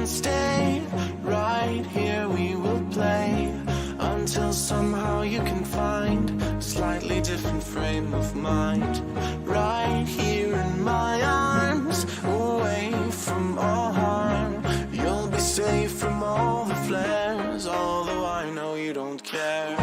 can stay right here, we will play until somehow you can find a slightly different frame of mind. Right here in my arms, away from all harm, you'll be safe from all the flares, although I know you don't care.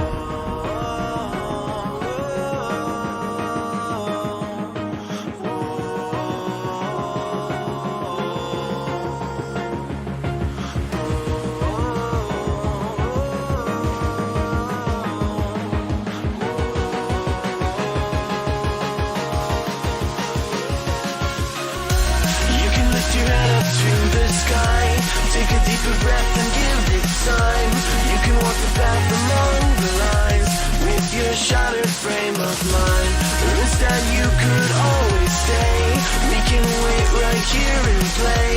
Take a deeper breath and give it time. You can walk the path along the lines with your shattered frame of mind. Or instead you could always stay. We can wait right here and play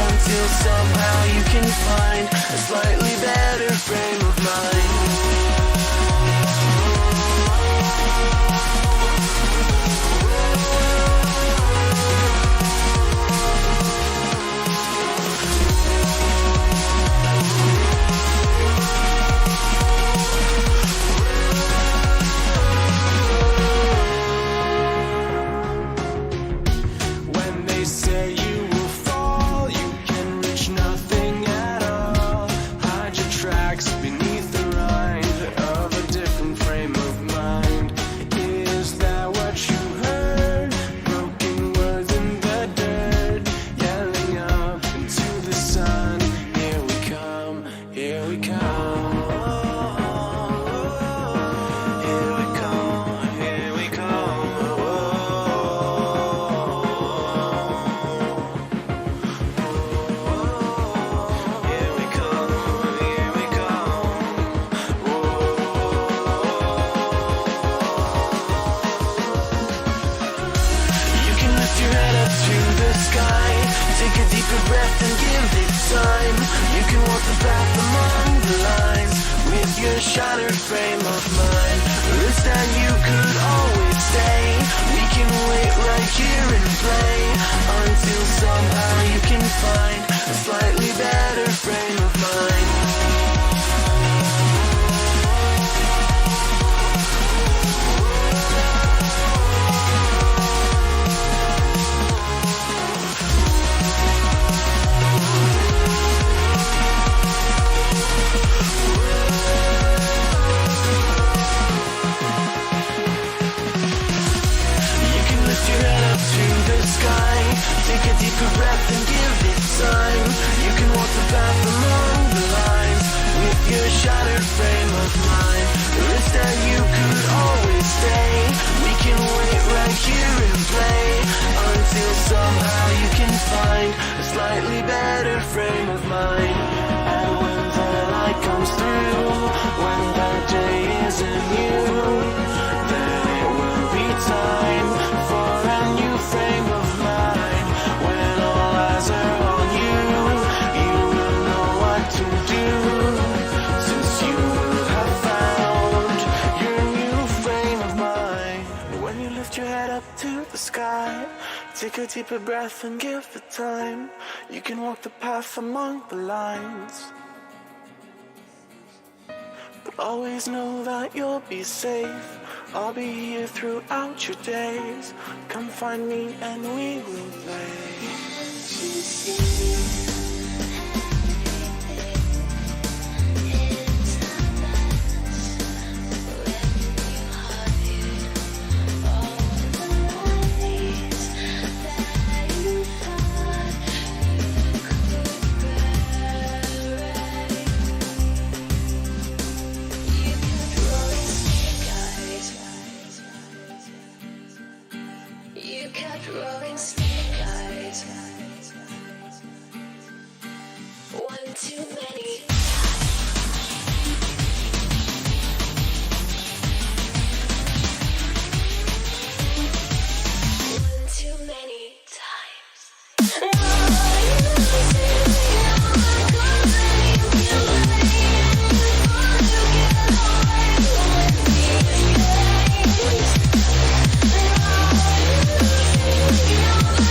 until somehow you can find a slightly better frame of mind. Shattered frame of mind. Or instead you could always stay. We can wait right here and play until somehow you can find a slightly better frame of mind. Take a deeper breath and give it time. You can walk the path along the lines with your shattered frame of mind. Or instead you could always stay. We can wait right here and play until somehow you can find a slightly better frame of mind. And when the light comes through, when that day isn't you, then it will be time for a new frame of mind. Take a deeper breath and give it time. You can walk the path among the lines, but always know that you'll be safe. I'll be here throughout your days. Come find me and we will play. Rolling snake eyes. One too many. One too many times. You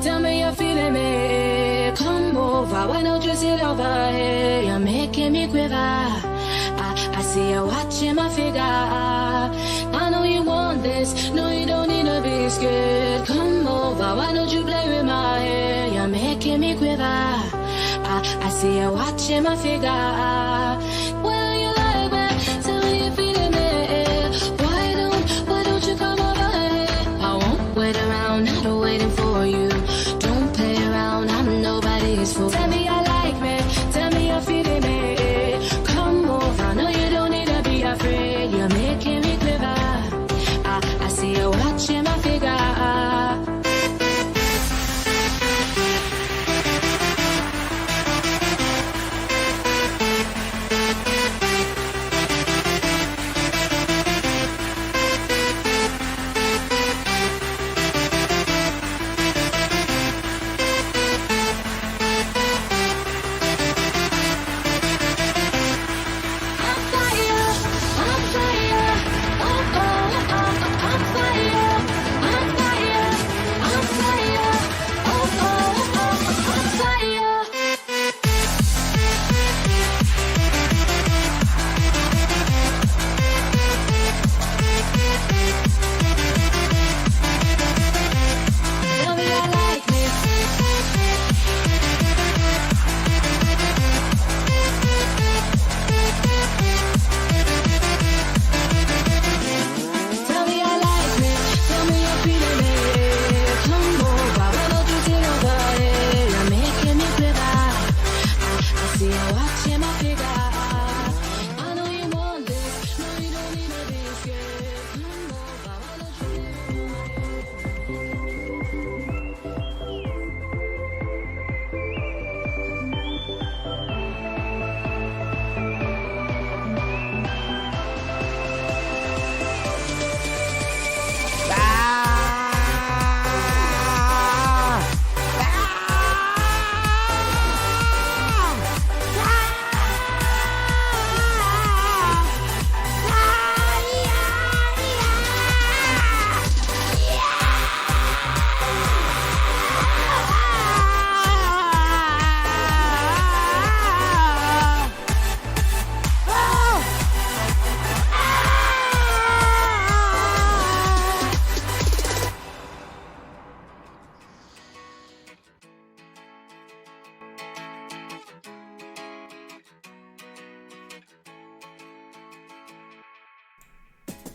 Tell me you're feeling me. Come over, why don't you sit over here? You're making me quiver. I see you watching my figure. I know you want this. No, you don't need to be scared. Come over, why don't you play with my hair? You're making me quiver. I see you watching my figure. Well, you like me. Tell me you're feeling me. Why don't you come over here? I won't wait around, not waiting for you. Don't play around, I'm nobody's fool. Tell me I like me. Tell me you're feeling me. Come over, no, you don't need to be afraid. You're making me quiver. I see you watching my figure.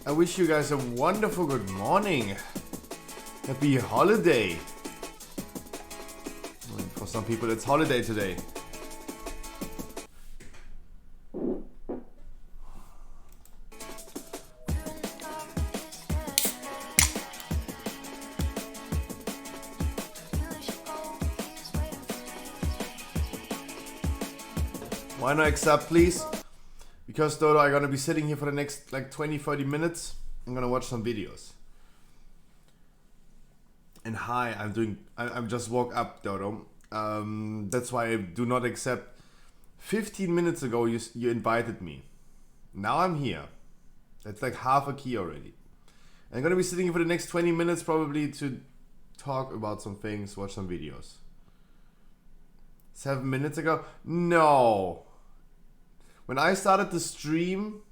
I wish you guys a wonderful good morning. Happy holiday. For some people it's holiday today. Why not accept, please? Because Dodo, I'm gonna be sitting here for the next like 20-30 minutes. I'm gonna watch some videos. And hi, I'm just woke up, Dodo. That's why I do not accept. 15 minutes ago you invited me. Now I'm here. That's like half a key already. I'm gonna be sitting here for the next 20 minutes probably to talk about some things, watch some videos. 7 minutes ago? No. When I started the stream,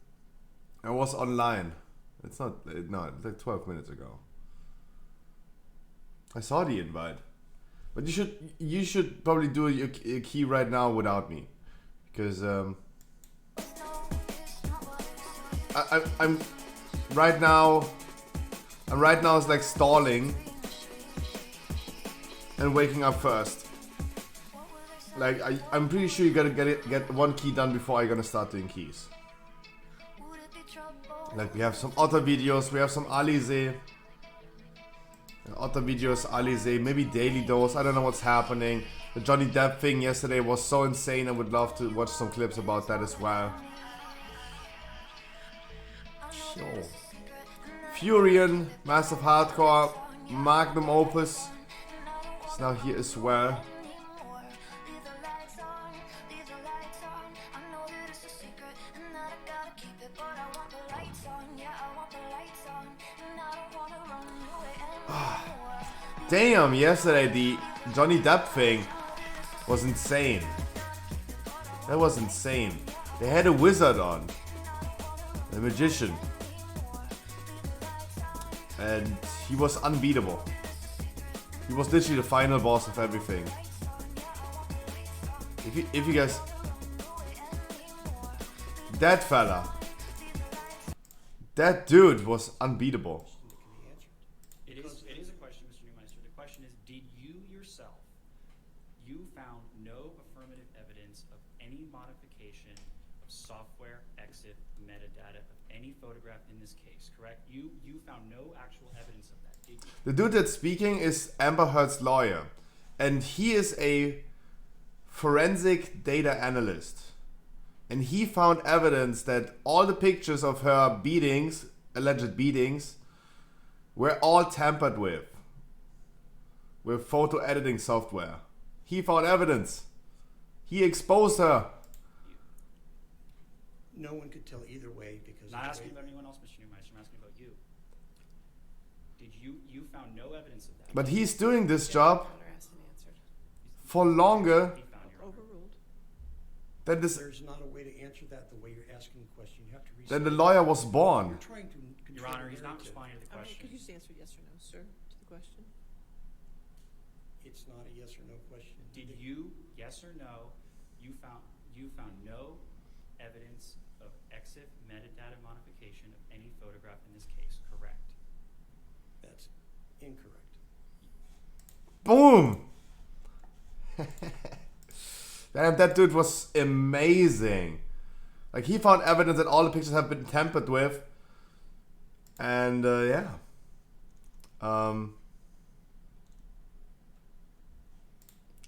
I was online. It's not, no, it's like 12 minutes ago. I saw the invite. But you should probably do your key right now without me. Because I'm right now it's like stalling and waking up first. Like I'm pretty sure you gotta get one key done before I'm gonna start doing keys. Like we have some Otter videos, we have some Alize. Otter videos, Alize, maybe Daily Dose, I don't know what's happening. The Johnny Depp thing yesterday was so insane, I would love to watch some clips about that as well. Sure. Furion, Massive Hardcore, Magnum Opus is now here as well. Damn, yesterday the Johnny Depp thing was insane. That was insane. They had a wizard on. A magician. And he was unbeatable. He was literally the final boss of everything. If you guys... That fella. That dude was unbeatable. It is a question, Mr. Neumeister. The question is, did you yourself, you found no affirmative evidence of any modification of software, exit, metadata of any photograph in this case, correct? You found no actual evidence of that, did you? The dude that's speaking is Amber Heard's lawyer. And he is a forensic data analyst. And he found evidence that all the pictures of her beatings, alleged beatings, were all tampered with photo editing software. He found evidence. He exposed her. No one could tell either way because. Not asking about anyone else, Mr. Neumeister. I'm asking about you. Did you found no evidence of that? But he's doing this job for longer He found your Overruled. than this. There's not a way to answer that the way you're asking the question. You have to Than research. the lawyer was born. You're trying to Your control Honor, the he's not narrative. responding to the All right, question. could you just answer yes or no, sir, to the question? It's not a yes or no question. Did you, yes or no, you found no evidence of exif metadata modification of any photograph in this case, correct? That's incorrect. Boom! Damn, that dude was amazing. Like, he found evidence that all the pictures have been tampered with. And, yeah.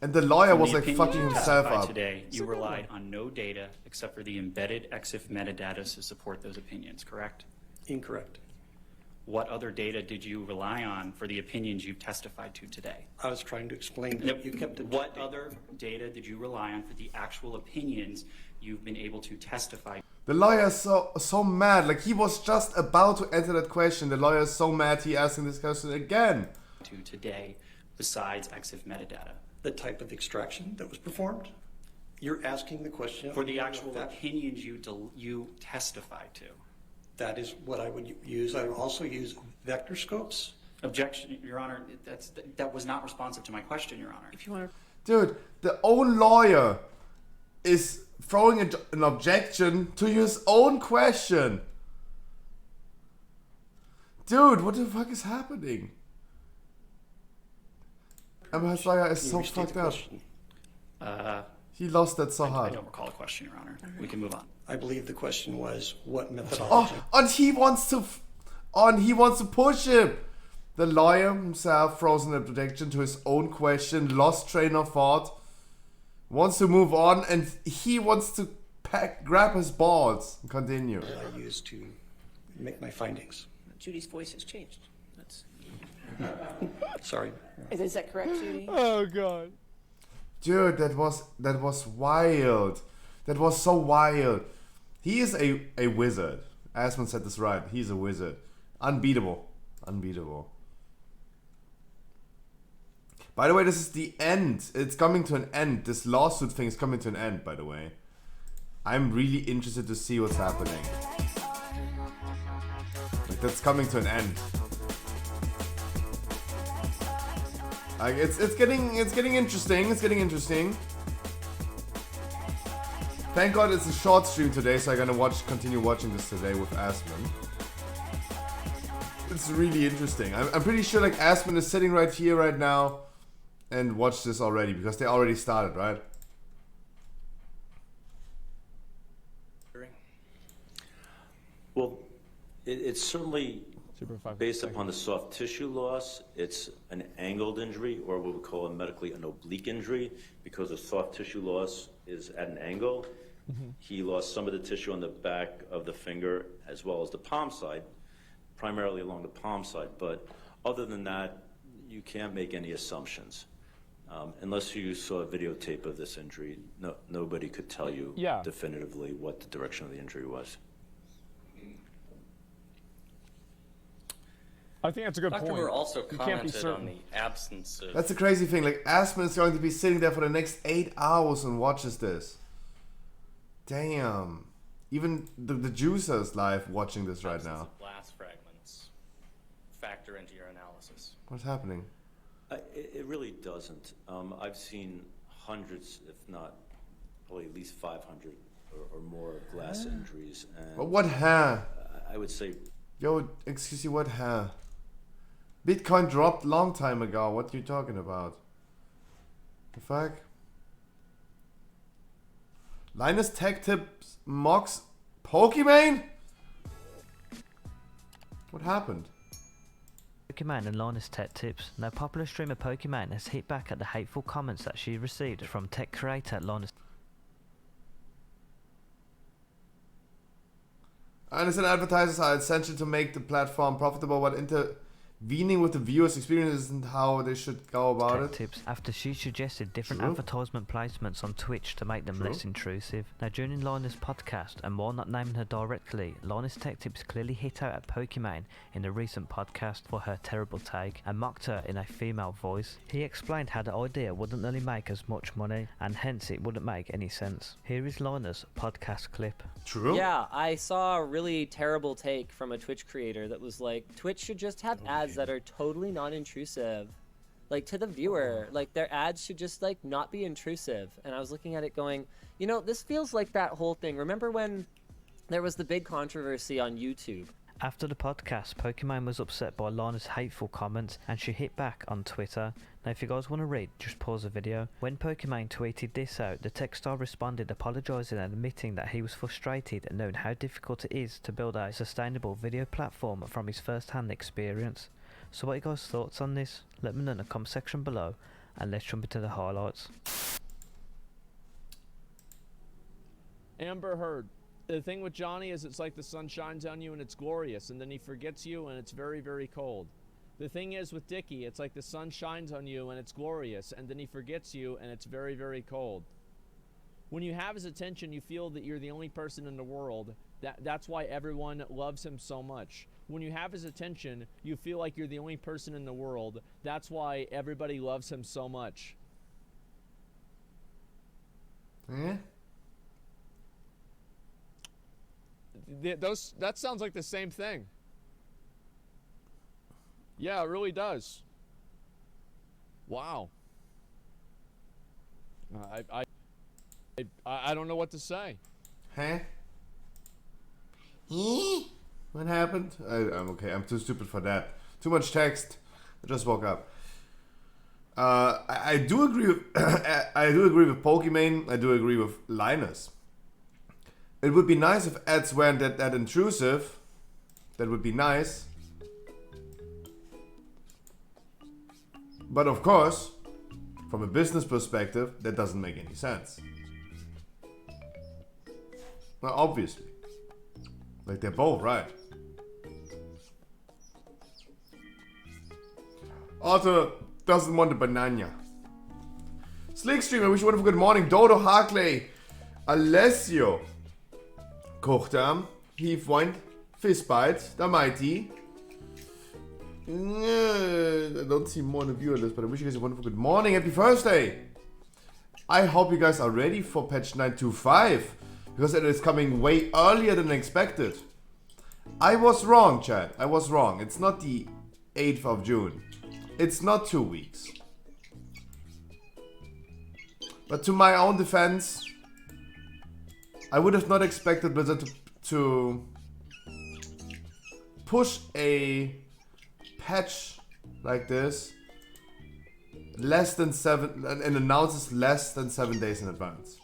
And the lawyer From was the like opinion fucking you himself testified up. Today, you relied on no data except for the embedded exif metadata to support those opinions, correct? Incorrect. What other data did you rely on for the opinions you've testified to today? I was trying to explain that you kept it. What other data did you rely on for the actual opinions you've been able to testify The lawyer is so mad. Like, he was just about to answer that question. The lawyer is so mad he asking this question again. to today besides exif metadata? The type of extraction that was performed? You're asking the question. For the actual that, opinions you testified to? that is what I would use. I would also use vector scopes. Objection, Your Honor, that was not responsive to my question, Your Honor. If you want to, Dude, the own lawyer is throwing an objection to his own question. Dude, what the fuck is happening? Amherst lawyer is Can you so restate fucked the up. question? He lost that so I hard. don't recall the question, Your Honor. We can move on. I believe the question was what methodology. Oh, and he wants to push him. The lawyer himself throws an objection to his own question, lost train of thought, wants to move on, and he wants to grab his balls and continue. that I used to make my findings. Judy's voice has changed. That's, Sorry. is that correct, Judy? Dude, that was wild. That was so wild. He is a wizard. Asman said this right. He's a wizard. Unbeatable. Unbeatable. By the way, this is the end. It's coming to an end. This lawsuit thing is coming to an end, by the way. I'm really interested to see what's happening. Like, that's coming to an end. Like, it's getting interesting. It's getting interesting. Thank God it's a short stream today, so I'm gonna continue watching this today with Asman. It's really interesting. I'm pretty sure like Asman is sitting right here right now and watched this already because they already started, right? Well, it's certainly based upon the soft tissue loss. It's an angled injury, or what we call medically an oblique injury, because the soft tissue loss is at an angle. He lost some of the tissue on the back of the finger as well as the palm side, primarily along the palm side. But other than that, you can't make any assumptions. Unless you saw a videotape of this injury, nobody could tell you definitively what the direction of the injury was. I think that's a good Dr. point. Moore also You can't be commented certain. on the absence of. That's the crazy thing. Like, Aspen is going to be sitting there for the next 8 hours and watches this. Damn. Even the juicers live watching this right absence now. of blast fragments factor into your analysis. What's happening? It really doesn't. I've seen hundreds, if not probably at least 500 or more glass injuries. And But what hair? I would say, Yo, excuse you, what hair? Bitcoin dropped long time ago. What you talking about? The fuck? Linus Tech Tips mocks Pokimane? What happened? Pokimane and Linus Tech Tips. Now popular streamer Pokimane has hit back at the hateful comments that she received from tech creator Linus. I understand advertisers are essential to make the platform profitable, but intervening with the viewers' experience isn't how they should go about Tech it. Tips after she suggested different True. advertisement placements on Twitch to make them True. less intrusive. Now during Linus' podcast, and while not naming her directly, Linus Tech Tips clearly hit out at Pokimane in a recent podcast for her terrible take and mocked her in a female voice. He explained how the idea wouldn't really make as much money and hence it wouldn't make any sense. Here is Linus' podcast clip. True? Yeah, I saw a really terrible take from a Twitch creator that was like, Twitch should just have ads that are totally non-intrusive. Like, to the viewer, like, their ads should just, like, not be intrusive. And I was looking at it going, you know, this feels like that whole thing. Remember when there was the big controversy on YouTube? After the podcast, Pokimane was upset by Lana's hateful comments and she hit back on Twitter. Now if you guys want to read, just pause the video. When Pokimane tweeted this out, the tech star responded apologising and admitting that he was frustrated and knowing how difficult it is to build a sustainable video platform from his first-hand experience. So what are you guys' thoughts on this? Let me know in the comment section below and let's jump into the highlights. Amber Heard. The thing with Johnny is it's like the sun shines on you and it's glorious, and then he forgets you and it's very, very cold. The thing is with Dickie, it's like the sun shines on you and it's glorious, and then he forgets you and it's very, very cold. When you have his attention, you feel that you're the only person in the world. That's why everyone loves him so much. When you have his attention, you feel like you're the only person in the world. That's why everybody loves him so much. Yeah? That sounds like the same thing. Yeah, it really does. Wow. I don't know what to say. Huh? What happened? I'm okay. I'm too stupid for that. Too much text. I just woke up. I do agree with I do agree with Pokimane. I do agree with Linus. It would be nice if ads weren't that intrusive. That would be nice. But of course, from a business perspective, that doesn't make any sense. Well, obviously. Like, they're both right. Arthur doesn't want a banana. Slickstream, I wish you a wonderful good morning. Dodo Harkley, Alessio, Kochtam, Heathwind, Fistbite, the Mighty. I don't see more on the viewer list, but I wish you guys a wonderful good morning. Happy Thursday. I hope you guys are ready for patch 9.25, because it is coming way earlier than expected. I was wrong, Chad. I was wrong. It's not the 8th of June. It's not 2 weeks. But to my own defense, I would have not expected Blizzard to push a patch like this less than 7 and announces less than 7 days in advance.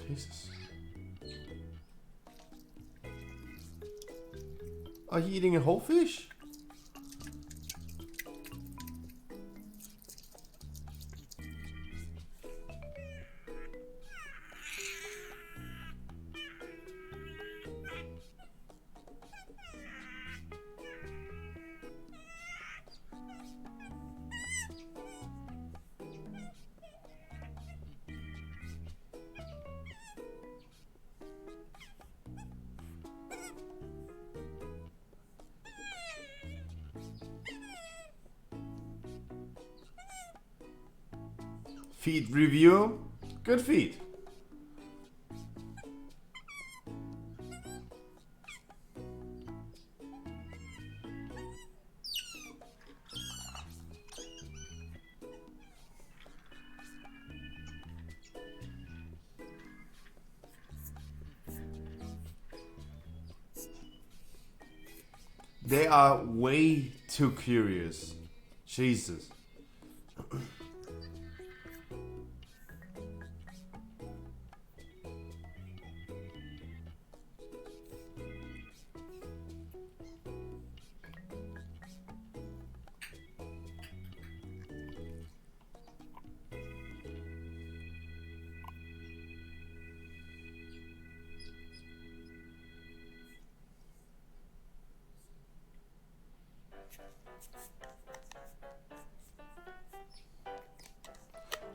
Jesus. Are you eating a whole fish? Feed review. Good feed. They are way too curious. Jesus.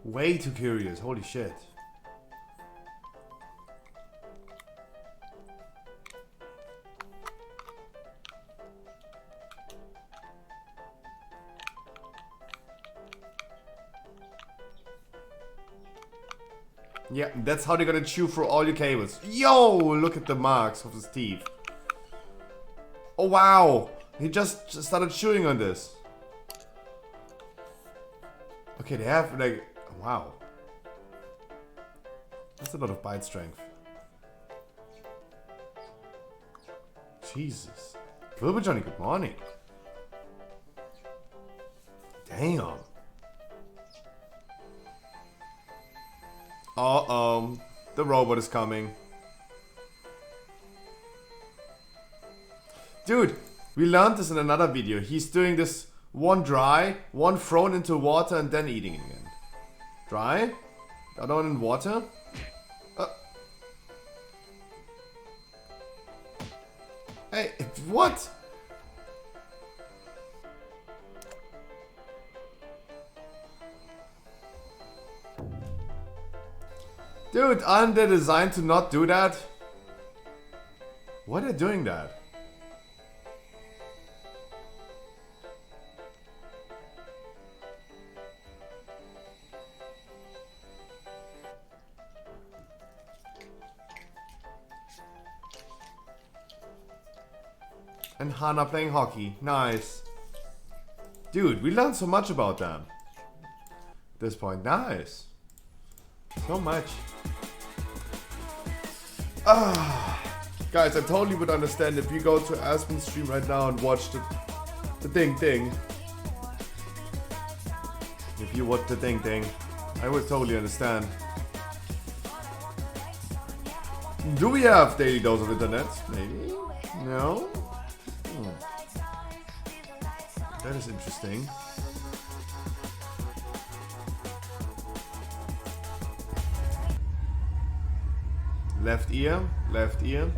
Way too curious. Holy shit. Yeah, that's how they're gonna chew through all your cables. Yo, look at the marks of his teeth. Oh wow, he just started chewing on this. Okay, they have like, wow. That's a lot of bite strength. Jesus. Wilbur Johnny, good morning. Damn. Uh-oh. The robot is coming. Dude, we learned this in another video. He's doing this one dry, one thrown into water and then eating again. Dry? The other one in water? Hey, what? Dude, aren't they designed to not do that? Why are they doing that? And Hana playing hockey. Nice. Dude, we learned so much about them. At this point. Nice. So much. Guys, I totally would understand if you go to Aspen's stream right now and watch the thing. If you watch the thing, I would totally understand. Do we have daily dose of internet? Maybe? No? That is interesting. Left ear, left ear.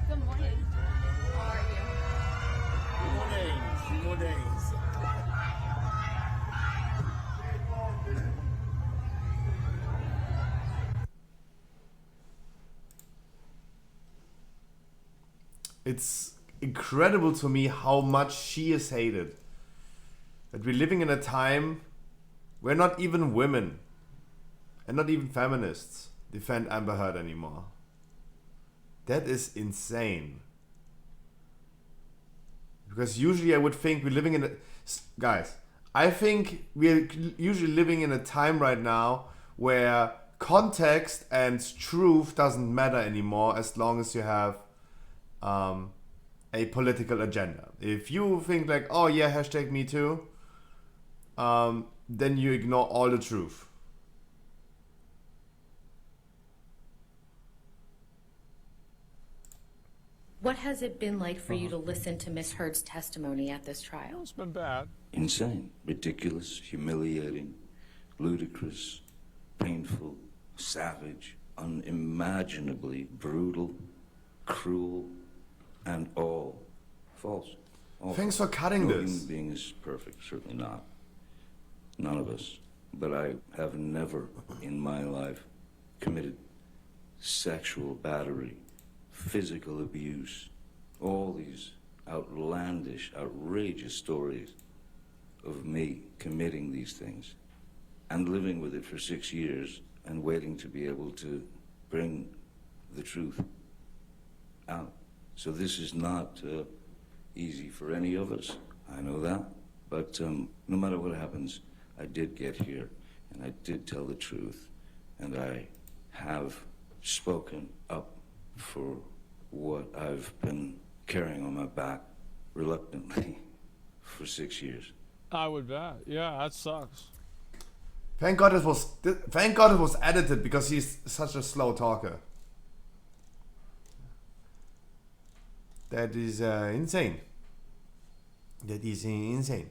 Good morning. How are you? Good morning. Good morning. It's incredible to me how much she is hated. That we're living in a time where not even women and not even feminists defend Amber Heard anymore. That is insane. Because usually I would think we're living in a... Guys, I think we're usually living in a time right now where context and truth doesn't matter anymore as long as you have a political agenda. If you think like, oh yeah, hashtag me too, then you ignore all the truth. What has it been like for you to listen to Miss Heard's testimony at this trial? It's been bad. Insane, ridiculous, humiliating, ludicrous, painful, savage, unimaginably brutal, cruel, and all false. All Thanks false. for cutting No this. human being is perfect, certainly not. None of us. But I have never in my life committed sexual battery, physical abuse, all these outlandish, outrageous stories of me committing these things and living with it for 6 years and waiting to be able to bring the truth out. So this is not easy for any of us, I know that, but no matter what happens, I did get here and I did tell the truth, and I have spoken up for what I've been carrying on my back reluctantly for 6 years. I would bet. Yeah, that sucks. Thank God it was edited, because he's such a slow talker. That is insane. That is insane.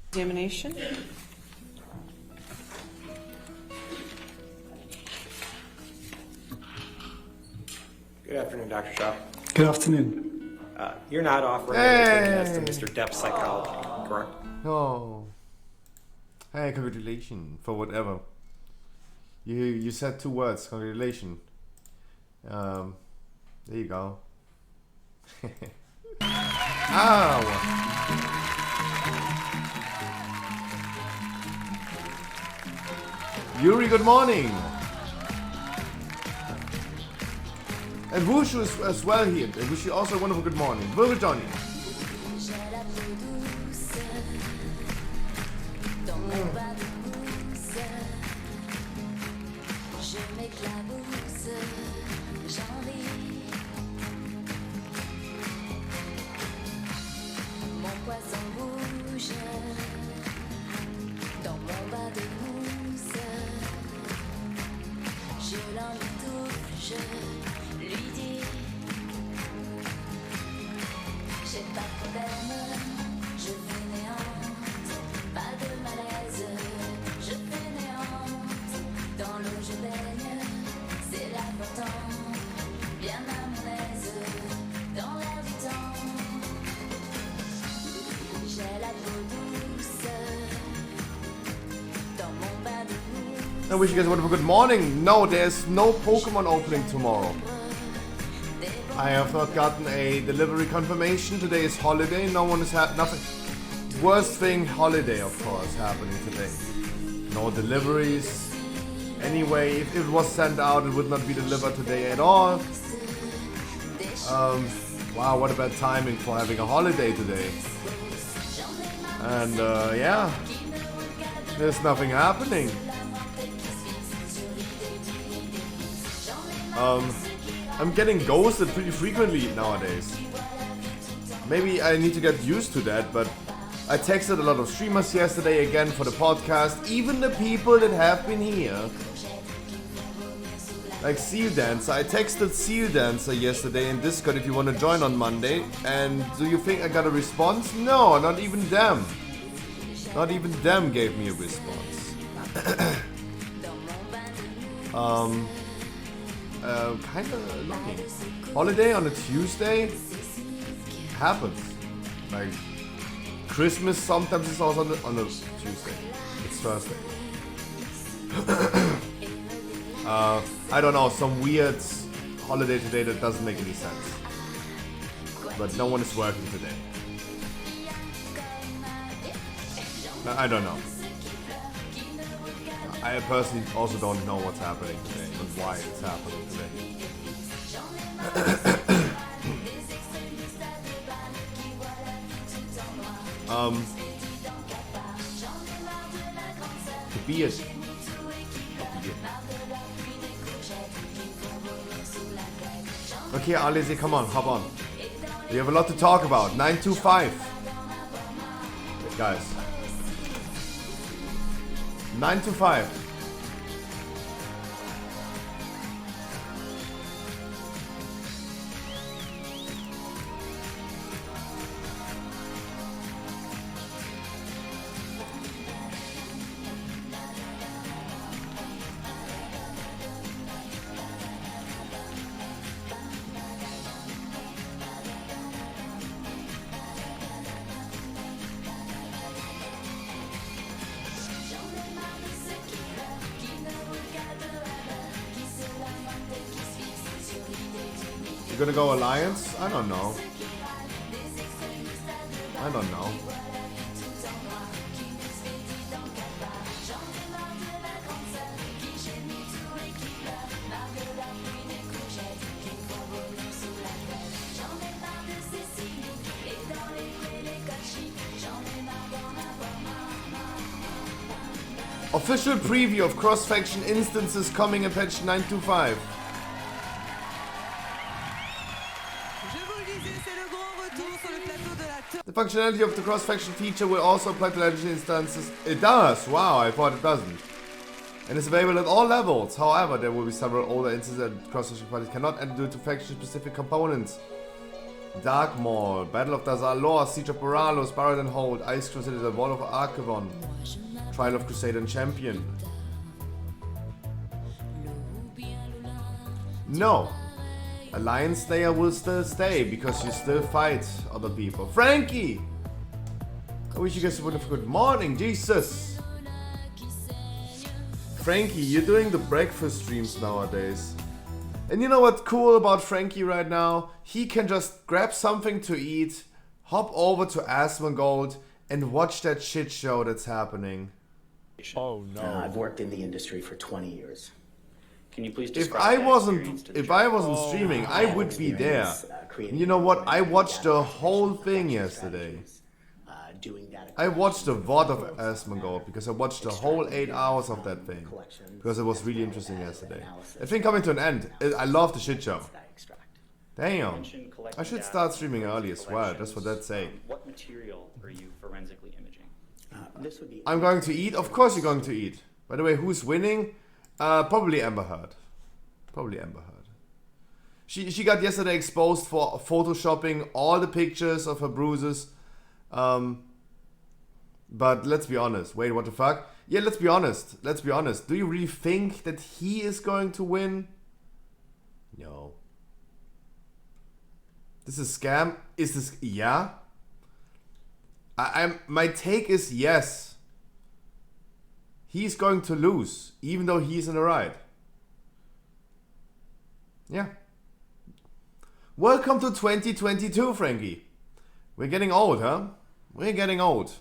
Examination. Good afternoon, Dr. Shaw. Good afternoon. You're not offering anything as to Mr. Depp's psychology, correct? Oh. Hey, congratulations for whatever. You said 2 words. Congratulations. There you go. Ow! Yuri, good morning. And Wushu is as well here. And wish you also a wonderful good morning. Wilbur Johnny. I wish you guys a wonderful good morning. No, there's no Pokemon opening tomorrow. I have not gotten a delivery confirmation. Today is holiday. No one is nothing. Worst thing, holiday, of course, happening today. No deliveries. Anyway, if it was sent out, it would not be delivered today at all. Wow, what a bad timing for having a holiday today. And yeah, there's nothing happening. I'm getting ghosted pretty frequently nowadays. Maybe I need to get used to that, but I texted a lot of streamers yesterday again for the podcast, even the people that have been here. Like Seal Dancer, I texted Seal Dancer yesterday in Discord if you want to join on Monday, and do you think I got a response? No, not even them. Not even them gave me a response. Kind of annoying. Holiday on a Tuesday happens. Like Christmas sometimes is also on a Tuesday. It's Thursday. I don't know, some weird holiday today that doesn't make any sense. But no one is working today. I don't know. I personally also don't know what's happening today and why it's happening today. The beard. Okay, Alize, come on, hop on. We have a lot to talk about. 925. Guys. 925. You're gonna go Alliance? I don't know. I don't know. Official preview of cross-faction instances coming in patch 925. The functionality of the cross-faction feature will also apply to legendary instances. It does! Wow, I thought it doesn't. And it's available at all levels. However, there will be several older instances that cross-faction parties cannot enter due to faction-specific components. Dark Maul, Battle of Dazar Lore, Siege of Boralos, Barret and Hold, Ice Crusader, Wall of Archivon, Trial of Crusader and Champion. No. Alliance Slayer will still stay because you still fight other people. Frankie! I wish you guys would have good morning, Jesus! Frankie, you're doing the breakfast streams nowadays. And you know what's cool about Frankie right now? He can just grab something to eat, hop over to Asmongold, and watch that shit show that's happening. Oh no. I've worked in the industry for 20 years. Can you please If describe I that wasn't experience to the if I jury? wasn't streaming, I would be there. And you know what? I watched the whole thing yesterday. I watched the VoD of Asmongold because I watched the whole 8 hours of that thing. Because it was really interesting yesterday. The thing coming to an end. I love the shit show. Damn. I should start streaming early as well, just for that sake. What material are you forensically imaging? I'm going to eat? Of course you're going to eat. By the way, who's winning? Probably Amber Heard. Probably Amber Heard. She got yesterday exposed for photoshopping all the pictures of her bruises. But let's be honest. Wait, what the fuck? Yeah, let's be honest. Let's be honest. Do you really think that he is going to win? No. This is scam? Is this... Yeah? My take is yes. He's going to lose, even though he's in the right. Yeah. Welcome to 2022, Frankie. We're getting old, huh? We're getting old.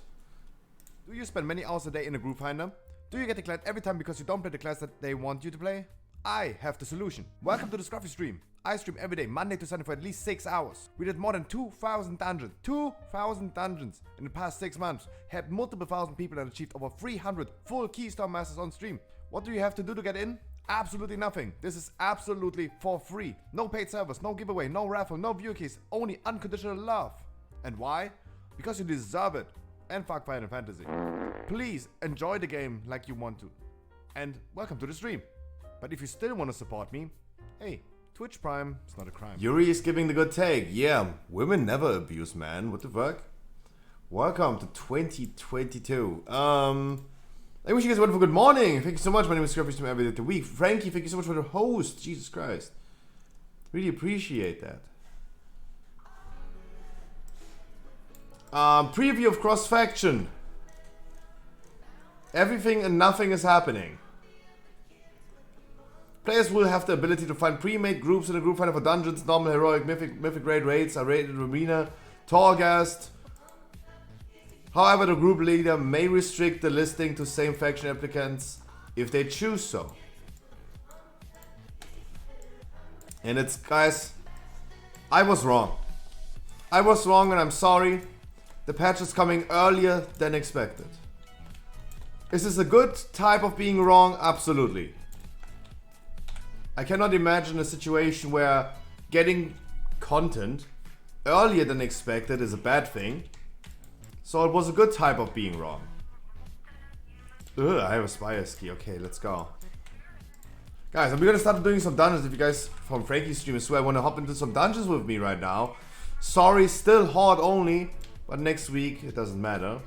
Do you spend many hours a day in a group finder? Do you get declared every time because you don't play the class that they want you to play? I have the solution. Welcome to the Scruffy stream. I stream every day, Monday to Sunday for at least 6 hours. We did more than 2,000 dungeons. 2,000 dungeons in the past 6 months. Had multiple thousand people and achieved over 300 full Keystone Masters on stream. What do you have to do to get in? Absolutely nothing. This is absolutely for free. No paid servers, no giveaway, no raffle, no viewer keys. Only unconditional love. And why? Because you deserve it. And fuck Final Fantasy. Please enjoy the game like you want to. And welcome to the stream. But if you still want to support me, hey, Twitch Prime is not a crime. Yuri is giving the good take. Yeah, women never abuse, man. What the fuck? Welcome to 2022. I wish you guys a wonderful good morning. Thank you so much. My name is Scruffy Stream every day of the week. Frankie, thank you so much for the host. Jesus Christ. Really appreciate that. Preview of Cross Faction. Everything and nothing is happening. Players will have the ability to find pre-made groups in the group finder for dungeons, normal, heroic, mythic grade raids, a rated arena, Torghast. However, the group leader may restrict the listing to same faction applicants if they choose so. And it's, guys, I was wrong. I was wrong and I'm sorry. The patch is coming earlier than expected. Is this a good type of being wrong? Absolutely. I cannot imagine a situation where getting content earlier than expected is a bad thing. So it was a good type of being wrong. Ugh, I have a Spire ski. Okay, let's go. Guys, I'm gonna start doing some dungeons. If you guys from Frankie's stream as well want to hop into some dungeons with me right now. Sorry, still hard only. But next week, it doesn't matter.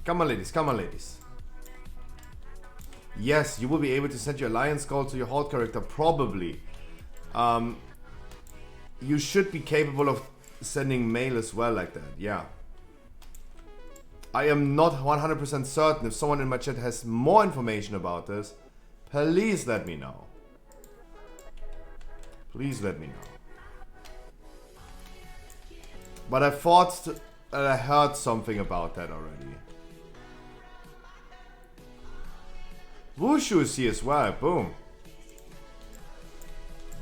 Come on, ladies. Come on, ladies. Yes, you will be able to send your Alliance Gold to your Horde character, probably. You should be capable of sending mail as well like that, yeah. I am not 100% certain. If someone in my chat has more information about this, please let me know. Please let me know. But I thought I heard something about that already. Wushu is here as well. Boom.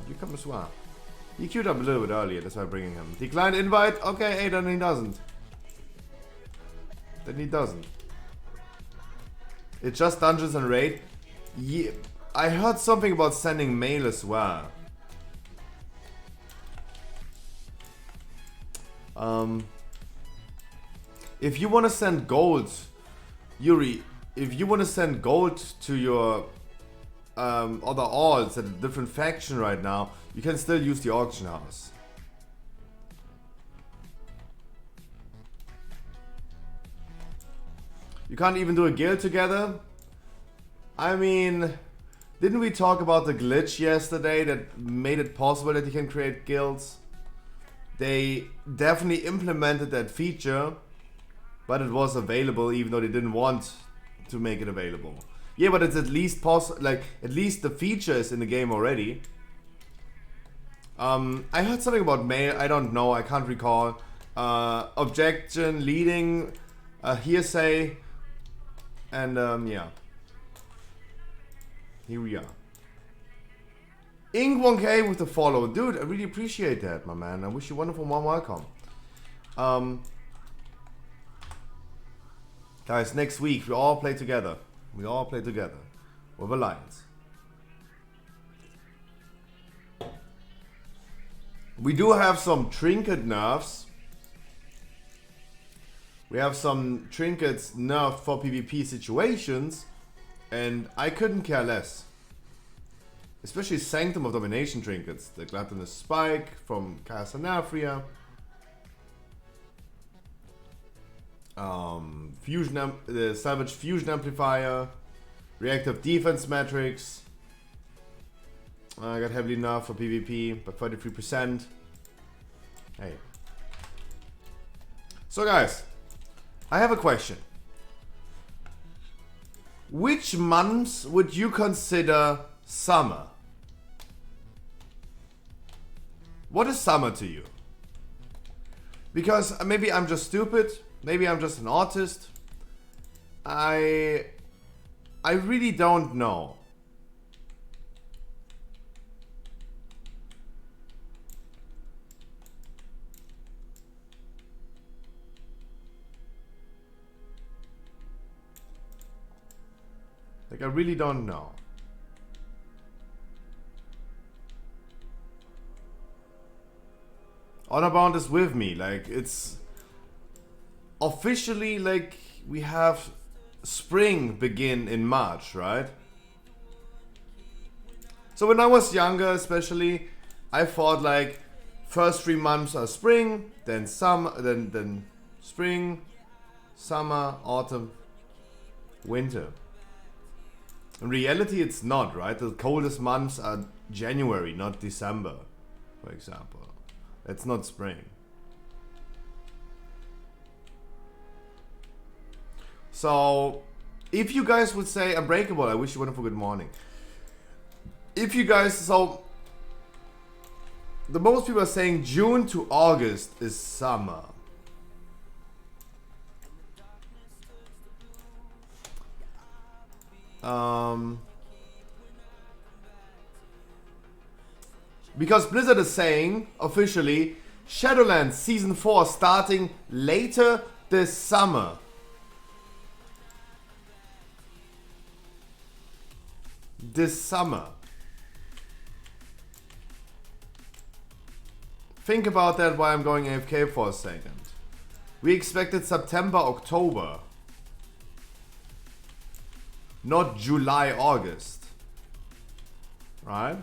You come as well. He queued up a little bit earlier, that's why I'm bringing him. Declined invite? Okay, hey, then he doesn't. Then he doesn't. It's just Dungeons and Raid. Yeah, I heard something about sending mail as well. If you want to send gold, Yuri, if you want to send gold to your other alts at a different faction right now, you can still use the auction house. You can't even do a guild together? I mean, didn't we talk about the glitch yesterday that made it possible that you can create guilds? They definitely implemented that feature, but it was available even though they didn't want to make it available. Yeah, but it's at least like at least the feature is in the game already. I heard something about mail. I don't know. I can't recall. Objection, leading, hearsay, and yeah. Here we are. Ink 1K with the follow. Dude, I really appreciate that, my man. I wish you a wonderful warm welcome. Guys, next week we all play together. We all play together with Alliance. We do have some trinket nerfs. We have some trinkets nerfed for PvP situations, and I couldn't care less. Especially Sanctum of Domination trinkets. The Gluttonous Spike from Casanafria. The Savage Fusion Amplifier. Reactive Defense Matrix. I got heavily nerfed for PvP by 33%. Hey. So guys, I have a question. Which months would you consider summer? What is summer to you? Because maybe I'm just stupid, maybe I'm just an autist. I really don't know. Like, I really don't know. Honorbound is with me. Like, it's officially like we have spring begin in March, right? So when I was younger, especially, I thought like first 3 months are spring, then summer, then spring, summer, autumn, winter. In reality, it's not, right? The coldest months are January, not December, for example. That's not spring. So, if you guys would say Unbreakable, I wish you a wonderful good morning. If you guys, so the most people are saying June to August is summer. Because Blizzard is saying officially Shadowlands Season 4 starting later this summer. This summer. Think about that while I'm going AFK for a second. We expected September, October. Not July, August. Right?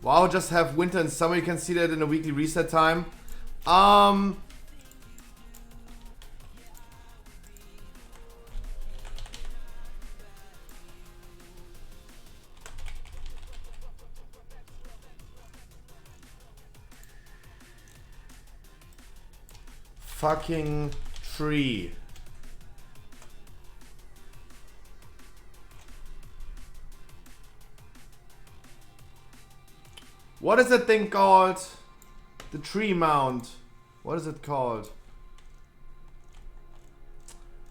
Wow, just have winter and summer. You can see that in the weekly reset time. fucking tree. What is that thing called? The tree mount. What is it called?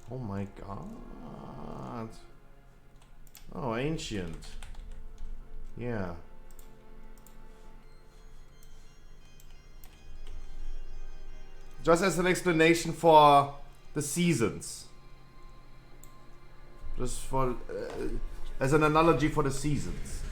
Oh my god. Oh, ancient. Yeah. Just as an explanation for the seasons. Just for as an analogy for the seasons.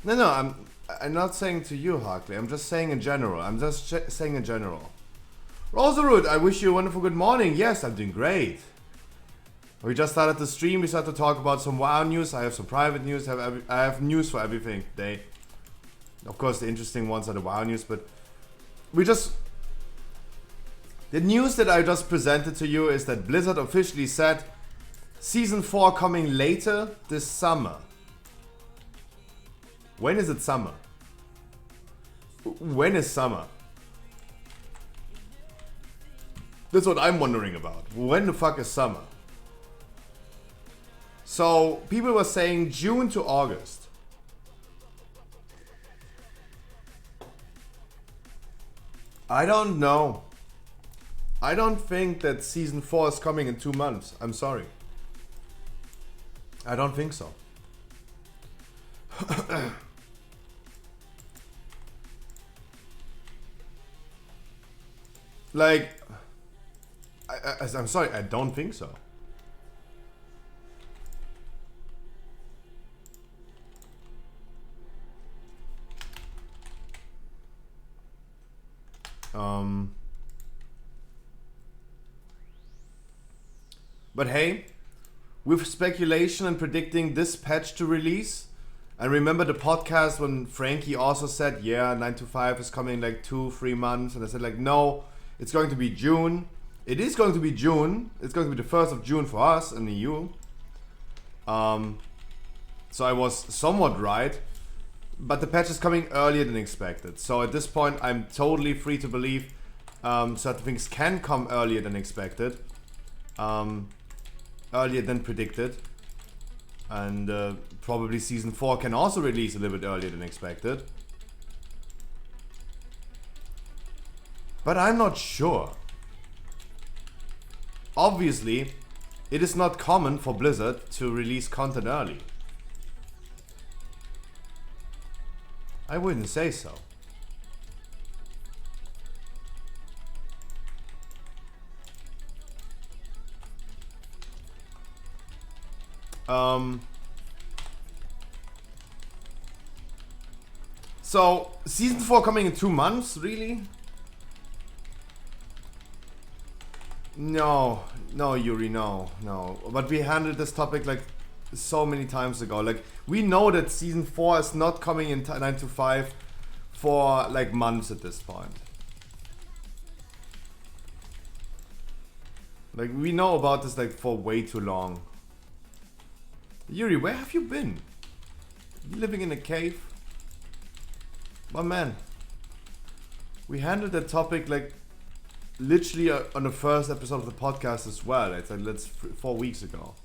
No, I'm not saying to you, Harkley. I'm just saying in general. I'm just saying in general. Rosaroot, I wish you a wonderful good morning. Yes, I'm doing great. We just started the stream. We started to talk about some WoW news. I have some private news. I have news for everything today. Of course, the interesting ones are the WoW news, but we just... The news that I just presented to you is that Blizzard officially said Season 4 coming later this summer. When is it summer? When is summer? That's what I'm wondering about. When the fuck is summer? So, people were saying June to August. I don't know. I don't think that Season 4 is coming in 2 months. I'm sorry. I don't think so. Like, I'm sorry, I don't think so. But hey, with speculation and predicting this patch to release, and remember the podcast when Frankie also said, yeah, 9 to 5 is coming like 2-3 months, and I said like, no, it's going to be June. It is going to be June. It's going to be the 1st of June for us in the EU. So I was somewhat right, but the patch is coming earlier than expected. So at this point, I'm totally free to believe certain things can come earlier than expected, earlier than predicted, and probably Season 4 can also release a little bit earlier than expected. But I'm not sure. Obviously, it is not common for Blizzard to release content early. I wouldn't say so. So, Season 4 coming in 2 months, really? No, Yuri, no. But we handled this topic like so many times ago. Like, we know that Season 4 is not coming in 9 to 5 for like months at this point. Like, we know about this like for way too long. Yuri, where have you been? You living in a cave? My man, we handled that topic like literally on the first episode of the podcast as well. It's like 4 weeks ago.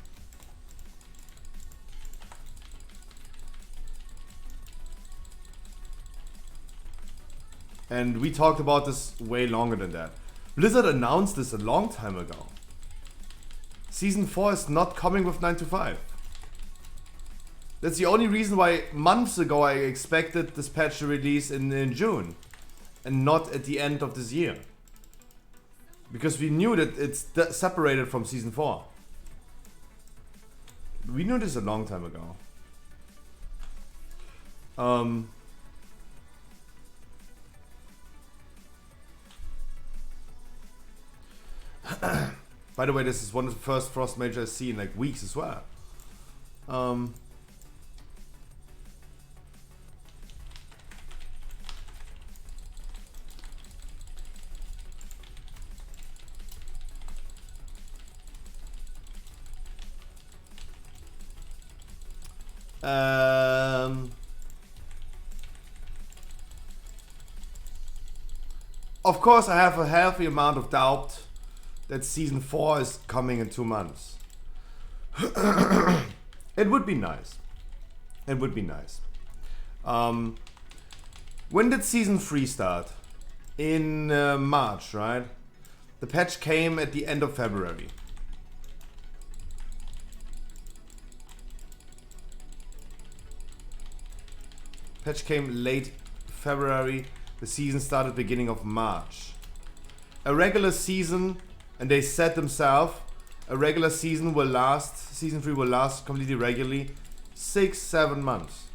And we talked about this way longer than that. Blizzard announced this a long time ago. Season 4 is not coming with 9 to 5. That's the only reason why months ago I expected this patch to release in June and not at the end of this year. Because we knew that it's separated from Season 4. We knew this a long time ago. By the way, this is one of the first frost major I've seen in like weeks as well. Of course, I have a healthy amount of doubt that season 4 is coming in 2 months. It would be nice. It would be nice. When did season 3 start? In March, right? The patch came at the end of February. Patch came late February. The season started beginning of March. A regular season, and they said themselves, a regular season will last, season 3 will last completely regularly 6-7 months.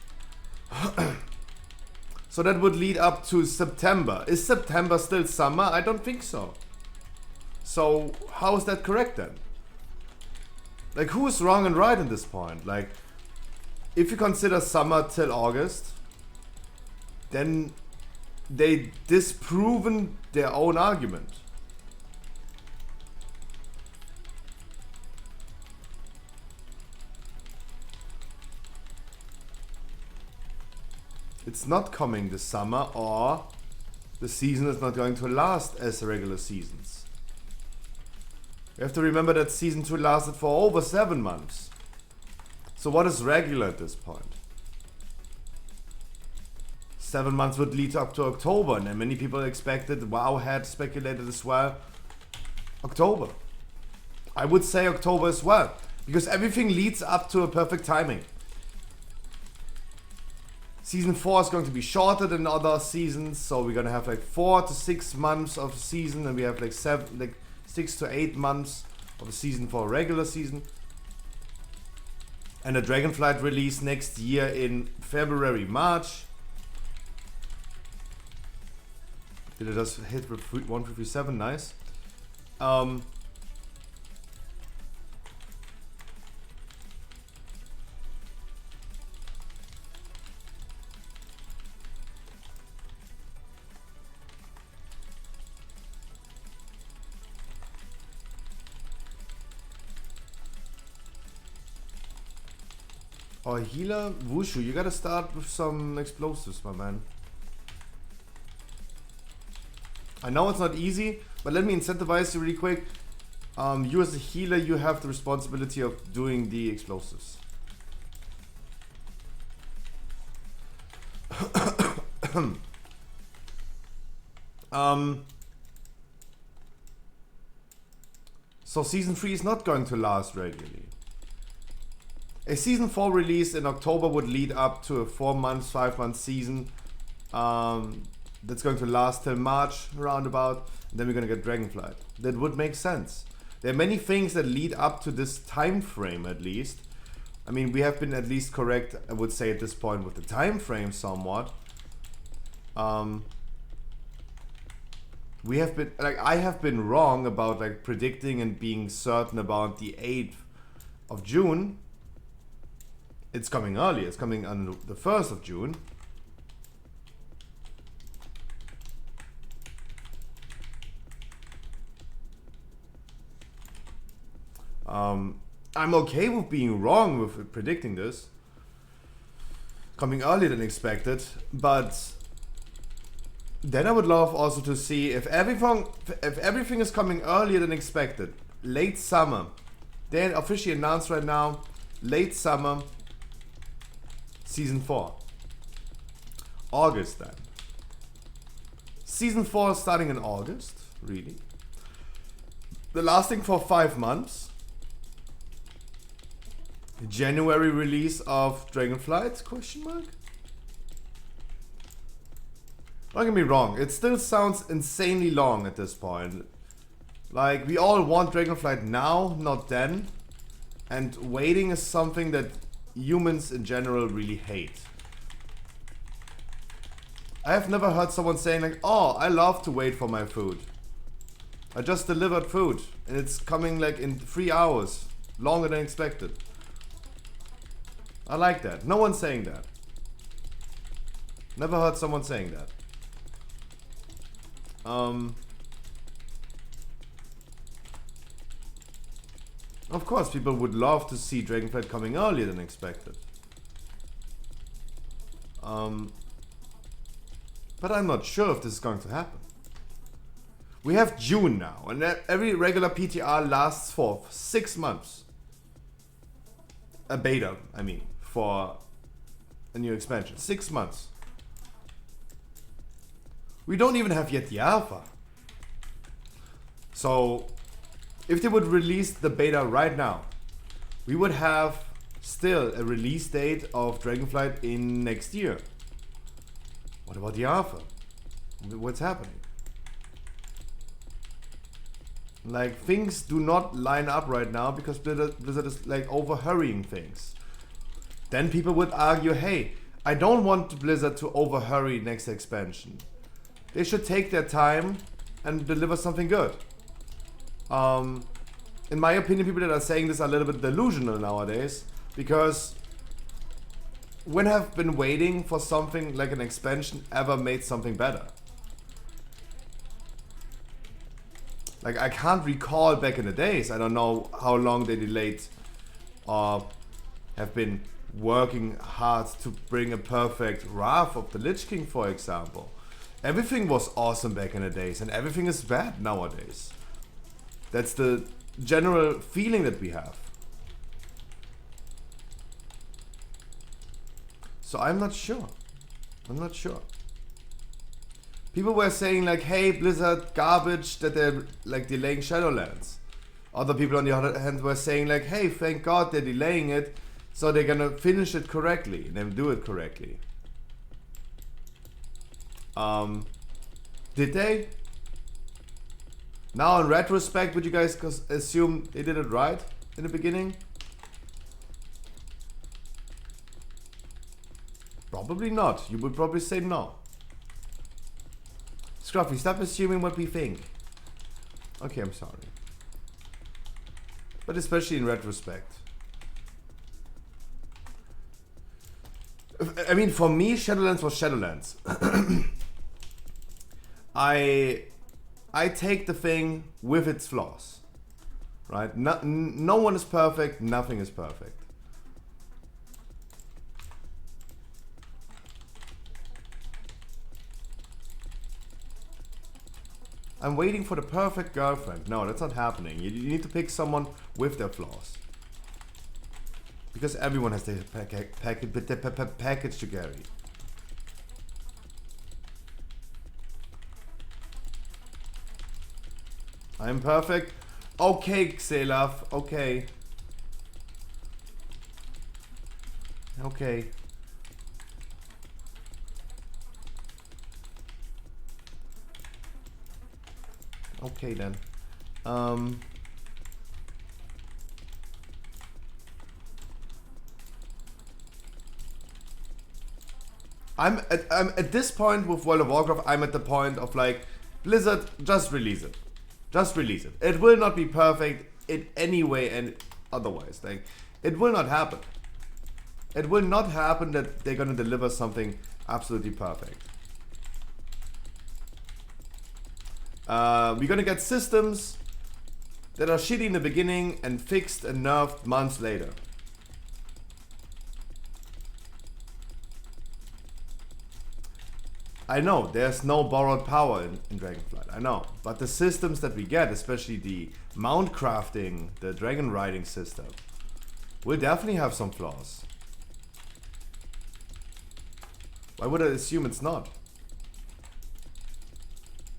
So that would lead up to September. Is September still summer? I don't think so. So how is that correct then? Like, who is wrong and right in this point? Like, if you consider summer till August, then they disproven their own argument. It's not coming this summer, or the season is not going to last as the regular seasons. You have to remember that season 2 lasted for over 7 months. So what is regular at this point? 7 months would lead up to October, and then many people expected, WoW had speculated as well, October. I would say October as well, because everything leads up to a perfect timing. Season 4 is going to be shorter than other seasons, so we're gonna have like 4 to 6 months of season, and we have like 6 to 8 months of a season for a regular season. And a Dragonflight release next year in February, March. Did I just hit 157? Nice. Oh, healer, Wushu, you gotta start with some explosives, my man. I know it's not easy, but let me incentivize you really quick. You as a healer, you have the responsibility of doing the explosives. So season 3 is not going to last regularly. A season 4 release in October would lead up to a 4 months, 5 month season that's going to last till March roundabout. Then we're gonna get Dragonflight. That would make sense. There are many things that lead up to this time frame, at least. I mean, we have been at least correct, I would say, at this point with the time frame somewhat. We have been, like, I have been wrong about like predicting and being certain about the 8th of June. It's coming early. It's coming on the 1st of June. I'm okay with being wrong with predicting this. Coming earlier than expected, but then I would love also to see if everything is coming earlier than expected. Late summer. They officially announced right now, late summer, season 4. August then. Season 4 starting in August, really. The lasting for 5 months. January release of Dragonflight, question mark? Don't get me wrong, it still sounds insanely long at this point. Like, we all want Dragonflight now, not then. And waiting is something that humans in general really hate. I have never heard someone saying like, oh, I love to wait for my food. I just delivered food and it's coming like in 3 hours, longer than expected. I like that. No one's saying that. Never heard someone saying that. Of course, people would love to see Dragonflight coming earlier than expected. But I'm not sure if this is going to happen. We have June now, and every regular PTR lasts for 6 months. A beta, I mean, for a new expansion. 6 months. We don't even have yet the alpha. So, if they would release the beta right now, we would have still a release date of Dragonflight in next year. What about the alpha? What's happening? Like, things do not line up right now because Blizzard is like over hurrying things. Then people would argue, hey, I don't want Blizzard to over hurry next expansion. They should take their time and deliver something good. In my opinion, people that are saying this are a little bit delusional nowadays, because when have been waiting for something like an expansion ever made something better? Like, I can't recall back in the days. I don't know how long they delayed or have been working hard to bring a perfect Wrath of the Lich King, for example. Everything was awesome back in the days and everything is bad nowadays. That's the general feeling that we have. So I'm not sure. I'm not sure. People were saying like, hey, Blizzard, garbage that they're like delaying Shadowlands. Other people on the other hand were saying like, hey, thank God they're delaying it, so they're gonna finish it correctly and then do it correctly. Did they? Now in retrospect, would you guys assume they did it right in the beginning? Probably not. You would probably say no. Scruffy, stop assuming what we think. Okay, I'm sorry. But especially in retrospect. I mean, for me, Shadowlands was Shadowlands. I take the thing with its flaws. Right? No one is perfect, nothing is perfect. I'm waiting for the perfect girlfriend. No, that's not happening. You need to pick someone with their flaws. Because everyone has their package to carry. I'm perfect. Okay, Xelaf. Okay. Okay. Okay then. I'm at this point with World of Warcraft. I'm at the point of like, Blizzard, just release it. Just release it. It will not be perfect in any way and otherwise. Like, it will not happen. It will not happen that they're gonna deliver something absolutely perfect. We're gonna get systems that are shitty in the beginning and fixed and nerfed months later. I know, there's no borrowed power in Dragonflight, I know. But the systems that we get, especially the mount crafting, the dragon riding system, will definitely have some flaws. Why would I assume it's not?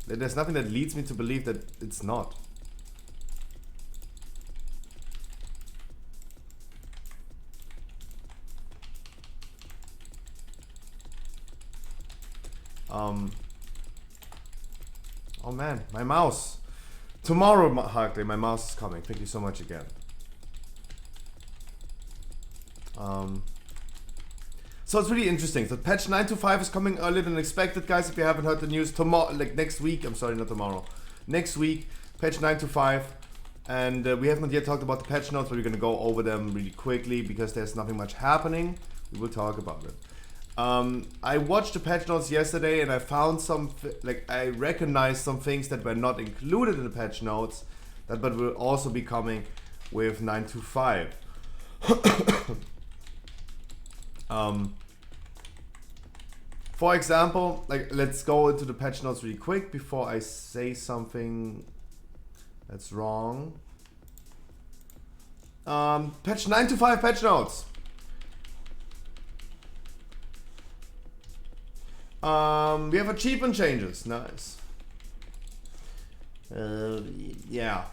There's nothing that leads me to believe that it's not. Oh man, my mouse. Tomorrow, Harkley, my mouse is coming. Thank you so much again. So it's really interesting. So patch 9.25 is coming earlier than expected, guys. If you haven't heard the news, tomorrow, like next week. I'm sorry, not tomorrow. Next week, patch 9.25, and we haven't yet talked about the patch notes, but we're gonna go over them really quickly because there's nothing much happening. We will talk about it. I watched the patch notes yesterday, and I found some, I recognized some things that were not included in the patch notes, that but will also be coming with 9.25. For example, let's go into the patch notes really quick before I say something that's wrong. Patch 9.25 patch notes. We have achievement changes. Nice. Yeah.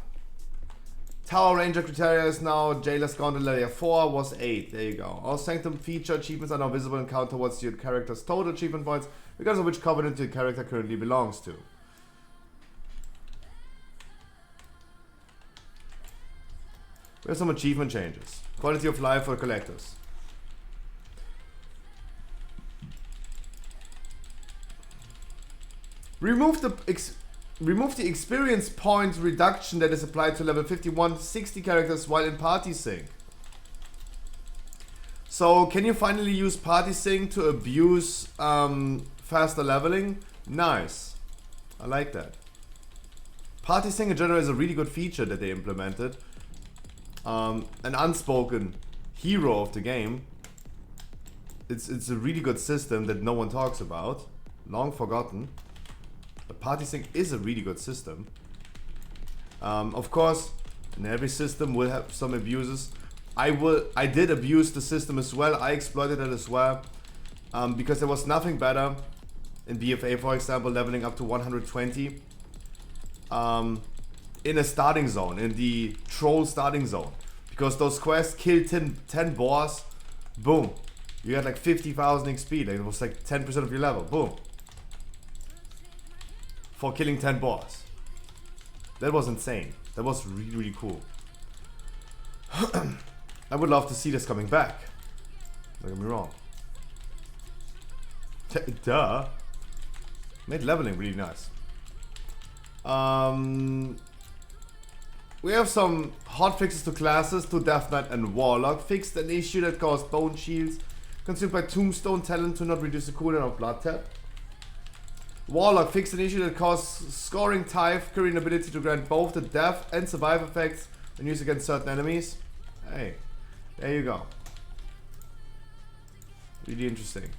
Tower Ranger criteria is now Jailer's Gauntlet layer 4 was 8. There you go. All Sanctum feature achievements are now visible and count towards your character's total achievement points, because of which covenant your character currently belongs to. We have some achievement changes. Quality of life for collectors. Remove the experience point reduction that is applied to level 51 60 characters while in party sync. So can you finally use party sync to abuse faster leveling? Nice. I like that. Party sync in general is a really good feature that they implemented. An unspoken hero of the game. It's a really good system that no one talks about. Long forgotten. But party sync is a really good system. Of course, in every system will have some abuses. I did abuse the system as well. I exploited it as well. Because there was nothing better in BFA, for example, leveling up to 120 in a starting zone, in the troll starting zone. Because those quests kill 10 boars, boom. You got like 50,000 XP, like it was like 10% of your level, boom. For killing 10 boars. That was insane. That was really, really cool. I would love to see this coming back. Don't get me wrong. Duh. Made leveling really nice. We have some hotfixes to classes, to Death Knight and Warlock. Fixed an issue that caused bone shields consumed by Tombstone talent to not reduce the cooldown of Blood Tap. Warlock fixed an issue that caused scoring Tithe carrying ability to grant both the death and survive effects when used against certain enemies. Hey, there you go. Really interesting.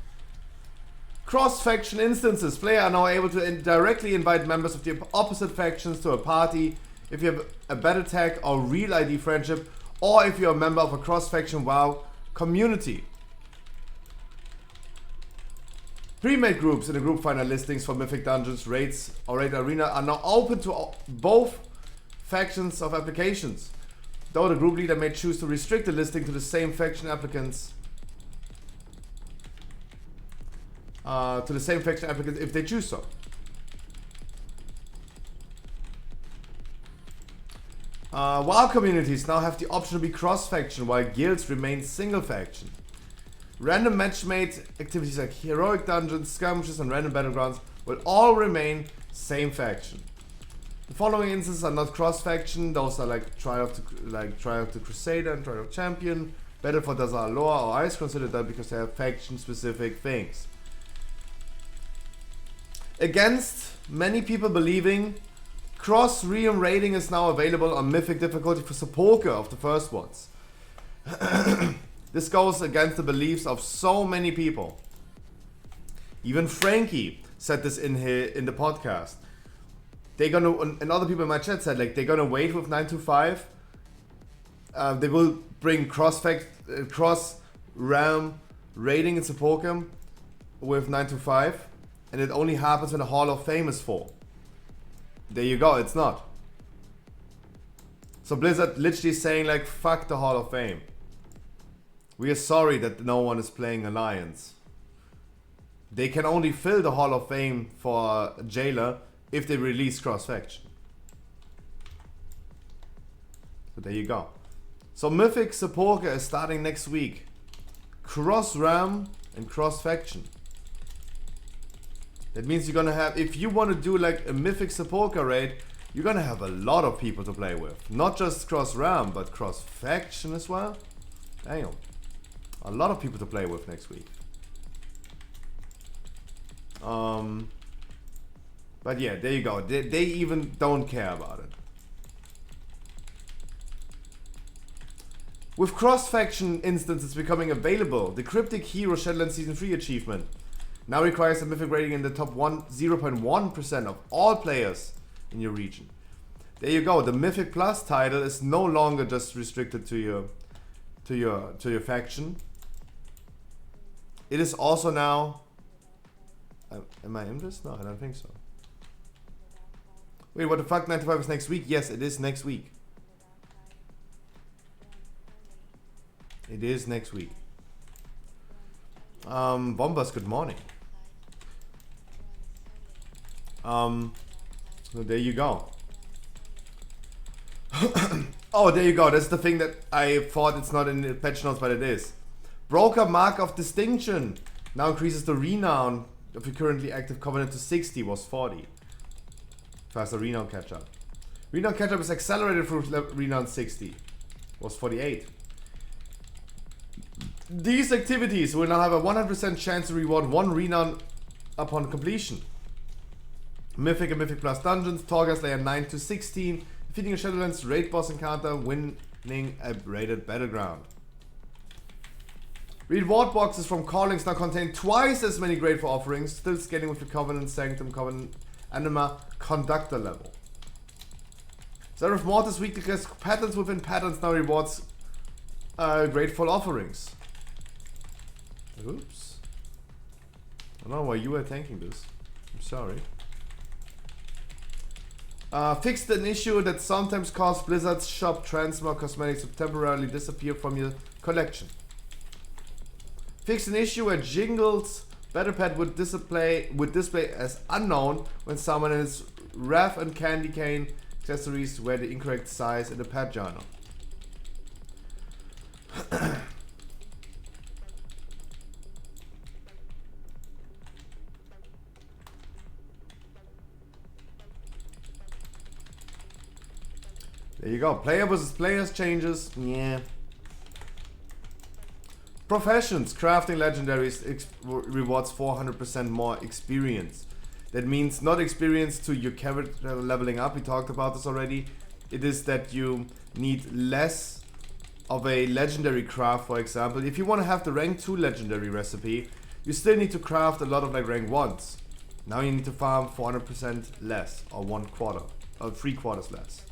Cross-faction instances. Players are now able to directly invite members of the opposite factions to a party if you have a battle tag or real ID friendship, or if you're a member of a cross-faction WoW community. Pre-made groups in the group finder listings for Mythic Dungeons, Raids, or Raid Arena are now open to both factions of applications, though the group leader may choose to restrict the listing to the same faction applicants. If they choose so. WoW communities now have the option to be cross-faction, while guilds remain single-faction. Random match-made activities like heroic dungeons, skirmishes, and random battlegrounds will all remain same faction. The following instances are not cross-faction. Those are like Trial of the Crusader and Trial of Champion, Battle for Dazar Lore, or Ice considered that because they have faction-specific things. Against many people believing, cross-realm raiding is now available on Mythic difficulty for Sepulchre of the first ones. This goes against the beliefs of so many people. Even Frankie said this in the podcast. They're gonna, and other people in my chat said, like, they're gonna wait with 925. They will bring cross-realm raiding in Sepulchre with 925, and it only happens when the Hall of Fame is full. There you go, it's not. So Blizzard literally saying, like, fuck the Hall of Fame. We are sorry that no one is playing Alliance. They can only fill the Hall of Fame for Jailer if they release cross-faction. So there you go. So Mythic Sepulchre is starting next week. cross realm and cross faction. That means you're gonna have, if you want to do like a mythic sepulchre raid, you're gonna have a lot of people to play with. Not just cross realm, but cross faction as well. Damn. A lot of people to play with next week. But yeah, there you go. They even don't care about it. With cross-faction instances becoming available, the Cryptic Hero Shadowlands Season 3 achievement now requires a mythic rating in the top 0.1% of all players in your region. There you go. The Mythic Plus title is no longer just restricted to your faction. It is also now. Am I in this? No, I don't think so. Wait, what the fuck? 95 is next week? Yes, it is next week. It is next week. Bombas, good morning. So there you go. Oh, there you go. That's the thing that I thought it's not in the patch notes, but it is. Broker Mark of Distinction now increases the renown of your currently active covenant to 60, was 40. Faster renown catch-up. Renown catch-up is accelerated through renown 60, was 48. These activities will now have a 100% chance to reward 1 renown upon completion. Mythic and Mythic Plus dungeons, Torghast layer 9 to 16, defeating a Shadowlands raid boss encounter, winning a raided battleground. Reward boxes from callings now contain twice as many grateful offerings, still scaling with the Covenant, Sanctum, Covenant, Anima, Conductor level. Seraph Mortis weekly quest patterns within patterns now rewards grateful offerings. Oops. I don't know why you were tanking this. I'm sorry. Fixed an issue that sometimes caused Blizzard's shop Transmog cosmetics to temporarily disappear from your collection. Fixed an issue where Jingle's Battle Pad would display as unknown when someone in its Wrath and Candy Cane accessories wear the incorrect size in the pad journal. There you go. Player versus players changes. Yeah. Professions. Crafting legendaries rewards 400% more experience. That means not experience to your character leveling up. We talked about this already. It is that you need less of a legendary craft, for example. If you want to have the rank 2 legendary recipe, you still need to craft a lot of like rank 1s. Now you need to farm 400% less, or 1/4, or 3/4 less.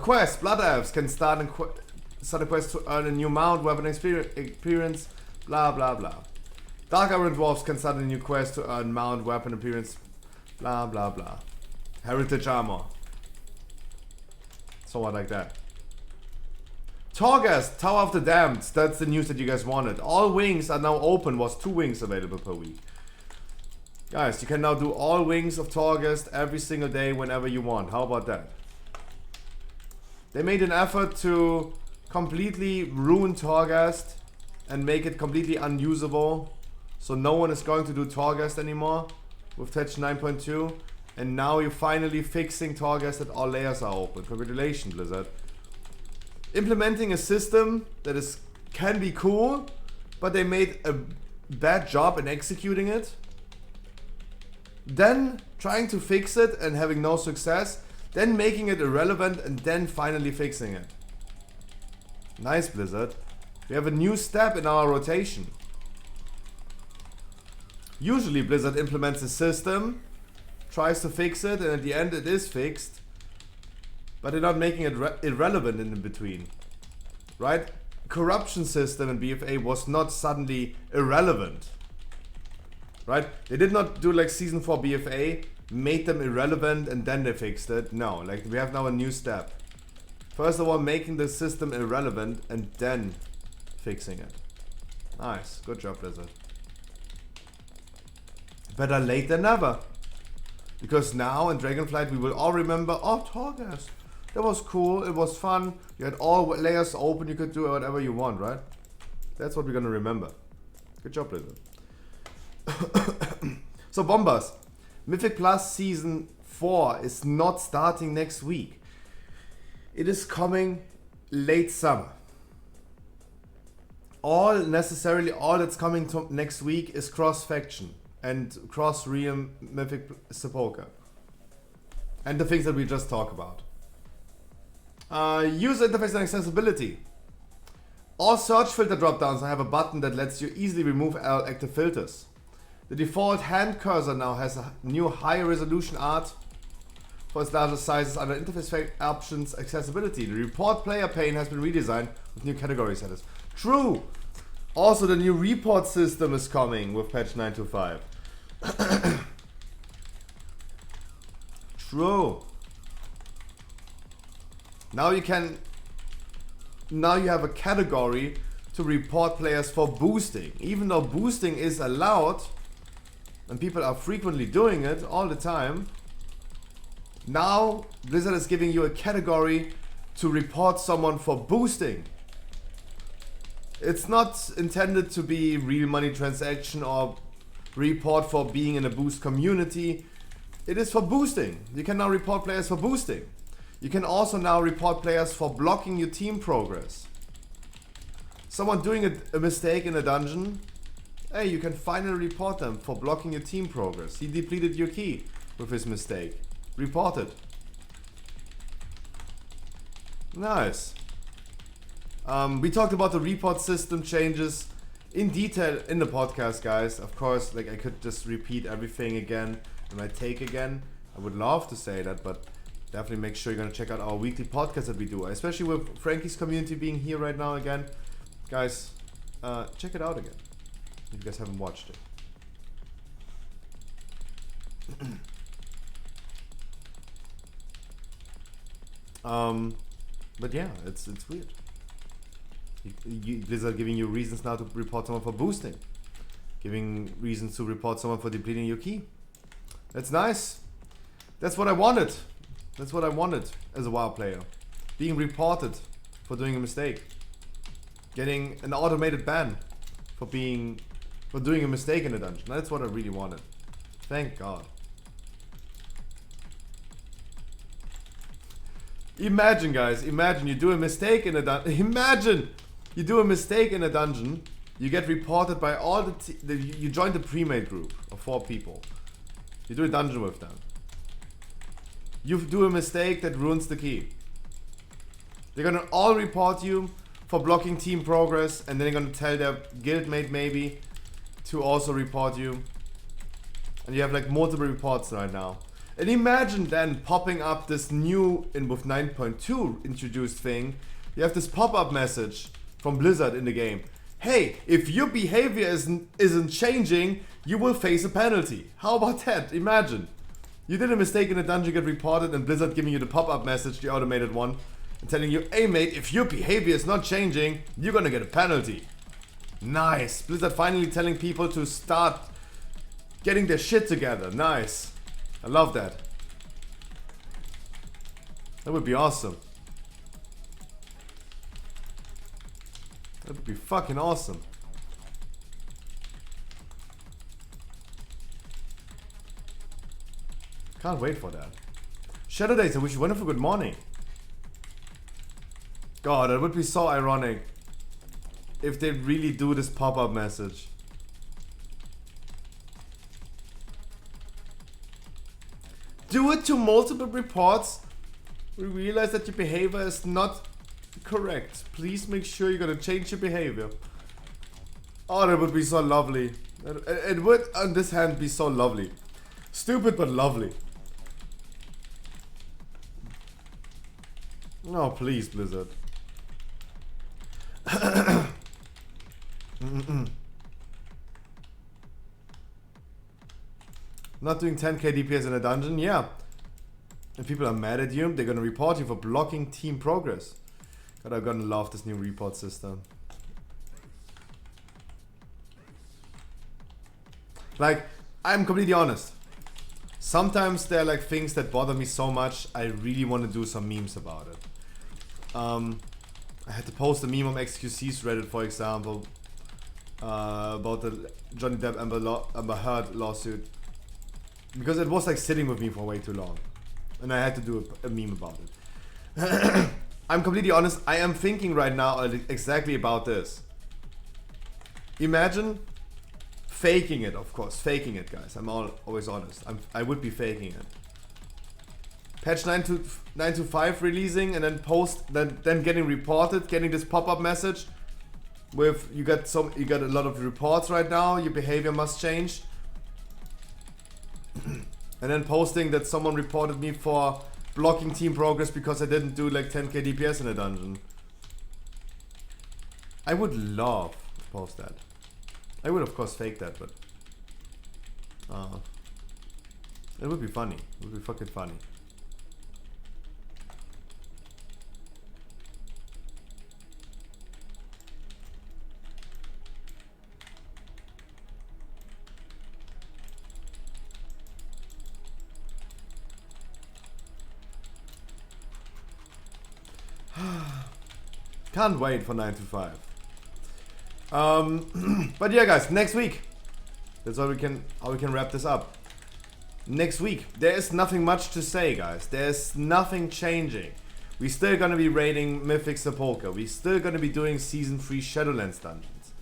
Quest. Blood Elves can start a quest to earn a new mount, weapon experience, blah blah blah. Dark Iron Dwarves can start a new quest to earn mount, weapon appearance, blah blah blah. Heritage Armor. Somewhat like that. Torghast, Tower of the Damned. That's the news that you guys wanted. All wings are now open. Was 2 wings available per week. Guys, you can now do all wings of Torghast every single day whenever you want. How about that? They made an effort to completely ruin Torghast and make it completely unusable. So no one is going to do Torghast anymore with patch 9.2. And now you're finally fixing Torghast that all layers are open. Congratulations, Blizzard. Implementing a system that can be cool, but they made a bad job in executing it. Then trying to fix it and having no success. Then making it irrelevant and then finally fixing it. Nice, Blizzard. We have a new step in our rotation. Usually Blizzard implements a system, tries to fix it, and at the end it is fixed. But they're not making it irrelevant in between. Right? Corruption system in BFA was not suddenly irrelevant. Right? They did not do like Season 4 BFA, made them irrelevant and then they fixed it. No, like we have now a new step. First of all, making the system irrelevant and then fixing it. Nice, good job, Blizzard. Better late than never. Because now in Dragonflight we will all remember, oh, Torghast. That was cool. It was fun. You had all layers open. You could do whatever you want, right? That's what we're gonna remember. Good job, Blizzard. So Bombers, Mythic Plus Season 4 is not starting next week. It is coming late summer. All that's coming to next week is cross-faction and cross-realm Mythic Sepulchre. And the things that we just talked about. User interface and accessibility. All search filter dropdowns have a button that lets you easily remove all active filters. The default hand cursor now has a new higher resolution art for its larger sizes under interface options accessibility. The report player pane has been redesigned with new category settings. True! Also the new report system is coming with patch 925. True. Now you have a category to report players for boosting. Even though boosting is allowed, and people are frequently doing it all the time, now Blizzard is giving you a category to report someone for boosting. It's not intended to be real money transaction or report for being in a boost community. It is for boosting. You can now report players for boosting. You can also now report players for blocking your team progress. Someone doing a mistake in a dungeon, hey, you can finally report them for blocking your team progress. He depleted your key with his mistake. Report it. Nice. We talked about the report system changes in detail in the podcast, guys. Of course, like I could just repeat everything again in my take again. I would love to say that, but definitely make sure you're gonna check out our weekly podcast that we do, especially with Frankie's community being here right now again. Guys, check it out again if you guys haven't watched it. But yeah, it's weird. Blizzard giving you reasons now to report someone for boosting, giving reasons to report someone for depleting your key. That's nice. That's what I wanted. That's what I wanted as a WoW player. Being reported for doing a mistake. Getting an automated ban for doing a mistake in a dungeon. That's what I really wanted. Thank God. Imagine, guys, imagine you do a mistake in a dungeon. Imagine you do a mistake in a dungeon. You get reported by all you join the pre-made group of 4 people. You do a dungeon with them. You do a mistake that ruins the key. They're gonna all report you for blocking team progress, and then they're gonna tell their guildmate maybe to also report you. And you have like multiple reports right now. And imagine then popping up this new, with 9.2 introduced thing, you have this pop-up message from Blizzard in the game. Hey, if your behavior isn't changing, you will face a penalty. How about that? Imagine. You did a mistake in a dungeon, get reported, and Blizzard giving you the pop-up message, the automated one, and telling you, hey mate, if your behavior is not changing, you're gonna get a penalty. Nice. Blizzard finally telling people to start getting their shit together. Nice. I love that. That would be awesome. That would be fucking awesome. Can't wait for that. Shadow Days, I wish you a wonderful good morning. God, that would be so ironic if they really do this pop-up message. Do it to multiple reports. We realize that your behavior is not correct. Please make sure you're gonna change your behavior. Oh, that would be so lovely. It would, on this hand, be so lovely. Stupid, but lovely. No, please, Blizzard. Not doing 10k DPS in a dungeon? Yeah. And people are mad at you, they're gonna report you for blocking team progress. God, I'm gonna love this new report system. Like, I'm completely honest. sometimes there are like things that bother me so much, I really want to do some memes about it. I had to post a meme on XQC's Reddit, for example, about the Johnny Depp Amber Heard lawsuit, because it was like sitting with me for way too long, and I had to do a meme about it. I'm completely honest, I am thinking right now exactly about this. Imagine faking it, of course, faking it, guys. I'm always honest. I would be faking it. Patch 9.2.5 releasing, and then then getting reported, getting this pop-up message with you got a lot of reports right now. Your behavior must change, and then posting that someone reported me for blocking team progress because I didn't do like 10k DPS in a dungeon. I would love to post that. I would of course fake that, but it would be funny. It would be fucking funny. Can't wait for 9.2.5. But yeah, guys, next week. That's how we can wrap this up. Next week, there is nothing much to say, guys. There's nothing changing. We're still gonna be raiding Mythic Sepulchre. We're still gonna be doing Season 3 Shadowlands dungeons.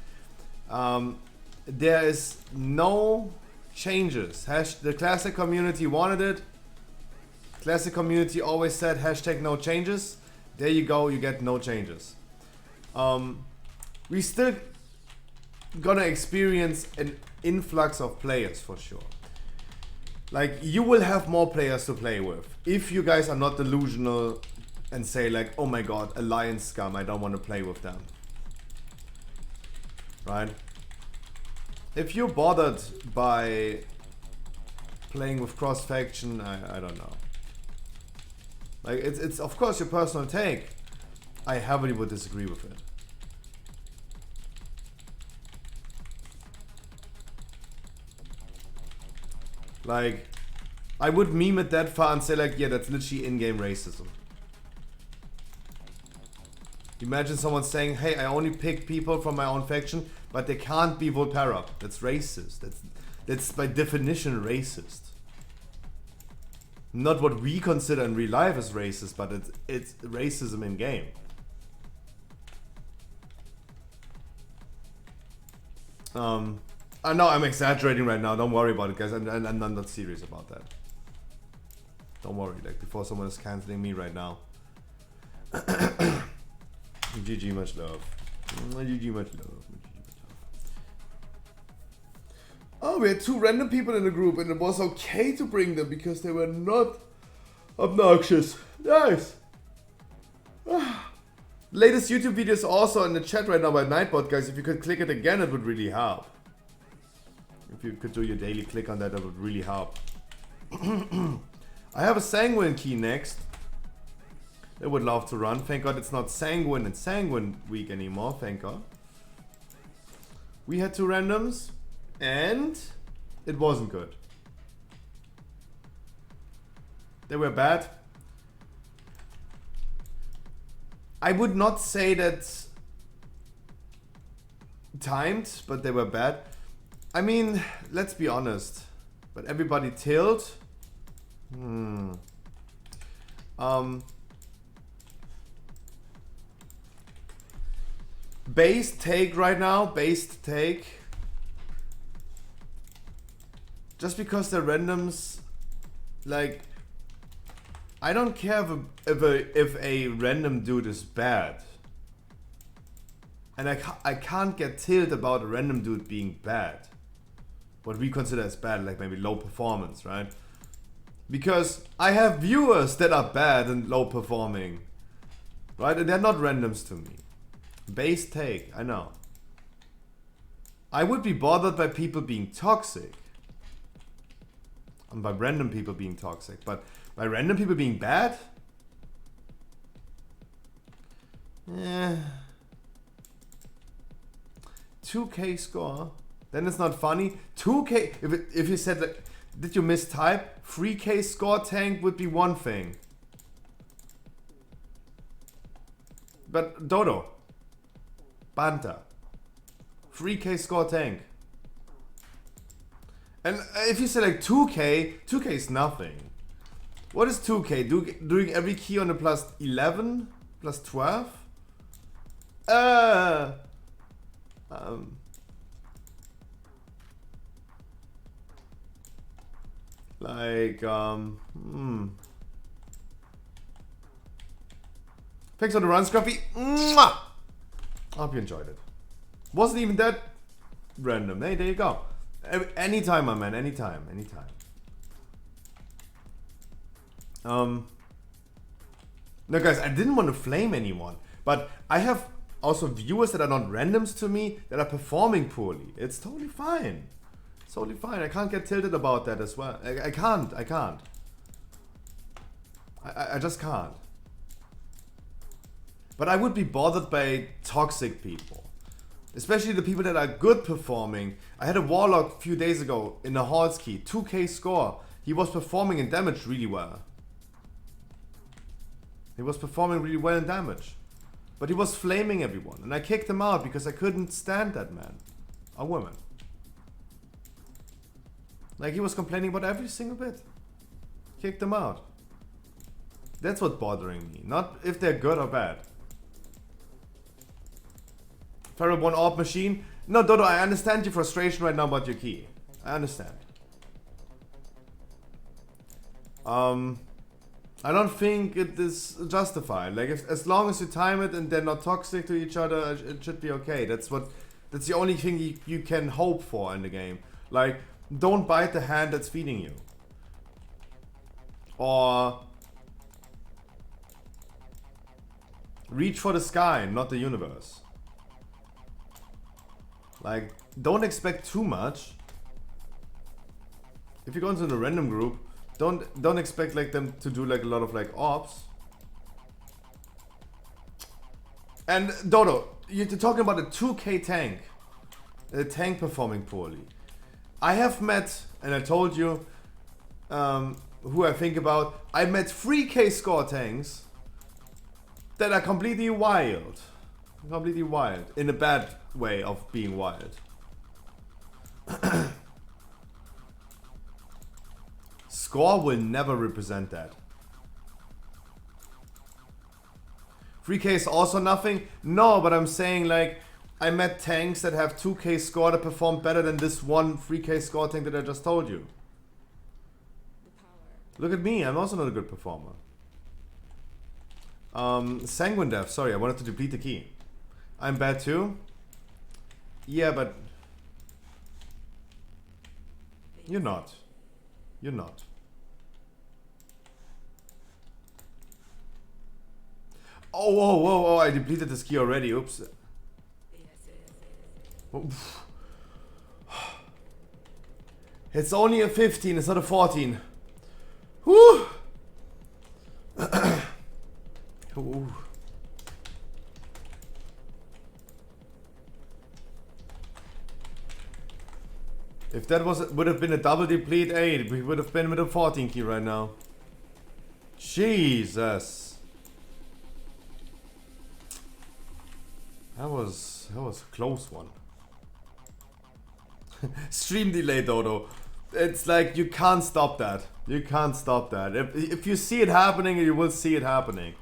There is no changes. The Classic community wanted it. Classic community always said hashtag no changes. There you go, you get no changes. We still gonna experience an influx of players for sure. Like, you will have more players to play with if you guys are not delusional and say like, oh my god, Alliance scum, I don't want to play with them. Right? If you're bothered by playing with cross faction, I don't know. Like, it's of course your personal take. I heavily would disagree with it. Like, I would meme it that far and say like, yeah, that's literally in-game racism. Imagine someone saying, hey, I only pick people from my own faction, but they can't be Volpera. That's racist. That's by definition racist. Not what we consider in real life as racist, but it's racism in game. I know I'm exaggerating right now. Don't worry about it, guys. I'm not serious about that. Don't worry. Like, before someone is canceling me right now. GG, much love. GG, much love. Oh, we had 2 random people in the group, and it was okay to bring them because they were not obnoxious. Nice. Latest YouTube video is also in the chat right now by Nightbot, guys. If you could click it again, it would really help. If you could do your daily click on that, that would really help. I have a Sanguine key next. I would love to run. Thank God it's not Sanguine and Sanguine week anymore. Thank God. We had 2 randoms, and it wasn't good. They were bad. I would not say that timed, but they were bad. I mean, let's be honest. But everybody tilled. Based take right now. Based take. Just because they're randoms, like, I don't care if a random dude is bad. And I can't get tilted about a random dude being bad. What we consider as bad, like maybe low performance, right? Because I have viewers that are bad and low performing, right? And they're not randoms to me. Base take, I know. I would be bothered by people being toxic. And by random people being toxic. But by random people being bad? Yeah. 2k score. Then it's not funny. 2k, if you said like, Did you mistype? 3K score tank would be one thing. But Dodo. Banta. 3K score tank. And if you say like 2K, 2K is nothing. What is 2K? Doing every key on a plus 11? Plus 12? Thanks for the run, Scruffy. Mwah! I hope you enjoyed it. Wasn't even that random. Hey, there you go. Anytime, my man. Anytime. No, guys, I didn't want to flame anyone, but I have also viewers that are not randoms to me that are performing poorly. It's totally fine. It's totally fine. I can't get tilted about that as well. I can't. I just can't. But I would be bothered by toxic people. Especially the people that are good performing. I had a Warlock a few days ago in the Halls key. 2K score. He was performing in damage really well. He was performing really well in damage. But he was flaming everyone. And I kicked him out because I couldn't stand that man. Or woman. Like he was complaining about every single bit. Kicked him out. That's what's bothering me. Not if they're good or bad. Feral One Orb Machine. No, Dodo, I understand your frustration right now about your key. I understand. I don't think it is justified. Like, as long as you time it and they're not toxic to each other, it should be okay. That's the only thing you can hope for in the game. Like, don't bite the hand that's feeding you. Or reach for the sky, not the universe. Like, don't expect too much. If you go into the random group, don't expect like them to do like a lot of like ops. And Dodo, you're talking about a 2K tank. A tank performing poorly. I have met, and I told you who I think about. I met 3K score tanks that are completely wild. Completely wild. In a bad way of being wild. Score will never represent that. 3K is also nothing? No, but I'm saying like I met tanks that have 2K score that perform better than this one 3K score tank that I just told you. Look at me, I'm also not a good performer. Sanguine Death, sorry, I wanted to deplete the key. I'm bad too? Yeah, but you're not. You're not. Oh, whoa, whoa, whoa, I depleted this key already, oops. Oof. It's only a 15, it's not a 14. Whew. Ooh. If that would have been a double deplete 8, we would have been with a 14 key right now. Jesus. That was a close one. Stream delay, Dodo. It's like you can't stop that. You can't stop that. If you see it happening, you will see it happening.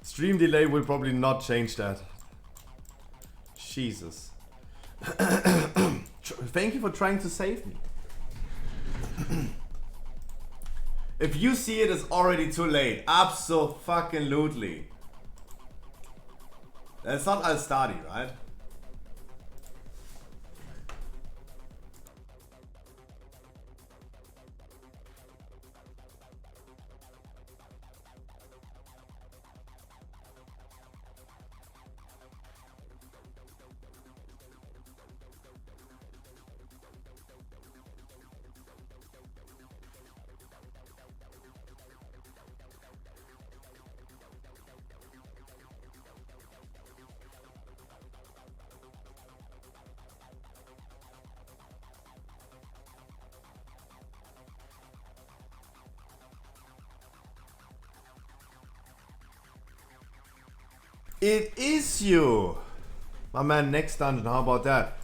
Stream delay will probably not change that. Jesus. Thank you for trying to save me. If you see it, it's already too late. Abso-fucking-lutely. That's not Al-Stadi, right? It is you! My man, next dungeon, how about that?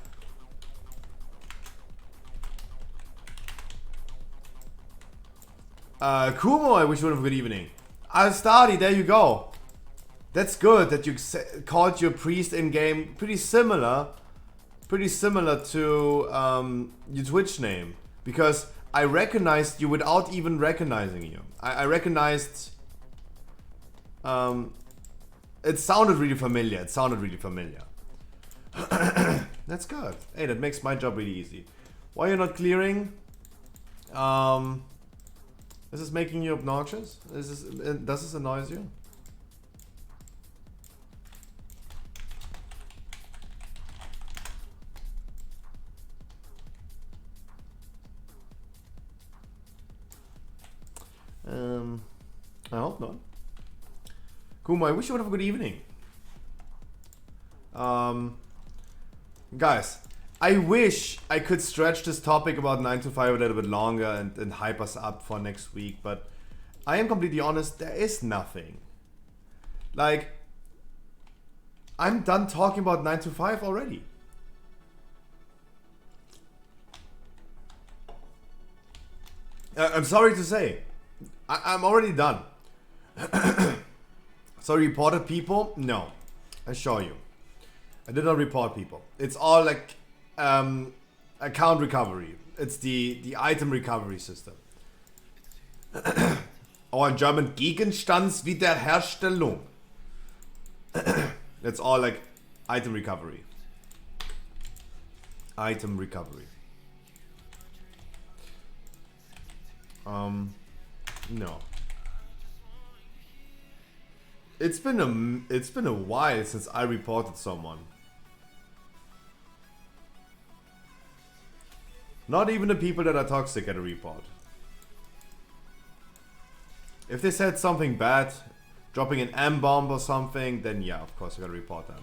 Kumo, I wish you would have a good evening. Astadi, there you go. That's good that you called your priest in-game pretty similar to your Twitch name. Because I recognized you without even recognizing you. I recognized... it sounded really familiar. That's good. Hey, that makes my job really easy. Why are you not clearing? Is this making you obnoxious? Does this annoy you? I hope not. Kuma, I wish you would have a good evening. Guys, I wish I could stretch this topic about 9 to 5 a little bit longer and hype us up for next week, but I am completely honest, there is nothing. Like, I'm done talking about 9 to 5 already. I'm sorry to say, I'm already done. So reported people? No. I assure you. I did not report people. It's all like account recovery. It's the item recovery system. Or in German, Gegenstandswiederherstellung. It's all like item recovery. Item recovery. No. It's been a while since I reported someone. Not even the people that are toxic get a report. If they said something bad, dropping an M-bomb or something, then yeah, of course I gotta report them.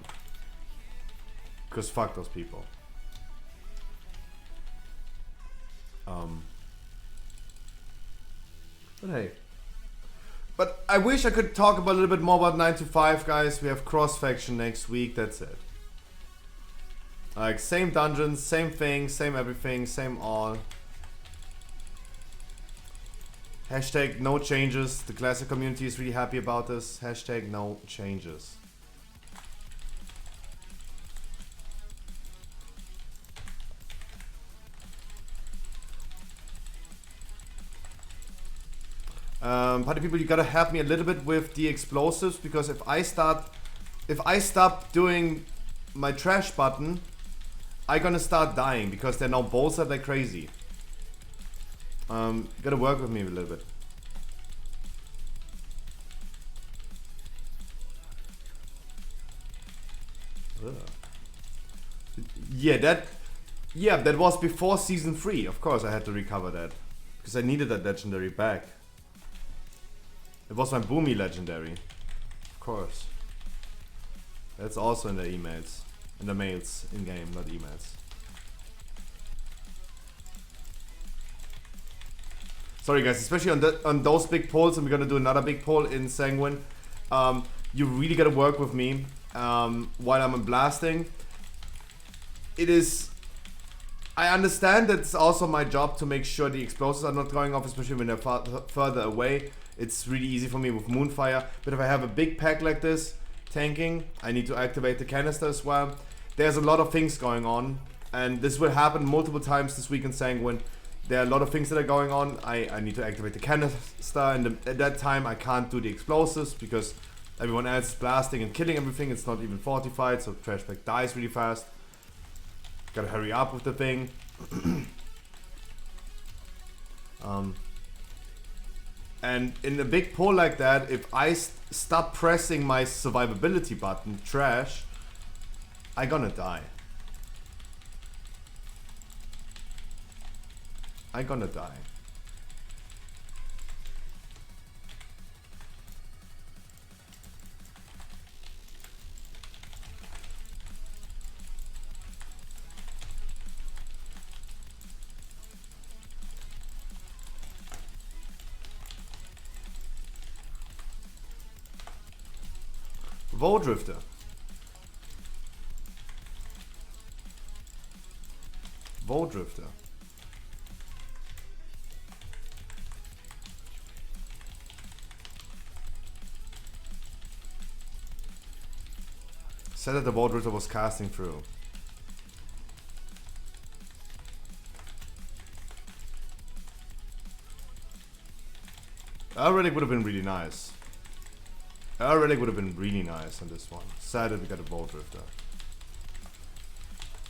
Because fuck those people. But hey. But I wish I could talk about a little bit more about 9 to 5, guys. We have cross-faction next week, that's it. Like, same dungeons, same thing, same everything, same all. Hashtag no changes. The classic community is really happy about this. Hashtag no changes. Party people, you gotta help me a little bit with the explosives, because if I stop doing my trash button, I'm gonna start dying because they're now bolstered like crazy. You gotta work with me a little bit. Ugh. Yeah, that was before season 3. Of course I had to recover that. Because I needed that legendary back. It was my Boomy legendary. Of course. That's also in the emails. In the mails in game, not emails. Sorry guys, especially on those big polls, and we're gonna do another big poll in Sanguine. You really gotta work with me while I'm blasting. It is... I understand that it's also my job to make sure the explosives are not going off, especially when they're further away. It's really easy for me with Moonfire. But if I have a big pack like this, tanking, I need to activate the canister as well. There's a lot of things going on, and this will happen multiple times this week in Sanguine. There are a lot of things that are going on. I need to activate the canister, and at that time I can't do the explosives because everyone else is blasting and killing everything. It's not even fortified, so trash pack dies really fast. Gotta hurry up with the thing. And in a big pull like that, if I stop pressing my survivability button, trash, I'm gonna die. I'm gonna die. VoD Drifter. VoD Drifter. Said that the VoD Drifter was casting through. Relic would have been really nice. Relic would have been really nice on this one. Sad that we got a VoD Drifter.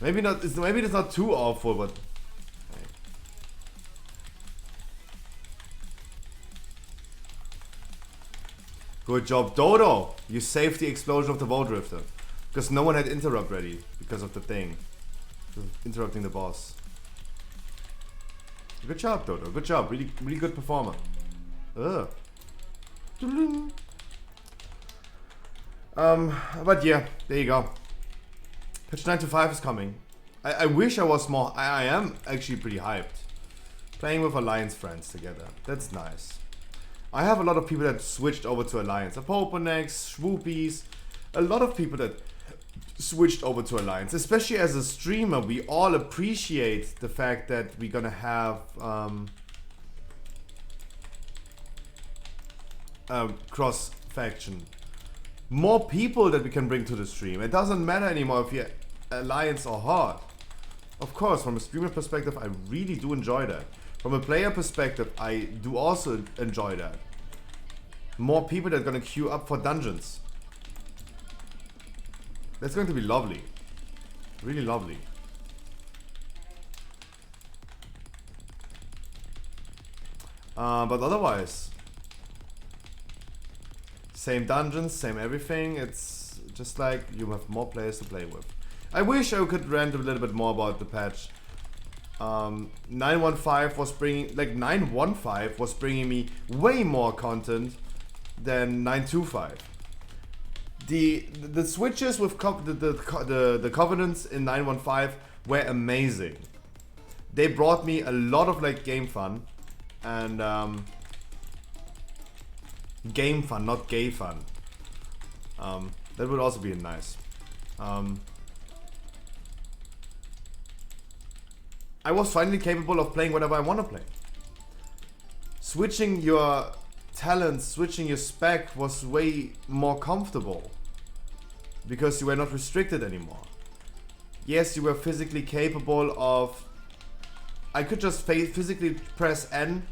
Maybe not. Maybe it's not too awful, but hey. Good job, Dodo. You saved the explosion of the VoD Drifter because no one had interrupt ready because of the thing, interrupting the boss. Good job, Dodo. Good job. Really, really good performer. Ugh. But yeah, there you go. Patch 9.5 is coming. I wish I was more. I am actually pretty hyped. Playing with Alliance friends together. That's nice. I have a lot of people that switched over to Alliance. Apoponex, Swoopies. A lot of people that switched over to Alliance. Especially as a streamer, we all appreciate the fact that we're gonna have cross faction. More people that we can bring to the stream. It doesn't matter anymore if you're Alliance or Horde. Of course, from a streamer perspective, I really do enjoy that. From a player perspective, I do also enjoy that. More people that are gonna queue up for dungeons. That's going to be lovely. Really lovely. But otherwise, same dungeons, same everything. It's just like you have more players to play with. I wish I could rant a little bit more about the patch. 9.15 was bringing, like 9.15 was bringing me way more content than 9.25. The switches with the covenants in 9.15 were amazing. They brought me a lot of like game fun and game fun, not gay fun. That would also be nice. I was finally capable of playing whatever I want to play. Switching your talents, switching your spec was way more comfortable because you were not restricted anymore. Yes, you were physically capable of... I could just physically press N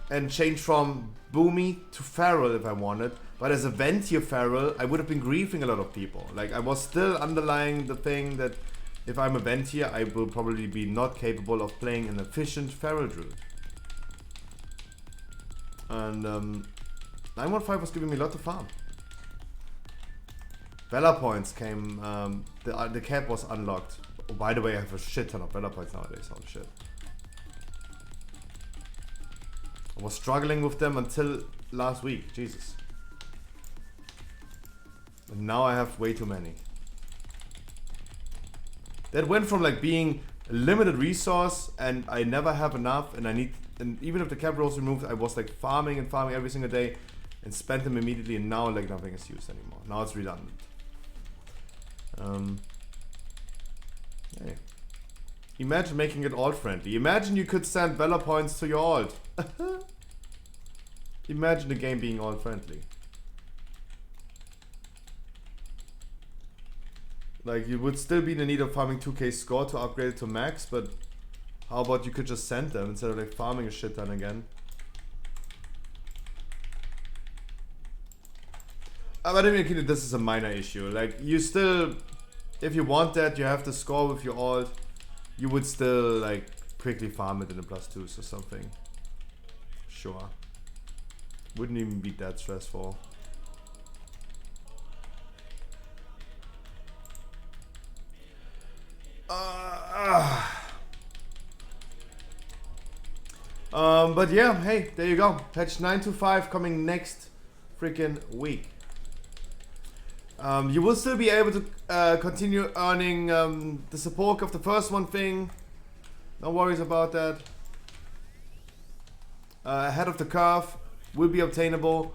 and change from Boomy to Feral if I wanted, but as a Ventier Feral, I would have been griefing a lot of people. Like, I was still underlying the thing that if I'm a Ventier, I will probably be not capable of playing an efficient Feral Druid. And 9.15 was giving me a lot of fun. Valor points came, the cap was unlocked. Oh, by the way, I have a shit ton of Valor points nowadays, holy shit. I was struggling with them until last week, Jesus. And now I have way too many. That went from like being a limited resource and I never have enough and I need, and even if the cap rolls removed, I was like farming and farming every single day and spent them immediately, and now like nothing is used anymore. Now it's redundant. Hey. Imagine making it alt friendly. Imagine you could send Valor points to your alt. Imagine the game being alt friendly. Like, you would still be in the need of farming 2k score to upgrade it to max, but how about you could just send them instead of like farming a shit ton again? But I mean, this is a minor issue. Like, you still, if you want that, you have to score with your alt. You would still like quickly farm it in the +2s or something. Sure. Wouldn't even be that stressful. But yeah, hey, there you go. Patch 9.25 coming next freaking week. You will still be able to continue earning the support of the first one thing. No worries about that. Ahead of the curve will be obtainable.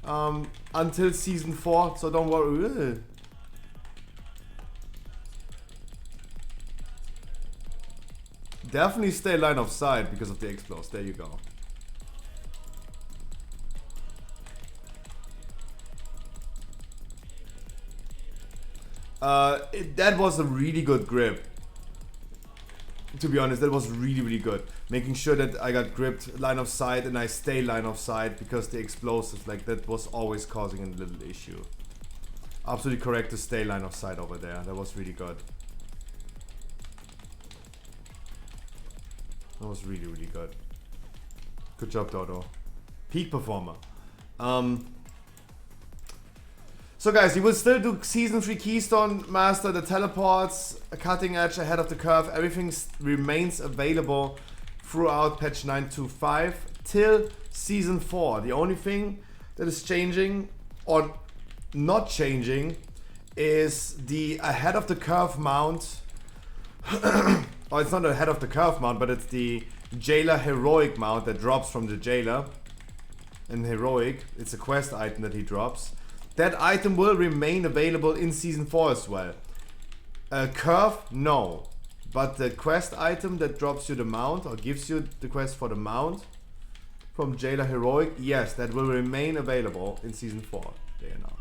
until season 4, so don't worry. Ugh. Definitely stay line of sight because of the explodes. There you go. That was a really good grip. To be honest, that was really good. Making sure that I got gripped line of sight and I stay line of sight because the explosives, like that was always causing a little issue. Absolutely correct to stay line of sight over there. That was really good. That was really good. Good job, Dodo. Peak performer. So guys, you will still do Season 3 Keystone Master, the teleports, cutting edge, ahead of the curve. Everything remains available throughout patch 9.25 till Season 4. The only thing that is changing or not changing is the ahead of the curve mount. Oh, it's not ahead of the curve mount, but it's the Jailer Heroic mount that drops from the Jailer. In Heroic, it's a quest item that he drops. That item will remain available in Season 4 as well. Curve, no. But the quest item that drops you the mount, or gives you the quest for the mount from Jailer Heroic, yes, that will remain available in Season 4, they announced.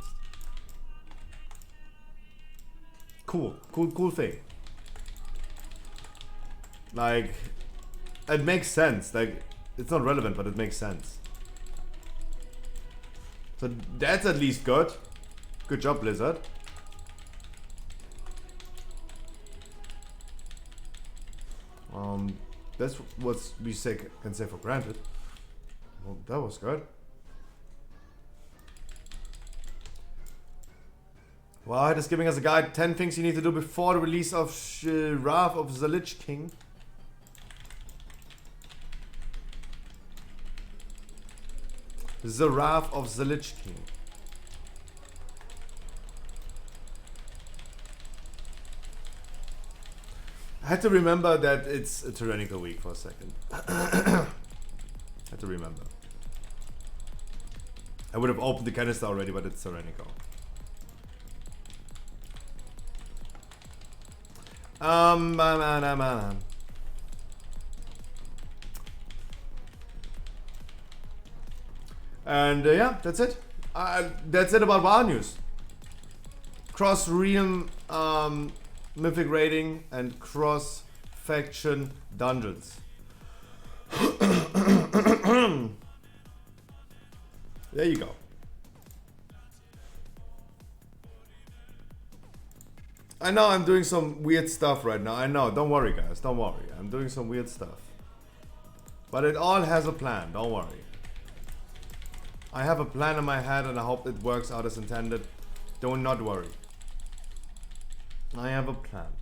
Cool thing. Like, it makes sense. Like, it's not relevant, but it makes sense. So that's at least good. Good job, Blizzard. That's what we can say for granted. Well, that was good. Wow, it is giving us a guide. 10 things you need to do before the release of Wrath of the Lich King. The Wrath of the Lich King. I had to remember that it's a tyrannical week for a second. I had to remember. I would have opened the canister already, but it's tyrannical. And yeah, that's it. That's it about WoW news. Cross-realm mythic raiding and cross-faction dungeons. There you go. I know I'm doing some weird stuff right now. I know. Don't worry, guys. Don't worry. I'm doing some weird stuff. But it all has a plan. Don't worry. I have a plan in my head and I hope it works out as intended. Do not worry. I have a plan.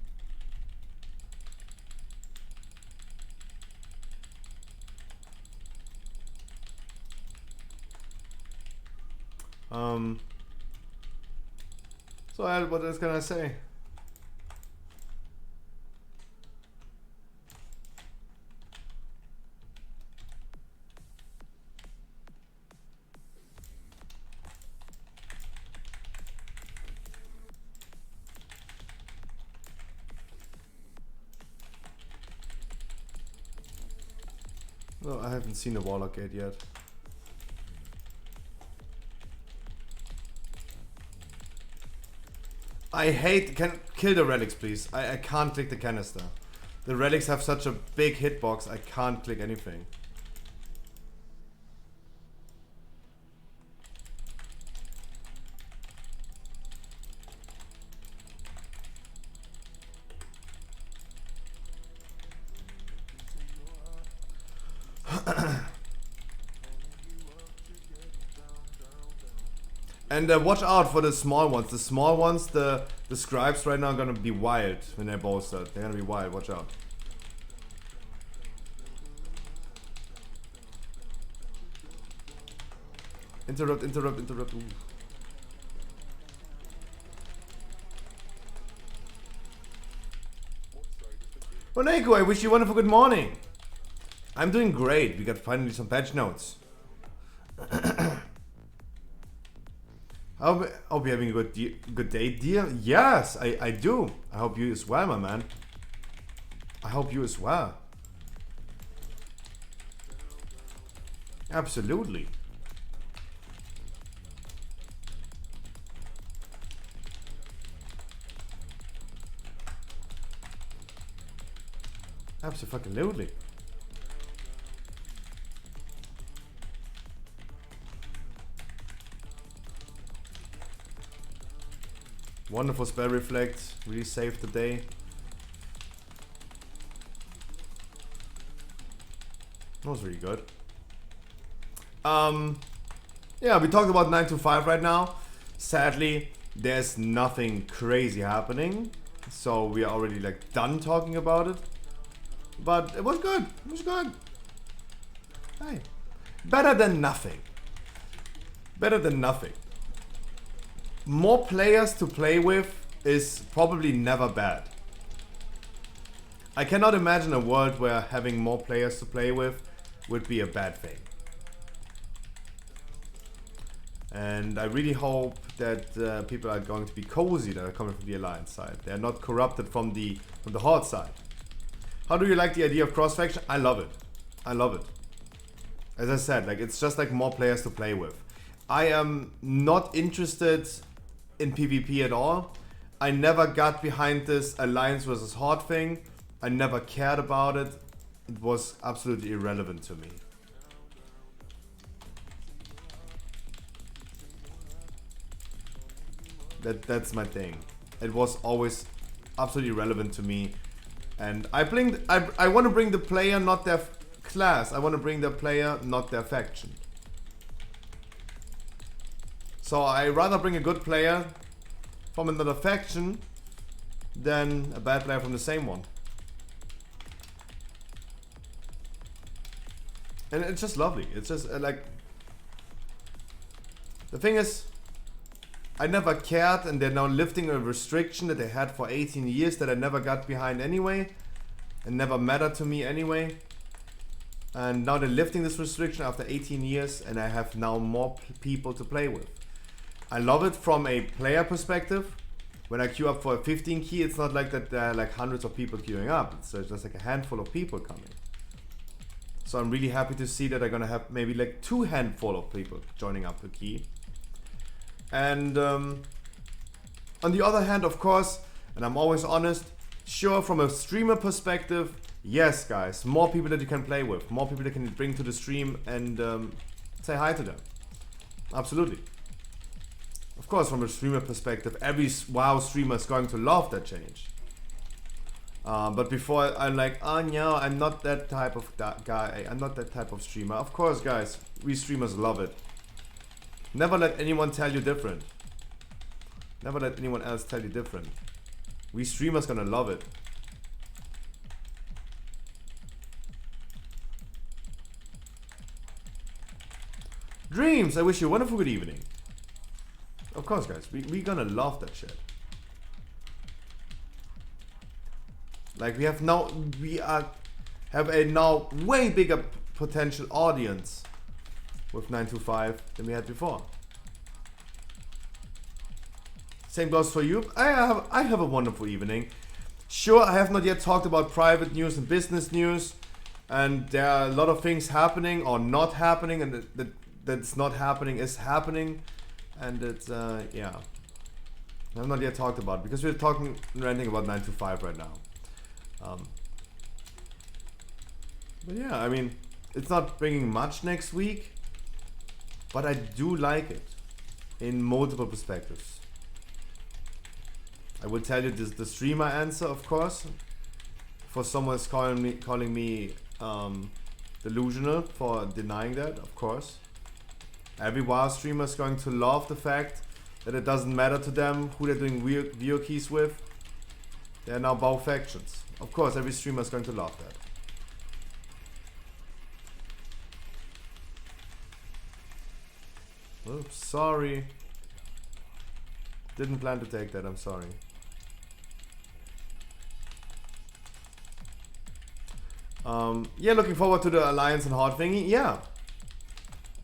So what else can I say? No, I haven't seen the Warlock Gate yet. I hate... kill the relics, please. I can't click the canister. The relics have such a big hitbox, I can't click anything. And watch out for the small ones. The small ones, the scribes right now are gonna be wild when they're bolstered. They're gonna be wild, watch out. Interrupt. Ooh. Oneko, I wish you a wonderful good morning. I'm doing great. We got finally some patch notes. hope you're having a good day, dear. Yes, I do. I hope you as well, my man. I hope you as well. Absolutely. Absolutely. Wonderful spell reflect. Really saved the day. That was really good. Yeah, we talked about 9 to 5 right now. Sadly, there's nothing crazy happening, so we are already like done talking about it. But it was good. It was good. Hey, better than nothing. Better than nothing. More players to play with is probably never bad. I cannot imagine a world where having more players to play with would be a bad thing. And I really hope that people are going to be cozy that are coming from the Alliance side. They are not corrupted from the Horde side. How do you like the idea of cross-faction? I love it. I love it. As I said, like it's just like more players to play with. I am not interested in PvP at all. I never got behind this Alliance versus Horde thing. I never cared about it. It was absolutely irrelevant to me. That's my thing. It was always absolutely relevant to me, and I want to bring the player, not their class. I want to bring the player, not their faction. So I rather bring a good player from another faction than a bad player from the same one. And it's just lovely. It's just like the thing is, I never cared, and they're now lifting a restriction that they had for 18 years that I never got behind anyway, and never mattered to me anyway. And now they're lifting this restriction after 18 years, and I have now more people to play with. I love it from a player perspective. When I queue up for a 15 key, it's not like that there are like hundreds of people queuing up. It's just like a handful of people coming. So I'm really happy to see that I'm gonna have maybe like 2 handful of people joining up the key. And on the other hand, of course, and I'm always honest, sure, from a streamer perspective, yes, guys, more people that you can play with, more people that can bring to the stream and say hi to them. Absolutely. Of course, from a streamer perspective, every WoW streamer is going to love that change. But before I'm like, oh no, I'm not that type of guy, I'm not that type of streamer. Of course, guys, we streamers love it. Never let anyone tell you different. Never let anyone else tell you different. We streamers gonna love it. Dreams, I wish you a wonderful good evening. Of course, guys, we gonna love that shit. Like we have now, have a now way bigger potential audience with 925 than we had before. Same goes for you. I have a wonderful evening. Sure, I have not yet talked about private news and business news, and there are a lot of things happening or not happening, and that's not happening is happening, and it's yeah. I've not yet talked about it because we're talking ranting about 925 right now. But yeah, I mean, it's not bringing much next week, but I do like it in multiple perspectives. I will tell you this, the streamer answer, of course, for someone is calling me delusional for denying that, of course. Every WoW streamer is going to love the fact that it doesn't matter to them who they're doing VO keys with. They are now both factions. Of course, every streamer is going to love that. Oops, sorry. Didn't plan to take that, I'm sorry. Yeah, looking forward to the Alliance and Horde thingy. Yeah,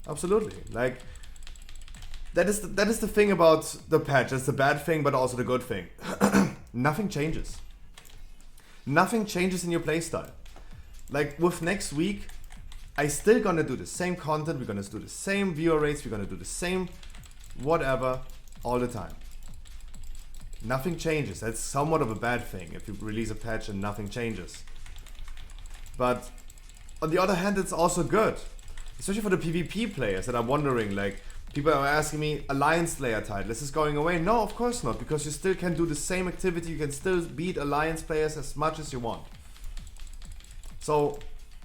absolutely. Like, that is the thing about the patch. That's the bad thing, but also the good thing. Nothing changes. Nothing changes in your playstyle. Like with next week, I still gonna do the same content. We're gonna do the same viewer rates. We're gonna do the same whatever all the time. Nothing changes. That's somewhat of a bad thing if you release a patch and nothing changes. But on the other hand, it's also good, especially for the PvP players that are wondering, like, people are asking me, Alliance Slayer title, is this going away? No, of course not, because you still can do the same activity, you can still beat Alliance players as much as you want. So,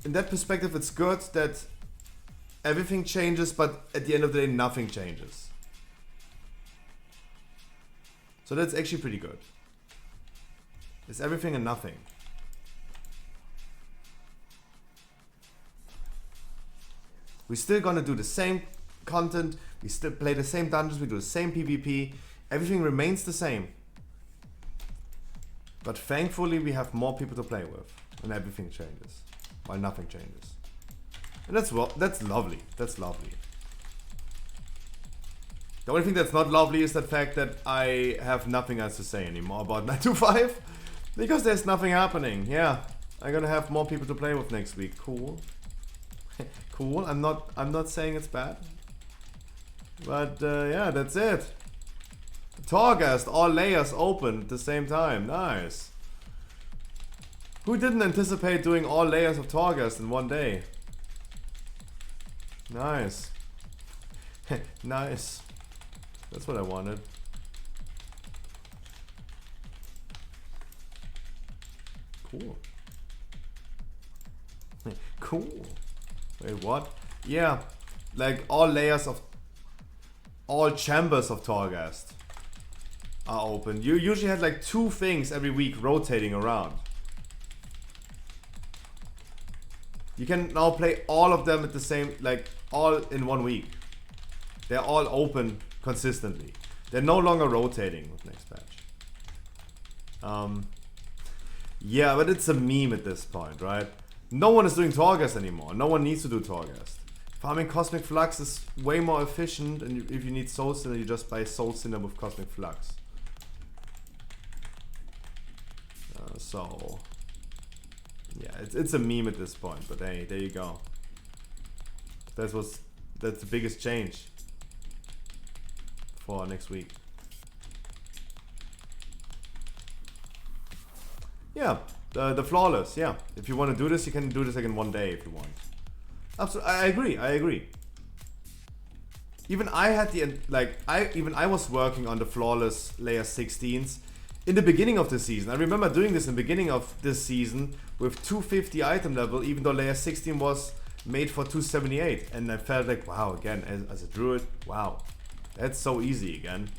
in that perspective, it's good that everything changes, but at the end of the day, nothing changes. So that's actually pretty good. It's everything and nothing. We're still gonna do the same content, we still play the same dungeons, we do the same PvP, everything remains the same. But thankfully we have more people to play with, and everything changes, while nothing changes. And that's lovely, that's lovely. The only thing that's not lovely is the fact that I have nothing else to say anymore about 925, because there's nothing happening. Yeah, I'm gonna have more people to play with next week. Cool. Cool. I'm not saying it's bad. But yeah, that's it. Torghast, all layers open at the same time. Nice. Who didn't anticipate doing all layers of Torghast in one day? Nice. Nice. That's what I wanted. Cool. Cool. Wait, what? Yeah, like all chambers of Torghast are open. You usually had like 2 things every week rotating around. You can now play all of them at the same, like all in 1 week. They're all open consistently. They're no longer rotating with next patch. Yeah, but it's a meme at this point, right? No one is doing Torghast anymore. No one needs to do Torghast. Farming Cosmic Flux is way more efficient, and if you need Soul Cinder, you just buy Soul Cinder with Cosmic Flux. So, yeah, it's a meme at this point, but hey, there you go. That's the biggest change for next week. Yeah, the flawless. Yeah, if you want to do this, you can do this like in 1 day if you want. Absolutely, I agree. Even I had I was working on the flawless layer 16s in the beginning of the season. I remember doing this in the beginning of this season with 250 item level, even though layer 16 was made for 278, and I felt like, wow, again, as a druid, wow, that's so easy again.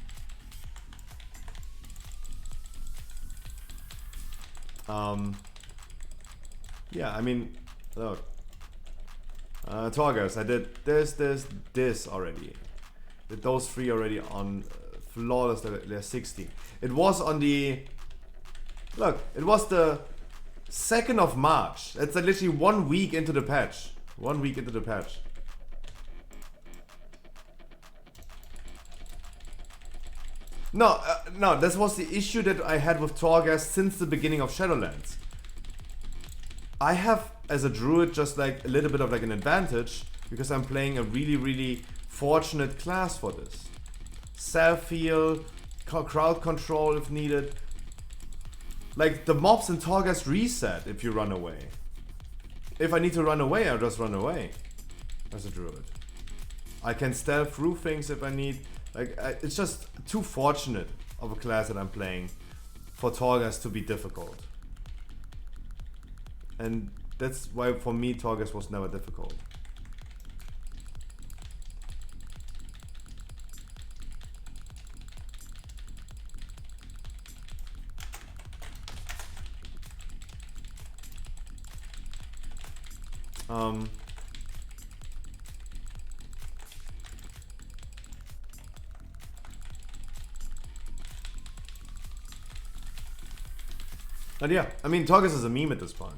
Yeah, I mean, look, Torghast, I did this already. Did those 3 already on flawless layer 16. It was on the, look, it was the 2nd of March. That's like literally 1 week into the patch. 1 week into the patch. No, no, this was the issue that I had with Torghast since the beginning of Shadowlands. I have, as a druid, just like a little bit of like an advantage because I'm playing a really, really fortunate class for this. Self-heal, crowd control if needed. Like, the mobs in Torghast reset if you run away. If I need to run away, I'll just run away as a druid. I can stealth through things if I need. Like, it's just too fortunate of a class that I'm playing for Torghast to be difficult. And that's why for me Torghast was never difficult. But yeah, I mean, Torghast is a meme at this point.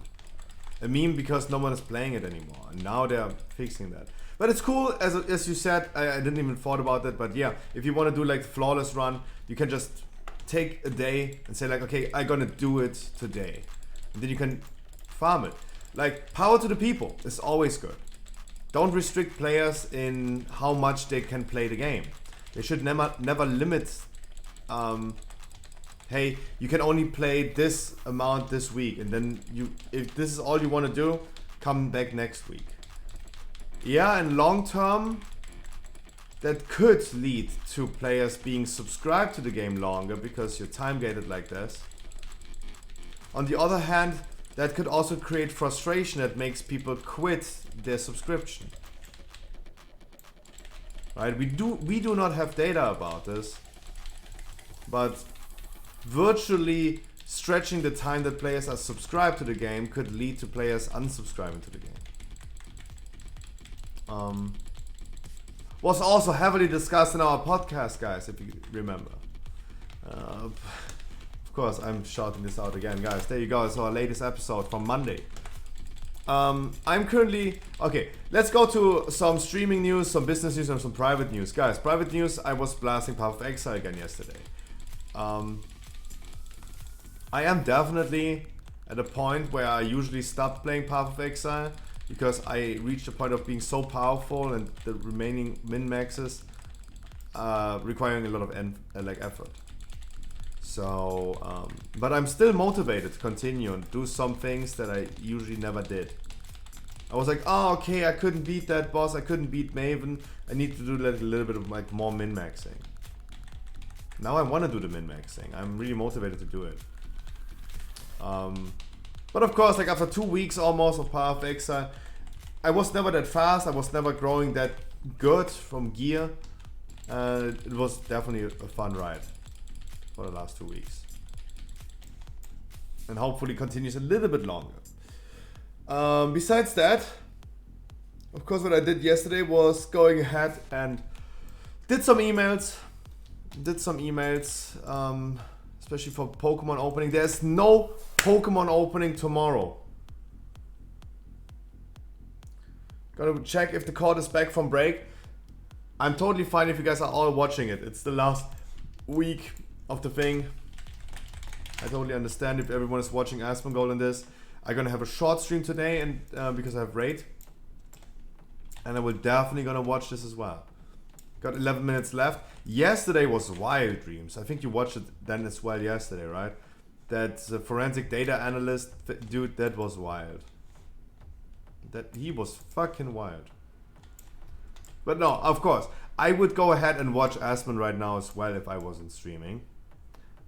a meme because no one is playing it anymore. And now they're fixing that. But it's cool, as you said, I didn't even thought about that, but yeah, if you want to do like the flawless run, you can just take a day and say like, okay, I'm gonna do it today. And then you can farm it. Like, power to the people is always good. Don't restrict players in how much they can play the game. They should never limit, hey, you can only play this amount this week, and then if this is all you want to do, come back next week. Yeah, and long term, that could lead to players being subscribed to the game longer because you're time gated like this. On the other hand, that could also create frustration that makes people quit their subscription. Right? We do not have data about this, but virtually stretching the time that players are subscribed to the game could lead to players unsubscribing to the game. Was also heavily discussed in our podcast, guys, if you remember. Of course, I'm shouting this out again, guys. There you go. It's our latest episode from Monday. I'm currently... Okay, let's go to some streaming news, some business news, and some private news. Guys, private news, I was blasting Path of Exile again yesterday. I am definitely at a point where I usually stop playing Path of Exile because I reached the point of being so powerful and the remaining min-maxes requiring a lot of effort. So, but I'm still motivated to continue and do some things that I usually never did. I was like, oh, okay, I couldn't beat that boss, I couldn't beat Maven, I need to do like a little bit of like more min-maxing. Now I want to do the min-maxing, I'm really motivated to do it. But of course, like after 2 weeks almost of Path of Exile, I was never that fast, I was never growing that good from gear. It was definitely a fun ride for the last 2 weeks. And hopefully continues a little bit longer. Besides that, of course what I did yesterday was going ahead and did some emails. Especially for Pokemon opening. There's no Pokemon opening tomorrow. Gotta check if the court is back from break. I'm totally fine if you guys are all watching it. It's the last week of the thing. I totally understand if everyone is watching Asmongold in this. I'm gonna have a short stream today and because I have raid. And I will definitely gonna watch this as well. Got 11 minutes left. Yesterday was Wild Dreams. I think you watched it then as well yesterday, right? That forensic data analyst dude, that was wild. He was fucking wild. But no, of course, I would go ahead and watch Asmon right now as well if I wasn't streaming.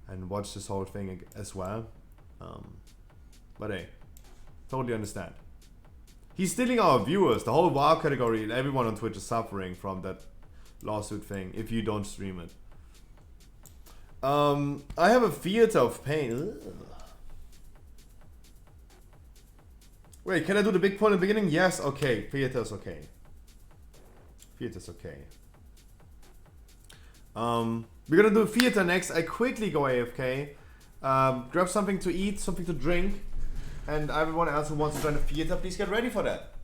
And watch this whole thing as well. But hey, totally understand. He's stealing our viewers. The whole WoW category, everyone on Twitch is suffering from that lawsuit thing if you don't stream it. I have a theater of pain. Ugh. Wait, can I do the big point in the beginning? Yes, okay. Theater's okay. Theater's okay. We're gonna do theater next. I quickly go AFK. Grab something to eat, something to drink. And everyone else who wants to join the theater, please get ready for that.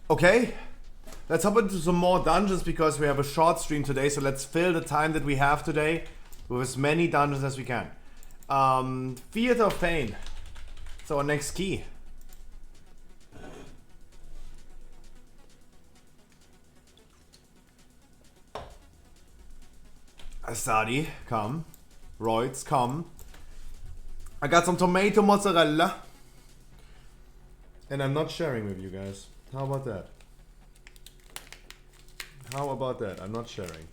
Okay, let's hop into some more dungeons because we have a short stream today. So let's fill the time that we have today with as many dungeons as we can. Theater of Pain. So our next key. Asadi, come. Royds, come. I got some tomato mozzarella. And I'm not sharing with you guys. How about that? How about that? I'm not sharing.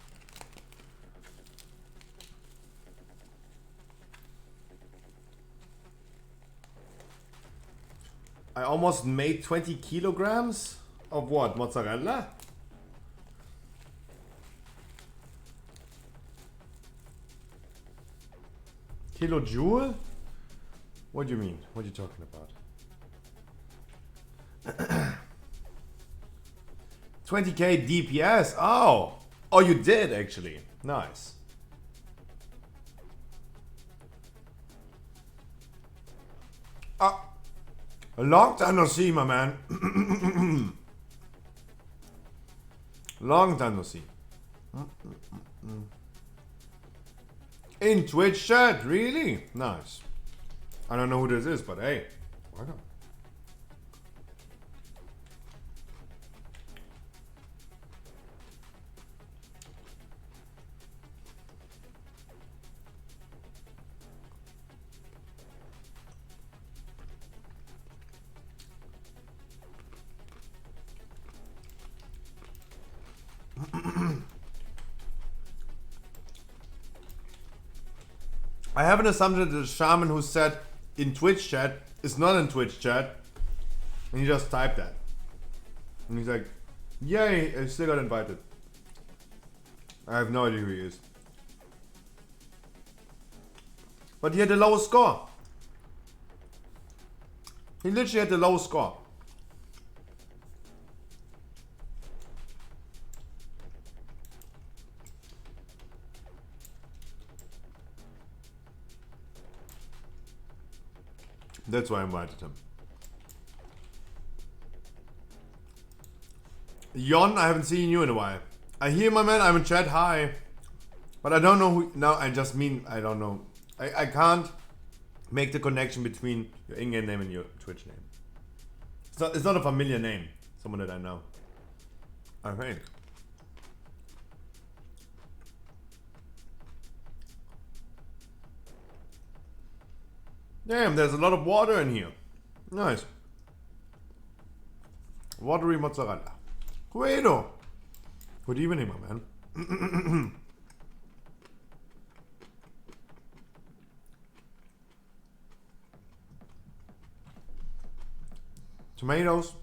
I almost made 20 kilograms of what? Mozzarella? Kilojoule? What do you mean? What are you talking about? 20k DPS? Oh! Oh, you did actually. Nice. Ah! A long time no see, my man. Long time no see. In Twitch chat, really? Nice. I don't know who this is, but hey, why not? I have an assumption that the shaman who said in Twitch chat is not in Twitch chat. And he just typed that. And he's like, yay, I still got invited. I have no idea who he is. But he had the lowest score. He literally had the lowest score. That's why I invited him. Yon, I haven't seen you in a while. I hear, my man, I'm in chat, hi. But I don't know who, no, I just mean, I don't know. I can't make the connection between your in-game name and your Twitch name. It's not a familiar name. Someone that I know. I think. Damn, there's a lot of water in here. Nice. Watery mozzarella. Guido. Good evening, my man. Tomatoes.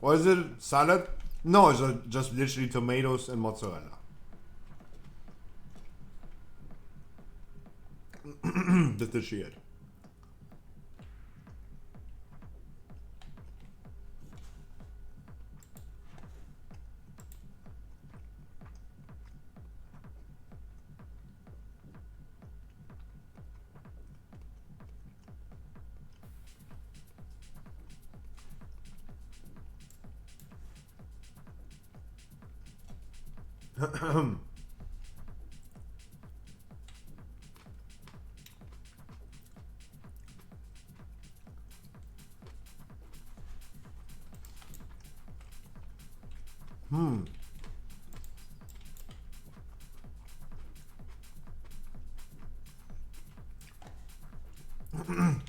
Or is it salad? No, it's just literally tomatoes and mozzarella. That's the shit.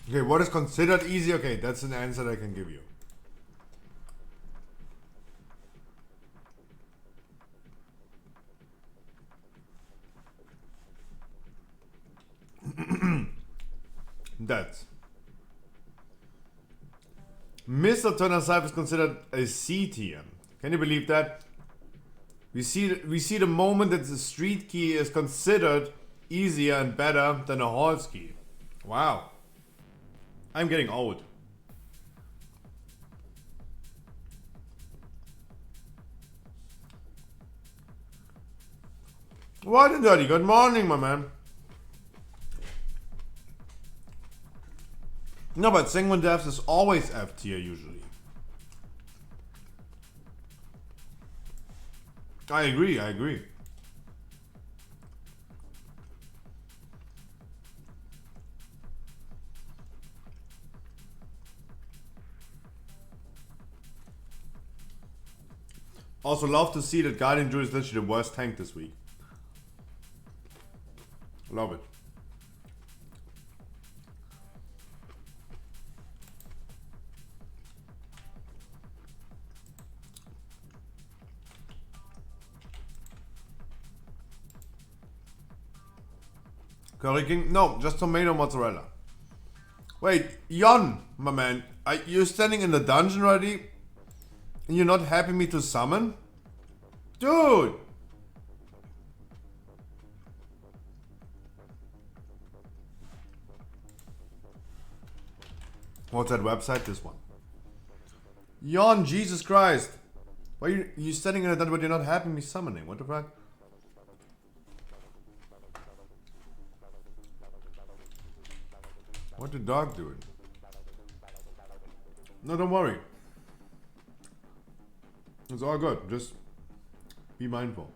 Okay, what is considered easy? Okay, that's an answer I can give you. That. Mr. Turner Cypher is considered a C tier. Can you believe that? We see the moment that the street key is considered easier and better than a halls key. Wow. I'm getting old. What and dirty? Good morning, my man. No, but Singwon Devs is always F tier usually. I agree, I agree. Also love to see that Guardian Druid is literally the worst tank this week. Love it. Curry King? No, just tomato mozzarella. Wait, Jon, my man, are you standing in the dungeon already? And you're not happy me to summon? Dude! What's that website? This one. Jon, Jesus Christ. Why are you standing in the dungeon but you're not happy me summoning? What the fuck? What the dog doing? No, don't worry. It's all good. Just be mindful.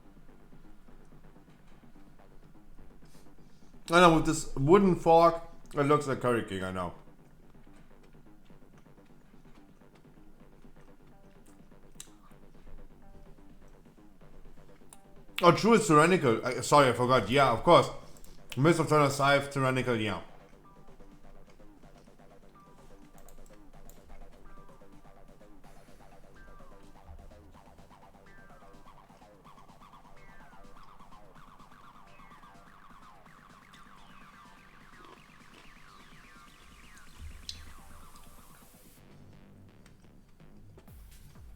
I know, with this wooden fork, it looks like Curry King, I know. Oh, true, it's tyrannical. Sorry, I forgot. Yeah, of course. Mist of Turner Scythe, tyrannical, yeah.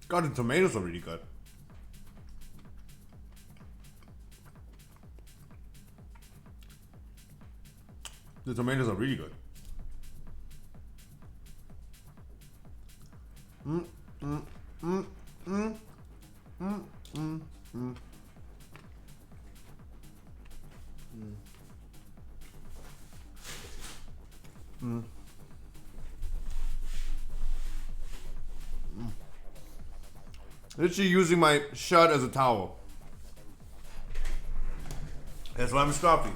God, the tomatoes are really good. The tomatoes are really good. Mm, mm, mm, mm, mm, mm, mm. Mm. Literally using my shirt as a towel. That's why I'm scruffy.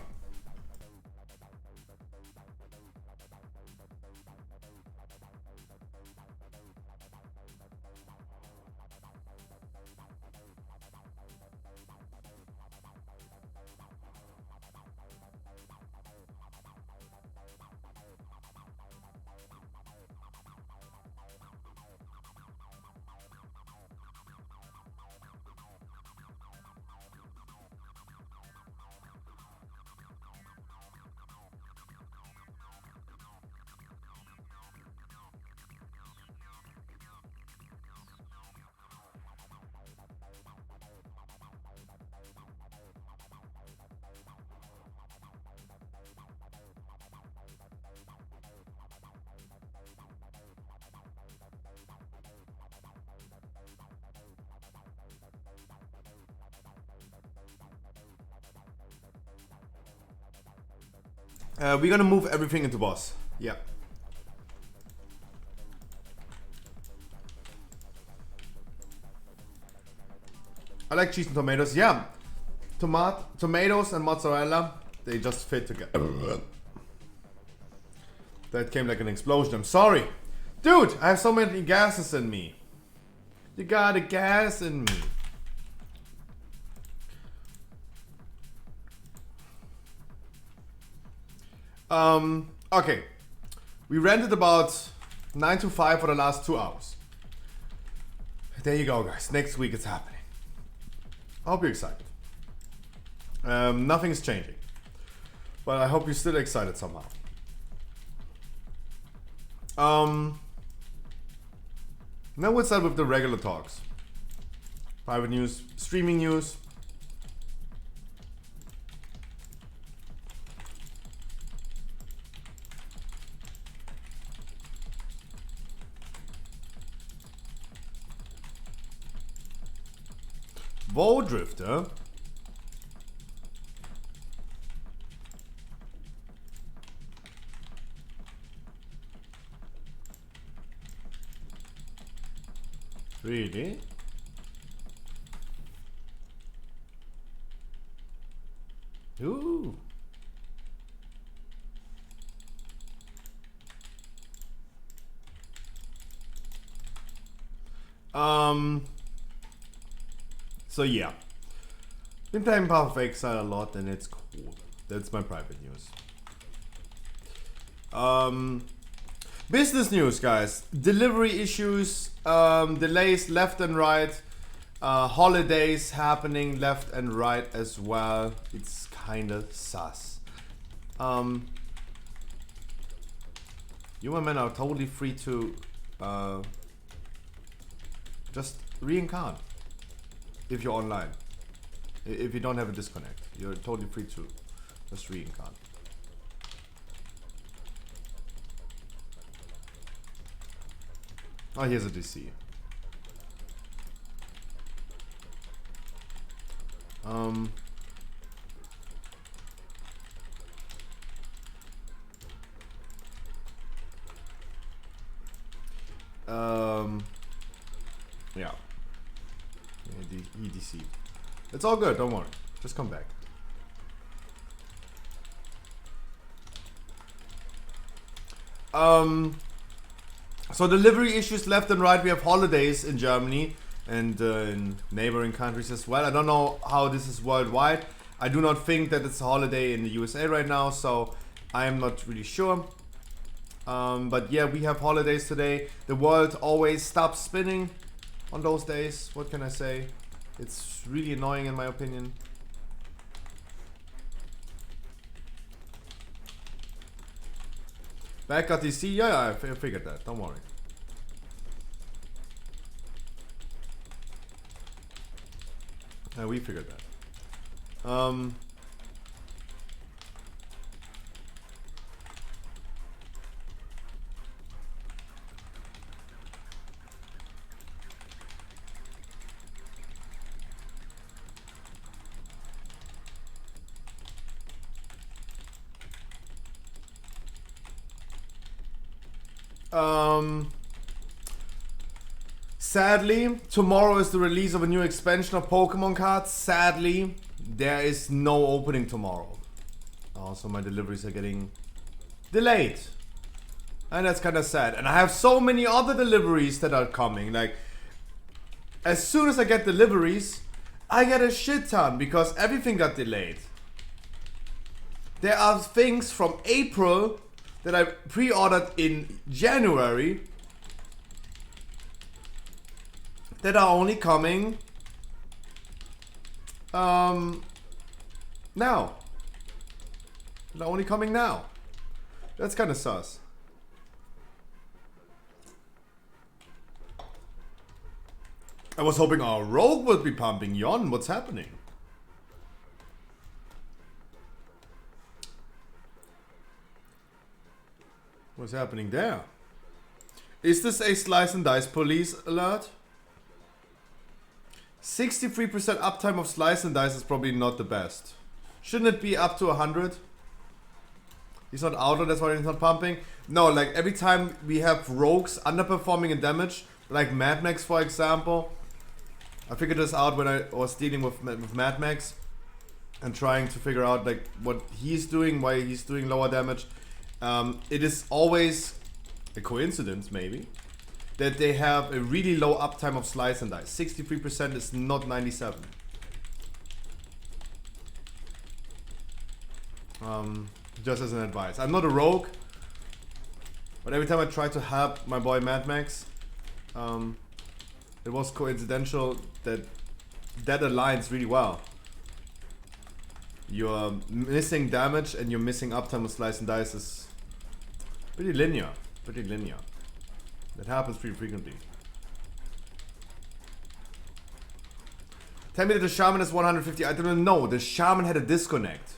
We're gonna move everything into boss. Yeah. I like cheese and tomatoes. Yeah. Tomatoes and mozzarella, they just fit together. That came like an explosion. I'm sorry. Dude, I have so many gases in me. You got a gas in me. Okay. We rented about 9 to 5 for the last 2 hours. There you go, guys. Next week it's happening. I hope you're excited. Nothing is changing. But I hope you're still excited somehow. Now we'll start with the regular talks. Private news, streaming news. VoD Drifter. Really? So yeah. Been playing Path of Exile a lot and it's cool. That's my private news. Business news, guys. Delivery issues, delays left and right. Holidays happening left and right as well. It's kinda sus. You women are totally free to just reincarnate if you're online. If you don't have a disconnect, you're totally free to just reincarnate. Oh, here's a DC. Yeah. EDC. It's all good, don't worry. Just come back. So delivery issues left and right. We have holidays in Germany and in neighboring countries as well. I don't know how this is worldwide. I do not think that it's a holiday in the USA right now, so I am not really sure. But yeah, we have holidays today. The world always stops spinning on those days. What can I say? It's really annoying in my opinion. Back at DC? Yeah, I figured that. Don't worry. Yeah, we figured that. Sadly, tomorrow is the release of a new expansion of Pokemon cards. Sadly, there is no opening tomorrow. Also, my deliveries are getting delayed. And that's kind of sad. And I have so many other deliveries that are coming. Like, as soon as I get deliveries, I get a shit ton because everything got delayed. There are things from April that I pre-ordered in January that are only coming now. They're only coming now. That's kind of sus. I was hoping our rogue would be pumping. Yon, what's happening? What's happening there? Is this a slice and dice police alert? 63% uptime of slice and dice is probably not the best. Shouldn't it be up to 100? He's not auto, that's why he's not pumping. No, like every time we have rogues underperforming in damage, like Mad Max for example. I figured this out when I was dealing with Mad Max and trying to figure out like what he's doing, why he's doing lower damage. It is always a coincidence, maybe, that they have a really low uptime of slice and dice. 63% is not 97. Just as an advice. I'm not a rogue, but every time I try to help my boy Mad Max, it was coincidental that that aligns really well. You're missing damage and you're missing uptime of slice and dice is pretty linear. Pretty linear. That happens pretty frequently. Tell me that the shaman is 150. I don't know. The shaman had a disconnect.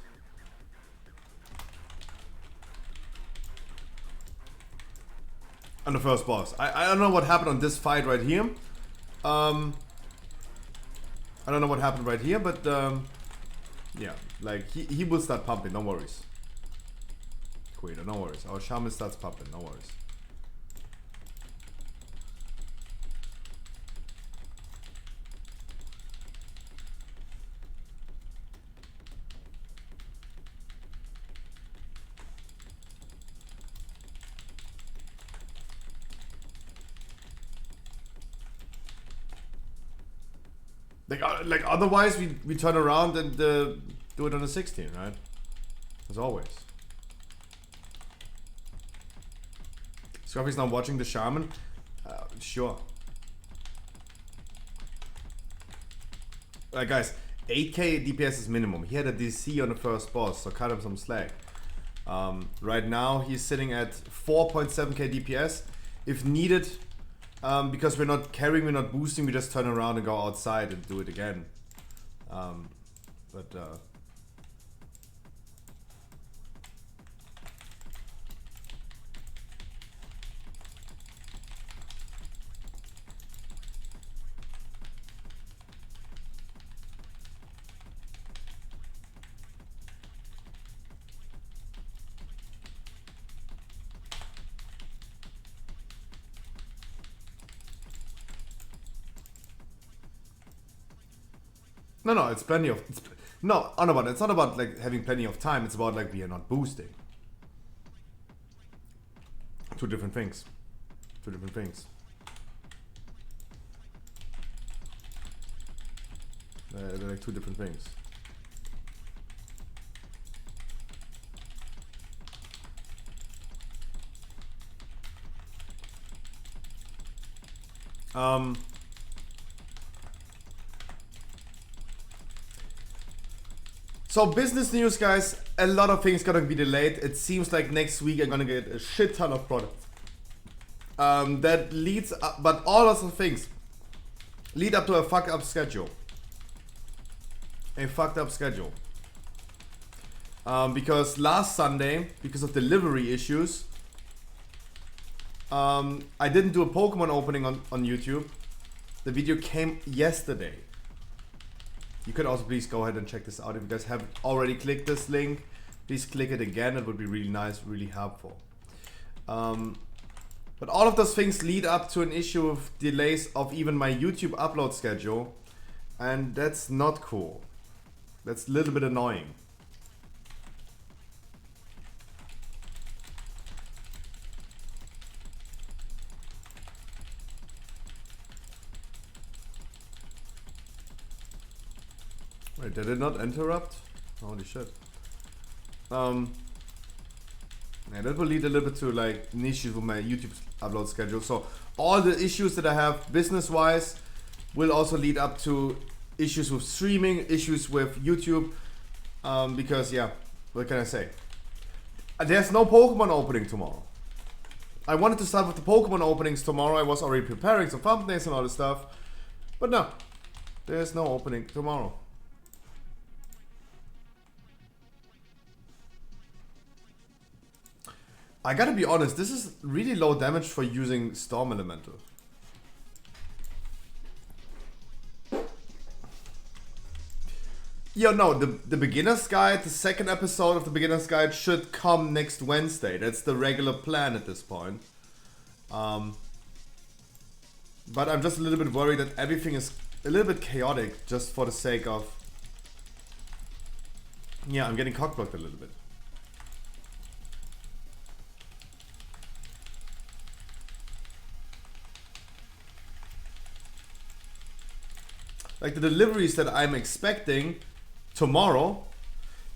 On the first boss. I don't know what happened on this fight right here. I don't know what happened right here, but yeah, like he will start pumping, no worries. Wait, no worries. Our shaman starts pumping, no worries. Like otherwise we turn around and do it on a 16, right? As always. Scruffy's now watching the Shaman. Sure. Guys, 8k DPS is minimum. He had a DC on the first boss, so cut him some slack. Right now he's sitting at 4.7k DPS. If needed, because we're not carrying, we're not boosting, we just turn around and go outside and do it again. No, it's plenty of... It's not about like having plenty of time, it's about like we are not boosting. Two different things. Two different things. They're like two different things. So business news, guys, a lot of things gonna be delayed. It seems like next week I'm gonna get a shit ton of products. That leads up, but all of the things lead up to a fucked up schedule. A fucked up schedule. Because last Sunday, because of delivery issues, I didn't do a Pokemon opening on YouTube. The video came yesterday. You could also please go ahead and check this out. If you guys haven't already clicked this link, please click it again. It would be really nice, really helpful. But all of those things lead up to an issue of delays of even my YouTube upload schedule. And that's not cool. That's a little bit annoying. Wait, did it not interrupt? Holy shit. Yeah, that will lead a little bit to like an issue with my YouTube upload schedule. So all the issues that I have business-wise will also lead up to issues with streaming, issues with YouTube. Because yeah, what can I say? There's no Pokemon opening tomorrow. I wanted to start with the Pokemon openings tomorrow. I was already preparing some thumbnails and all this stuff. But no, there's no opening tomorrow. I gotta be honest, this is really low damage for using Storm Elemental. Yo, no, the beginner's guide, the second episode of the beginner's guide should come next Wednesday. That's the regular plan at this point. But I'm just a little bit worried that everything is a little bit chaotic just for the sake of... Yeah, I'm getting cockblocked a little bit. Like the deliveries that I'm expecting tomorrow,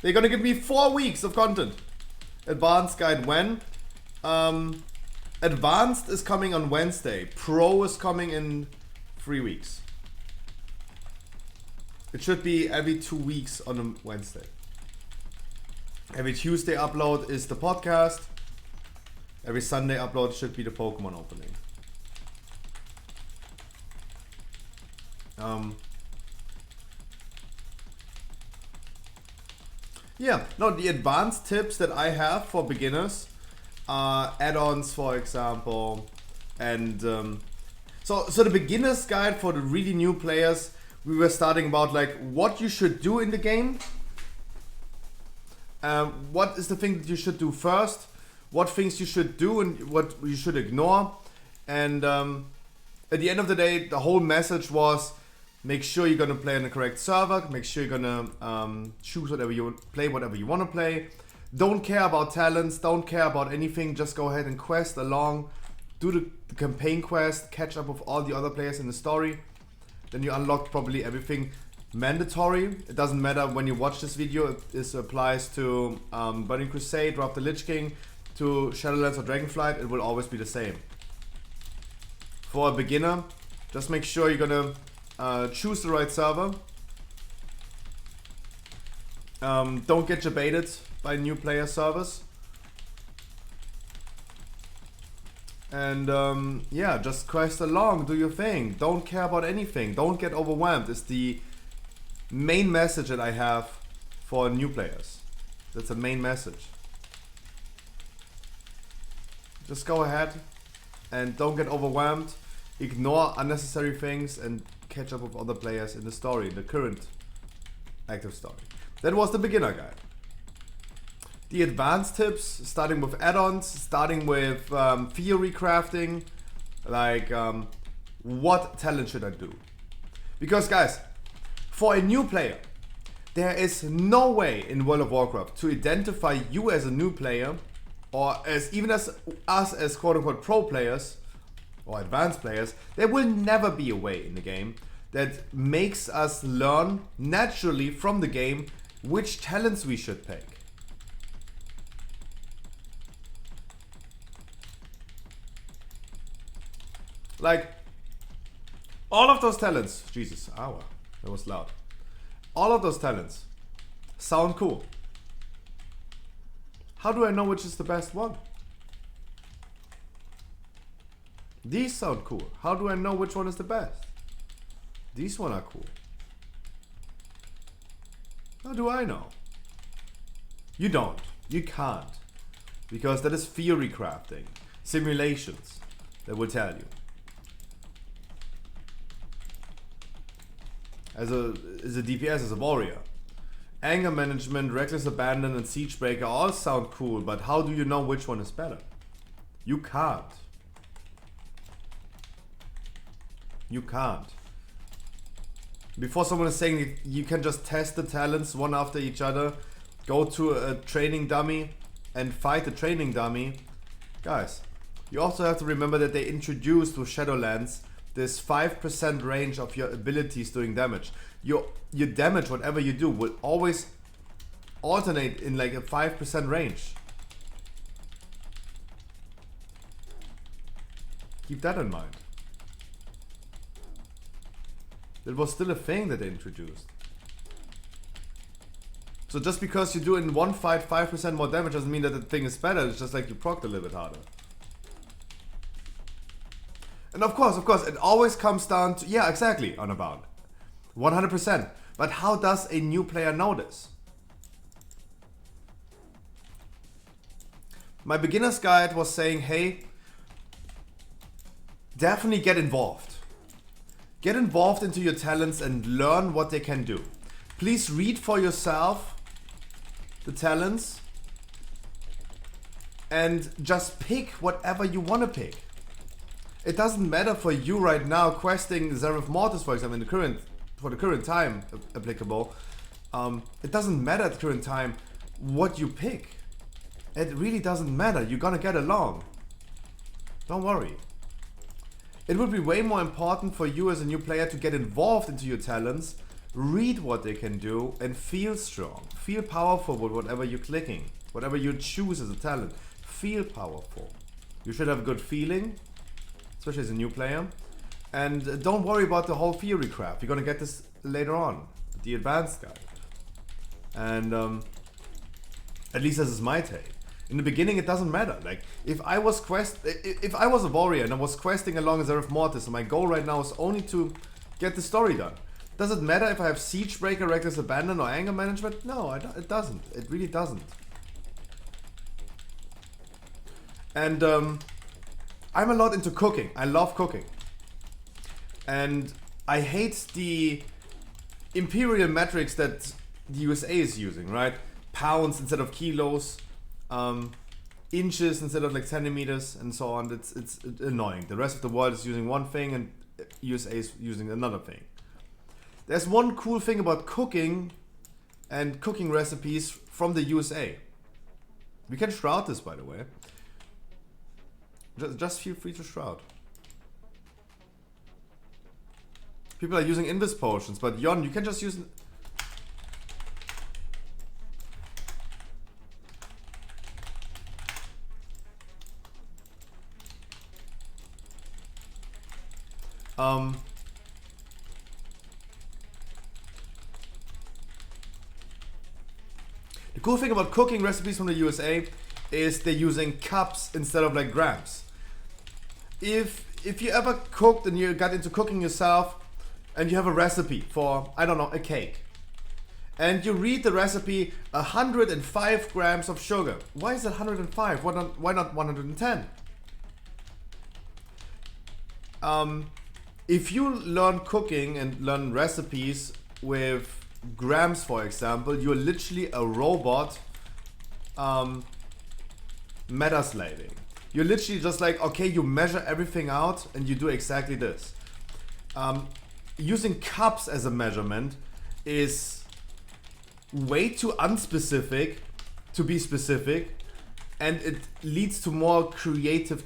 they're gonna give me 4 weeks of content. Advanced guide when? Advanced is coming on Wednesday. Pro is coming in 3 weeks. It should be every 2 weeks on a Wednesday. Every Tuesday upload is the podcast. Every Sunday upload should be the Pokemon opening. Yeah, no, the advanced tips that I have for beginners are add-ons, for example, and so the beginner's guide for the really new players, we were starting about like what you should do in the game, what is the thing that you should do first, what things you should do and what you should ignore, and at the end of the day, the whole message was: make sure you're gonna play on the correct server. Make sure you're gonna choose whatever you play, whatever you wanna play. Don't care about talents. Don't care about anything. Just go ahead and quest along, do the campaign quest, catch up with all the other players in the story, then you unlock probably everything mandatory. It doesn't matter when you watch this video, this applies to Burning Crusade, Wrath of the Lich King, to Shadowlands or Dragonflight, it will always be the same. For a beginner, just make sure you're gonna choose the right server. Don't get baited by new player servers. And yeah, just quest along, do your thing. Don't care about anything. Don't get overwhelmed. It's the main message that I have for new players. That's the main message. Just go ahead and don't get overwhelmed. Ignore unnecessary things and catch up with other players in the story, in the current active story. That was the beginner guide. The advanced tips, starting with add-ons, starting with theory crafting, like what talent should I do? Because guys, for a new player, there is no way in World of Warcraft to identify you as a new player, or as even as us as quote-unquote pro players or advanced players. There will never be a way in the game that makes us learn naturally from the game which talents we should pick. Like, all of those talents, Jesus, ow, that was loud. All of those talents sound cool. How do I know which is the best one? These sound cool. How do I know which one is the best? These one are cool. How do I know? You don't. You can't. Because that is theory crafting. Simulations that will tell you. As a DPS, as a warrior. Anger management, reckless abandon, and siegebreaker all sound cool, but how do you know which one is better? You can't. You can't. Before someone is saying you can just test the talents one after each other, go to a training dummy and fight a training dummy. Guys, you also have to remember that they introduced with Shadowlands this 5% range of your abilities doing damage. Your damage, whatever you do, will always alternate in like a 5% range. Keep that in mind. It was still a thing that they introduced. So just because you do in one fight 5% more damage doesn't mean that the thing is better. It's just like you procced a little bit harder. And of course, it always comes down to, yeah, exactly, Unbound. 100%. But how does a new player know this? My beginner's guide was saying, hey, definitely get involved. Get involved into your talents and learn what they can do. Please read for yourself the talents and just pick whatever you want to pick. It doesn't matter for you right now questing Zereth Mortis, for example, for the current time applicable. It doesn't matter at the current time what you pick. It really doesn't matter. You're gonna get along. Don't worry. It would be way more important for you as a new player to get involved into your talents, read what they can do, and feel strong. Feel powerful with whatever you're clicking. Whatever you choose as a talent. Feel powerful. You should have a good feeling, especially as a new player. And don't worry about the whole theory crap. You're gonna get this later on, the advanced guide. And at least this is my take. In the beginning, it doesn't matter. Like, if I was a warrior and I was questing along Zereth Mortis, and my goal right now is only to get the story done. Does it matter if I have Siegebreaker, Reckless Abandon, or Anger Management? No, it doesn't. It really doesn't. And I'm a lot into cooking. I love cooking. And I hate the imperial metrics that the USA is using, right? Pounds instead of kilos, inches instead of like centimeters, and so on. It's annoying. The rest of the world is using one thing and USA is using another thing. There's one cool thing about cooking and cooking recipes from the USA. We can shroud this, by the way. Just feel free to shroud. People are using invis potions, but Yon, you can just use... The cool thing about cooking recipes from the USA is they're using cups instead of like grams. If you ever cooked and you got into cooking yourself and you have a recipe for, I don't know, a cake, and you read the recipe 105 grams of sugar. Why is it 105? Why not 110? If you learn cooking and learn recipes with grams, for example, you're literally a robot meta slaving. You're literally just like, okay, you measure everything out and you do exactly this. Using cups as a measurement is way too unspecific to be specific, and it leads to more creativity.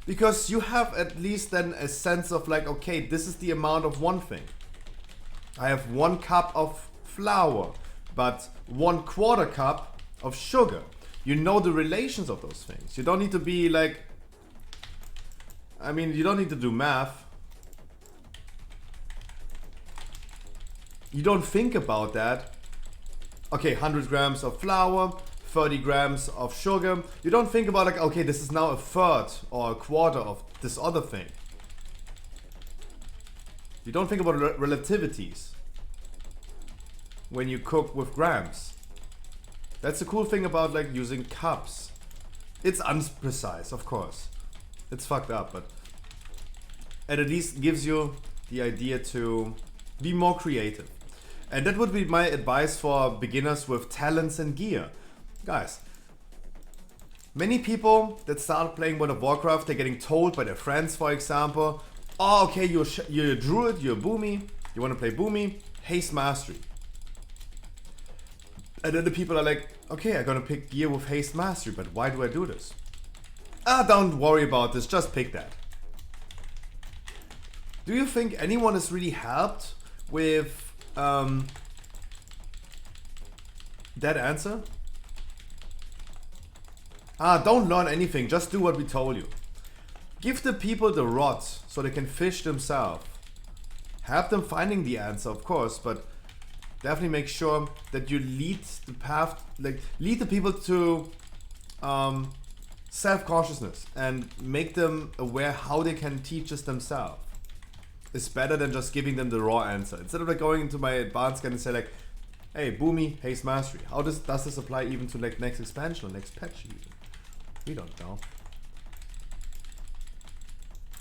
Because you have at least then a sense of like, okay, this is the amount of one thing. I have 1 cup of flour, but 1/4 cup of sugar. You know the relations of those things. You don't need to be like, I mean, you don't need to do math. You don't think about that. Okay, 100 grams of flour, 30 grams of sugar. You don't think about like, okay, this is now a third or a quarter of this other thing. You don't think about relativities when you cook with grams. That's the cool thing about like using cups. It's unprecise, of course. It's fucked up, but it at least gives you the idea to be more creative. And that would be my advice for beginners with talents and gear. Guys, many people that start playing World of Warcraft, they're getting told by their friends, for example, oh, okay, you're a druid, you're a boomy, you want to play boomy, haste mastery. And then the people are like, okay, I'm gonna pick gear with haste mastery, but why do I do this? Don't worry about this, just pick that. Do you think anyone is really helped with that answer? Don't learn anything, just do what we told you. Give the people the rods so they can fish themselves. Have them finding the answer, of course, but definitely make sure that you lead the path, like lead the people to self-consciousness and make them aware how they can teach this themselves. It's better than just giving them the raw answer. Instead of like going into my advanced guide and say like, hey, boomy, haste mastery. How does this apply even to like next expansion or next patch even? We don't know.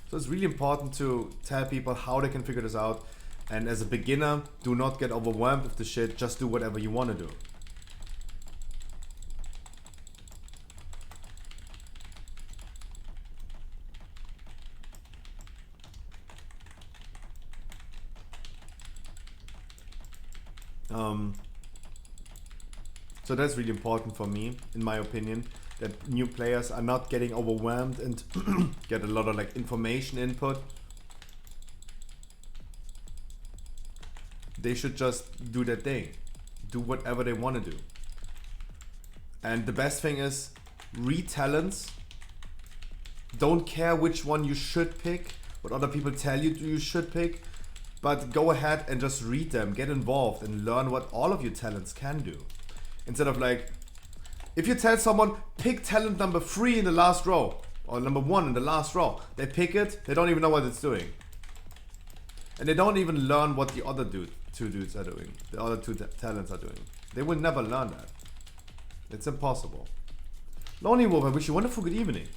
So it's really important to tell people how they can figure this out. And as a beginner, do not get overwhelmed with the shit. Just do whatever you want to do. So that's really important for me, in my opinion, that new players are not getting overwhelmed and get a lot of like information input. They should just do their thing, do whatever they want to do. And the best thing is read talents. Don't care which one you should pick, what other people tell you should pick, but go ahead and just read them, get involved and learn what all of your talents can do. Instead of like, if you tell someone, pick talent number 3 in the last row, or number 1 in the last row, they pick it, they don't even know what it's doing. And they don't even learn what the other two dudes are doing, the other two talents are doing. They will never learn that. It's impossible. Lonely Wolf, I wish you a wonderful good evening.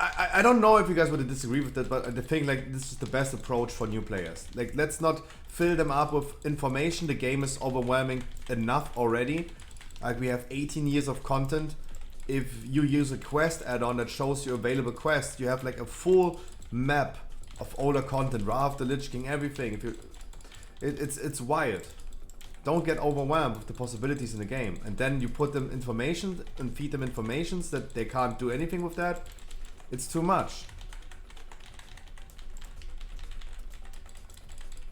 I don't know if you guys would disagree with that, but I think like this is the best approach for new players. Like, let's not fill them up with information. The game is overwhelming enough already. Like, we have 18 years of content. If you use a quest add-on that shows you available quests, you have like a full map of older content, Wrath, the Lich King, everything. If you, it's wired. Don't get overwhelmed with the possibilities in the game. And then you put them information and feed them informations that they can't do anything with that. It's too much.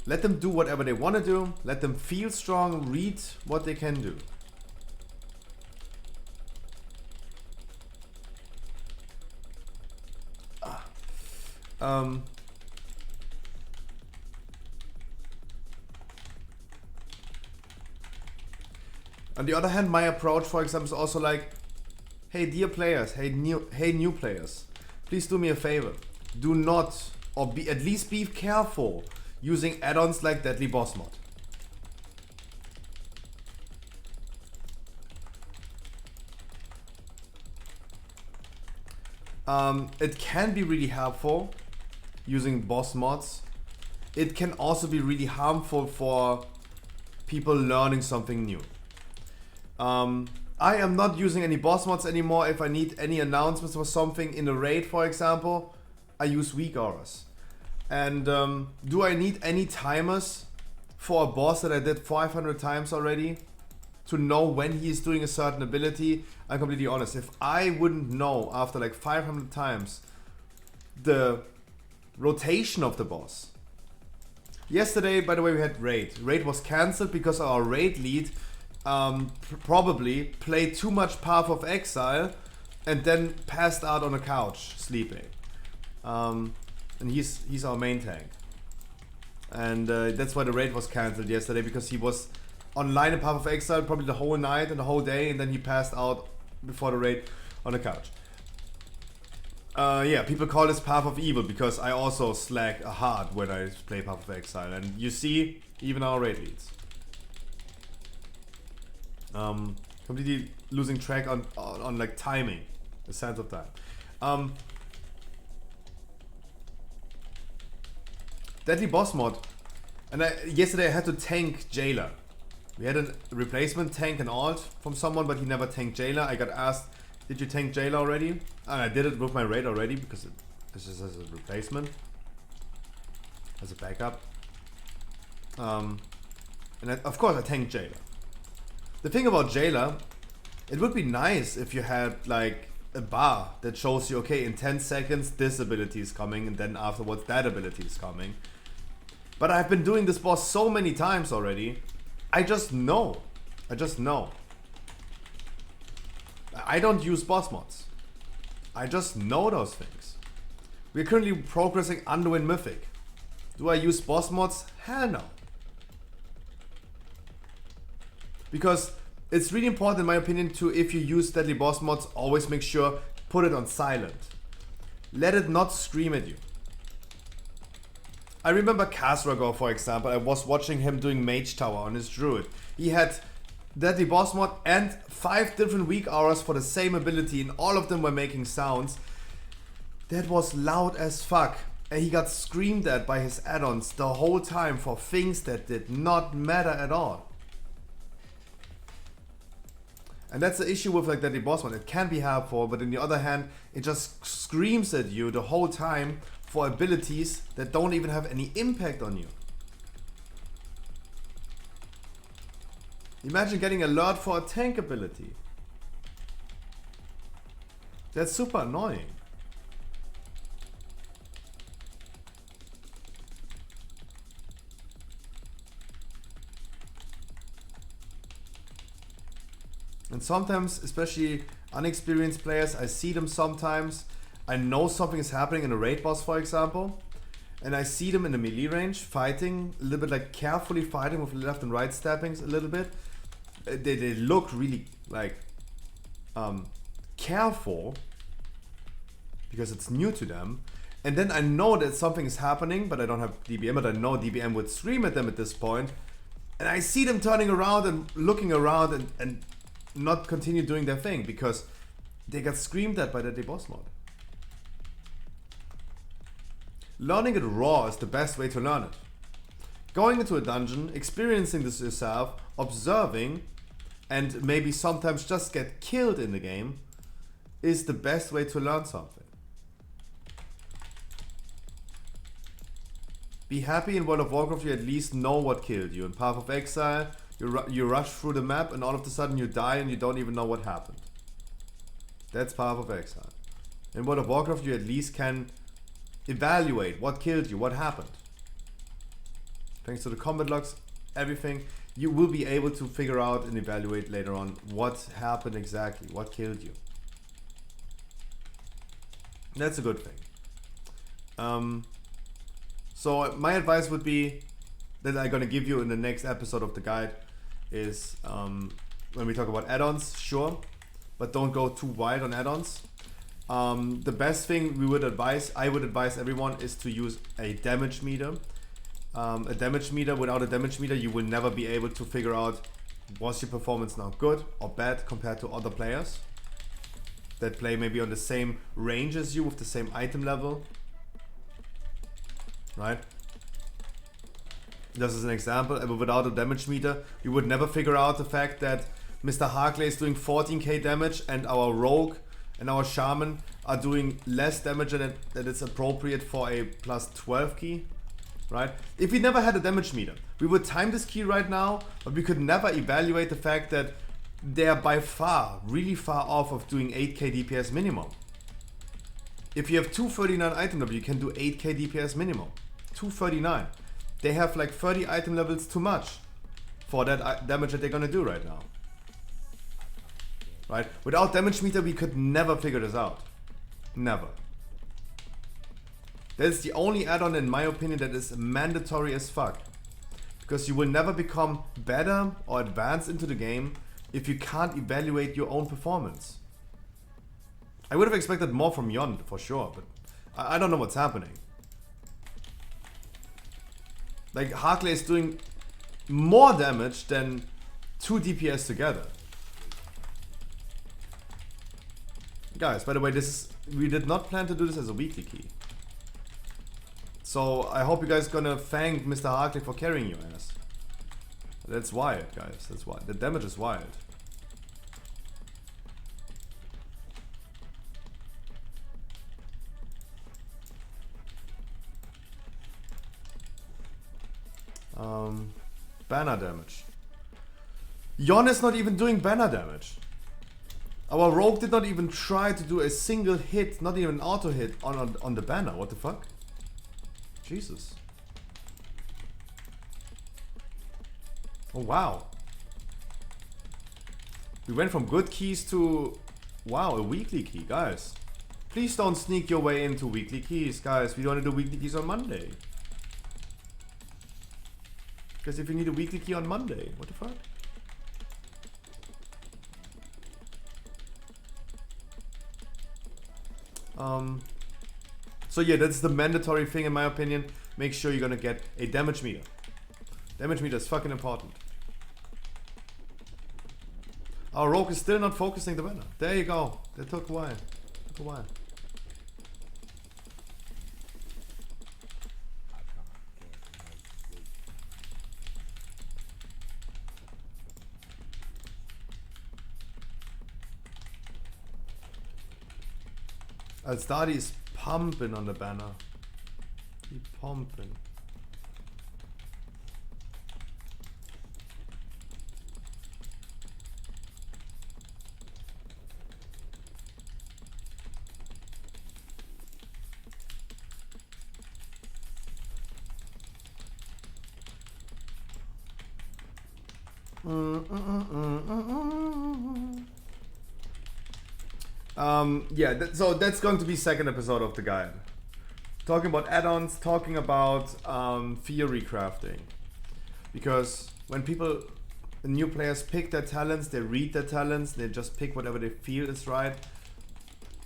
Let them do whatever they want to do. Let them feel strong, read what they can do. On the other hand, my approach, for example, is also like, hey, dear players, hey new players, please do me a favor. Do not, or at least be careful using add-ons like Deadly Boss Mod. It can be really helpful using boss mods. It can also be really harmful for people learning something new. I am not using any boss mods anymore. If I need any announcements or something in a raid, for example, I use weak auras. And do I need any timers for a boss that I did 500 times already to know when he is doing a certain ability? I'm completely honest. If I wouldn't know after like 500 times the rotation of the boss. Yesterday, by the way, we had raid. Raid was cancelled because our raid lead probably played too much Path of Exile and then passed out on a couch sleeping. And he's our main tank. And that's why the raid was cancelled yesterday, because he was online in Path of Exile probably the whole night and the whole day, and then he passed out before the raid on the couch. Yeah, people call this Path of Evil because I also slack hard when I play Path of Exile, and you see, even our raid leads. Completely losing track on like timing, the sense of time. Deadly Boss Mod, and yesterday I had to tank Jailer. We had a replacement tank and alt from someone, but he never tanked Jailer. I got asked, did you tank Jailer already? And I did it with my raid already, because this is as a replacement, as a backup. And of course I tanked Jailer. The thing about Jailer, it would be nice if you had like a bar that shows you, okay, in 10 seconds this ability is coming, and then afterwards that ability is coming. But I've been doing this boss so many times already, I just know. I just know. I don't use boss mods. I just know those things. We're currently progressing Underwind Mythic. Do I use boss mods? Hell no. Because it's really important in my opinion to, if you use Deadly Boss mods, always make sure, put it on silent. Let it not scream at you. I remember Khazragor, for example. I was watching him doing Mage Tower on his druid. He had Deadly Boss mod and 5 different weak auras for the same ability, and all of them were making sounds. That was loud as fuck. And he got screamed at by his add-ons the whole time for things that did not matter at all. And that's the issue with like Deadly Boss mod. It can be helpful, but on the other hand, it just screams at you the whole time for abilities that don't even have any impact on you. Imagine getting alert for a tank ability. That's super annoying. And sometimes, especially unexperienced players, I see them sometimes. I know something is happening in a raid boss, for example, and I see them in the melee range fighting, a little bit like carefully fighting with left and right stabbings a little bit. They look really like careful because it's new to them. And then I know that something is happening, but I don't have DBM, but I know DBM would scream at them at this point. And I see them turning around and looking around and not continue doing their thing because they got screamed at by the boss mod. Learning it raw is the best way to learn it. Going into a dungeon, experiencing this yourself, observing, and maybe sometimes just get killed in the game is the best way to learn something. Be happy in World of Warcraft you at least know what killed you. In Path of Exile, you rush through the map and all of a sudden you die and you don't even know what happened. That's Path of Exile. In World of Warcraft, you at least can evaluate what killed you, what happened. Thanks to the combat logs, everything, you will be able to figure out and evaluate later on what happened exactly, what killed you. That's a good thing. So my advice would be that I'm gonna give you in the next episode of the guide is when we talk about add-ons, sure, but don't go too wide on add-ons. The best thing I would advise everyone is to use a damage meter. A damage meter, without a damage meter, you will never be able to figure out was your performance now good or bad compared to other players that play maybe on the same range as you with the same item level. Right? Just as an example, without a damage meter, you would never figure out the fact that Mr. Harkley is doing 14k damage and our rogue and our shaman are doing less damage than it's appropriate for a plus 12 key. Right? If we never had a damage meter, we would time this key right now, but we could never evaluate the fact that they are by far, really far off of doing 8k DPS minimum. If you have 239 item level, you can do 8k DPS minimum. 239. They have like 30 item levels too much for that damage that they're gonna do right now. Right? Without damage meter, we could never figure this out. Never. That's the only add-on in my opinion that is mandatory as fuck. Because you will never become better or advance into the game if you can't evaluate your own performance. I would have expected more from Yon for sure, but I don't know what's happening. Like Harkley is doing more damage than 2 DPS together. Guys, by the way, we did not plan to do this as a weekly key. So I hope you guys gonna thank Mr. Harkley for carrying your ass. That's wild, guys. That's wild. The damage is wild. Banner damage. Yon is not even doing banner damage. Our rogue did not even try to do a single hit, not even an auto hit on the banner. What the fuck? Jesus. Oh wow. We went from good keys to, wow, a weekly key, guys. Please don't sneak your way into weekly keys, guys. We want to do weekly keys on Monday. Because if you need a weekly key on Monday, what the fuck? So yeah, that's the mandatory thing in my opinion. Make sure you're gonna get a damage meter. Damage meter is fucking important. Our rogue is still not focusing the banner. There you go. That took a while. Took a while. Alstadi is pumping on the banner. He pumping. Yeah, so that's going to be second episode of the guide. Talking about add-ons, talking about theory crafting. Because when new players pick their talents, they read their talents, they just pick whatever they feel is right.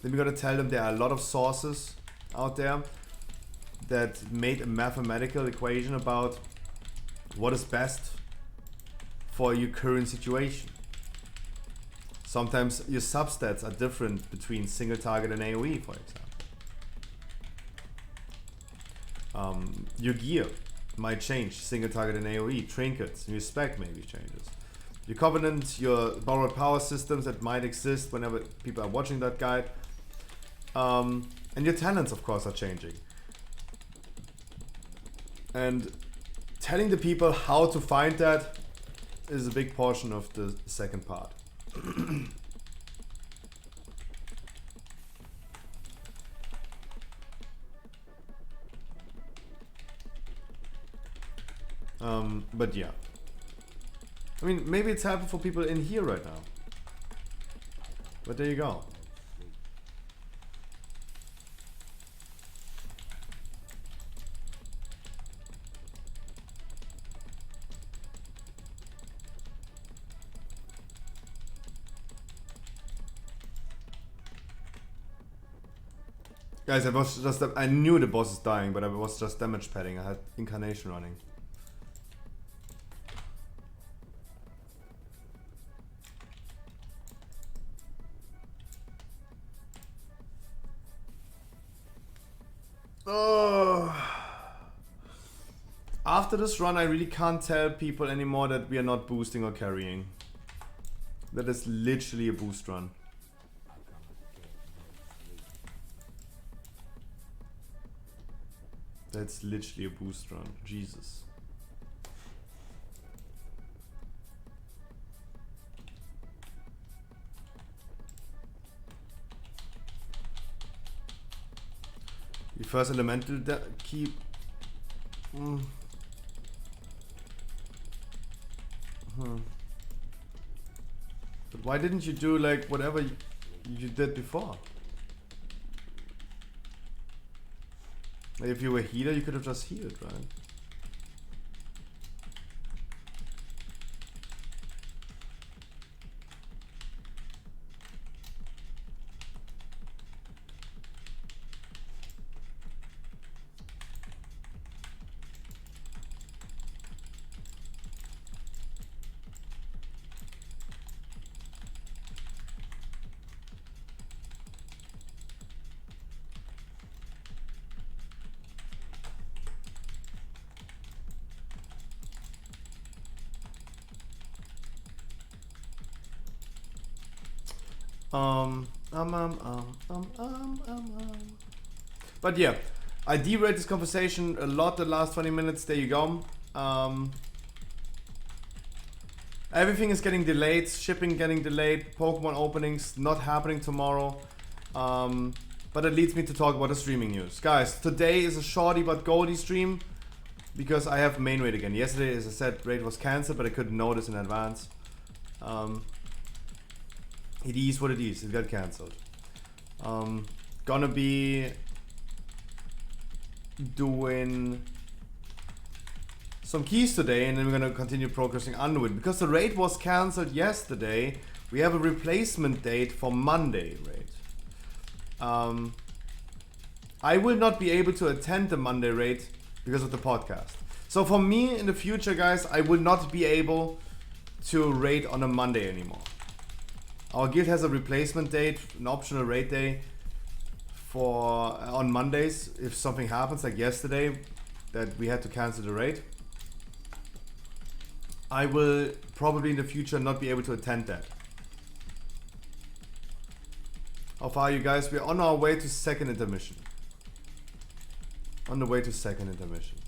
Then we gotta tell them there are a lot of sources out there that made a mathematical equation about what is best for your current situation. Sometimes your substats are different between single target and AoE, for example. Your gear might change, single target and AoE, trinkets, your spec maybe changes. Your covenant, your borrowed power systems that might exist whenever people are watching that guide. And your talents, of course, are changing. And telling the people how to find that is a big portion of the second part. But yeah. I mean, maybe it's helpful for people in here right now. But there you go. Guys, I knew the boss is dying, but I was just damage padding. I had incarnation running. Oh. After this run, I really can't tell people anymore that we are not boosting or carrying. That is literally a boost run. That's literally a boost run. Jesus. The first elemental keep. But why didn't you do like whatever you did before? Like if you were a healer, you could have just healed, right? But yeah, I derailed this conversation a lot the last 20 minutes. There you go. Everything is getting delayed. Shipping getting delayed. Pokemon openings not happening tomorrow. But it leads me to talk about the streaming news. Guys, today is a shorty but goldie stream because I have main raid again. Yesterday, as I said, raid was cancelled, but I couldn't notice in advance. It is what it is. It got cancelled. Gonna be doing some keys today, and then we're gonna continue progressing onward. Because the raid was cancelled yesterday, we have a replacement date for Monday raid. I will not be able to attend the Monday raid because of the podcast. So for me in the future, guys, I will not be able to raid on a Monday anymore. Our guild has a replacement date, an optional raid day for on Mondays if something happens, like yesterday that we had to cancel the raid. I will probably in the future not be able to attend that. How far are you guys? We're on our way to second intermission. On the way to second intermission.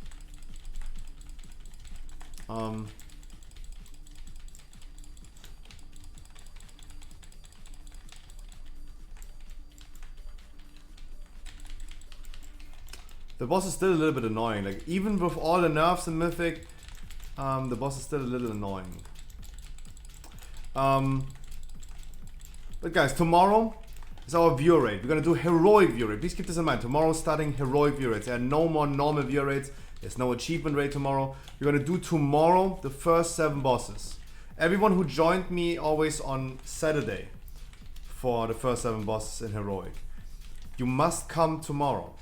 The boss is still a little bit annoying. Like even with all the nerfs in Mythic, the boss is still a little annoying. But guys, tomorrow is our viewer raid. We're gonna do heroic viewer raid. Please keep this in mind. Tomorrow's starting heroic viewer raids. There are no more normal viewer raids. There's no achievement raid tomorrow. We're gonna do tomorrow the first 7 bosses. Everyone who joined me always on Saturday for the first 7 bosses in heroic, you must come tomorrow.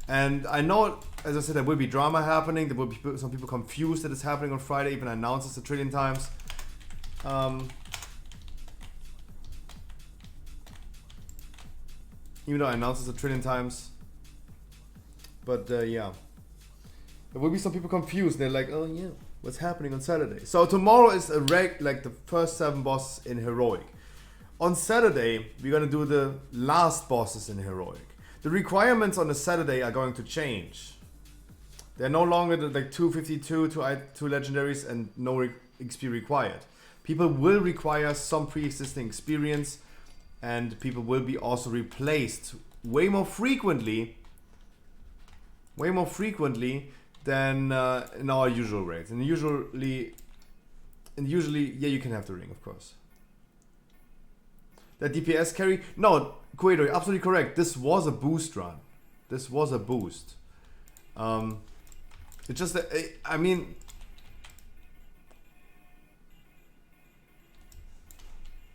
And I know, as I said, there will be drama happening. There will be some people confused that it's happening on Friday. Even announced this a trillion times. Even though I announced this a trillion times. But yeah. There will be some people confused. They're like, oh yeah, what's happening on Saturday? So tomorrow is a like the first 7 bosses in heroic. On Saturday, we're gonna do the last bosses in heroic. The requirements on the Saturday are going to change. They're no longer the, like 252, 2 legendaries and no XP required. People will require some pre-existing experience, and people will be also replaced way more frequently than in our usual raids. And usually, yeah, you can have the ring, of course. That DPS carry? No, Quato, you're absolutely correct. This was a boost run. This was a boost. It's just that, I mean...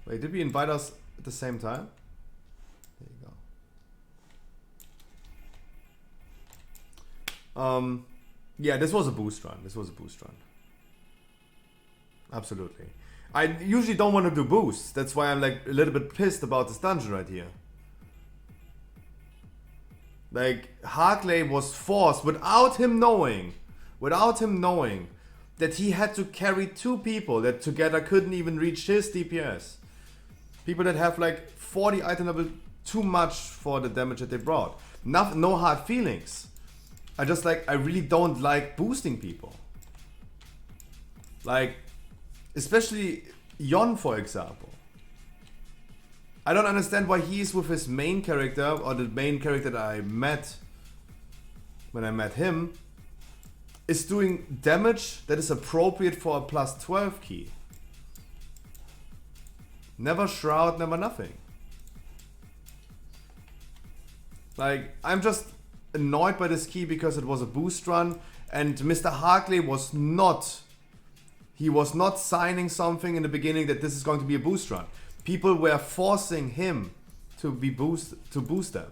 Wait, did we invite us at the same time? There you go. Yeah, this was a boost run. This was a boost run. Absolutely. I usually don't want to do boosts. That's why I'm like a little bit pissed about this dungeon right here. Like, Harkley was forced without him knowing that he had to carry 2 people that together couldn't even reach his DPS. People that have like 40 item level too much for the damage that they brought. No hard feelings. I really don't like boosting people. Like, especially Yon, for example. I don't understand why he's with his main character, or the main character that I met when I met him, is doing damage that is appropriate for a plus 12 key. Never Shroud, never nothing. Like, I'm just annoyed by this key because it was a boost run, and Mr. Harkley was not... He was not signing something in the beginning that this is going to be a boost run. People were forcing him to boost them.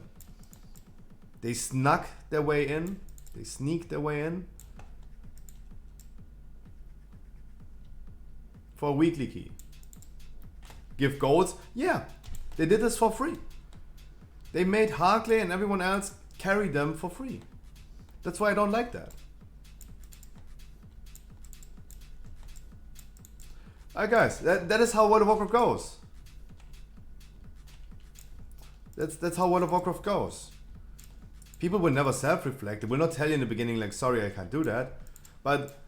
They snuck their way in. They sneaked their way in. For a weekly key. Give golds? Yeah. They did this for free. They made Harkley and everyone else carry them for free. That's why I don't like that. Alright guys, that is how World of Warcraft goes. That's how World of Warcraft goes. People will never self-reflect. They will not tell you in the beginning like, sorry, I can't do that. But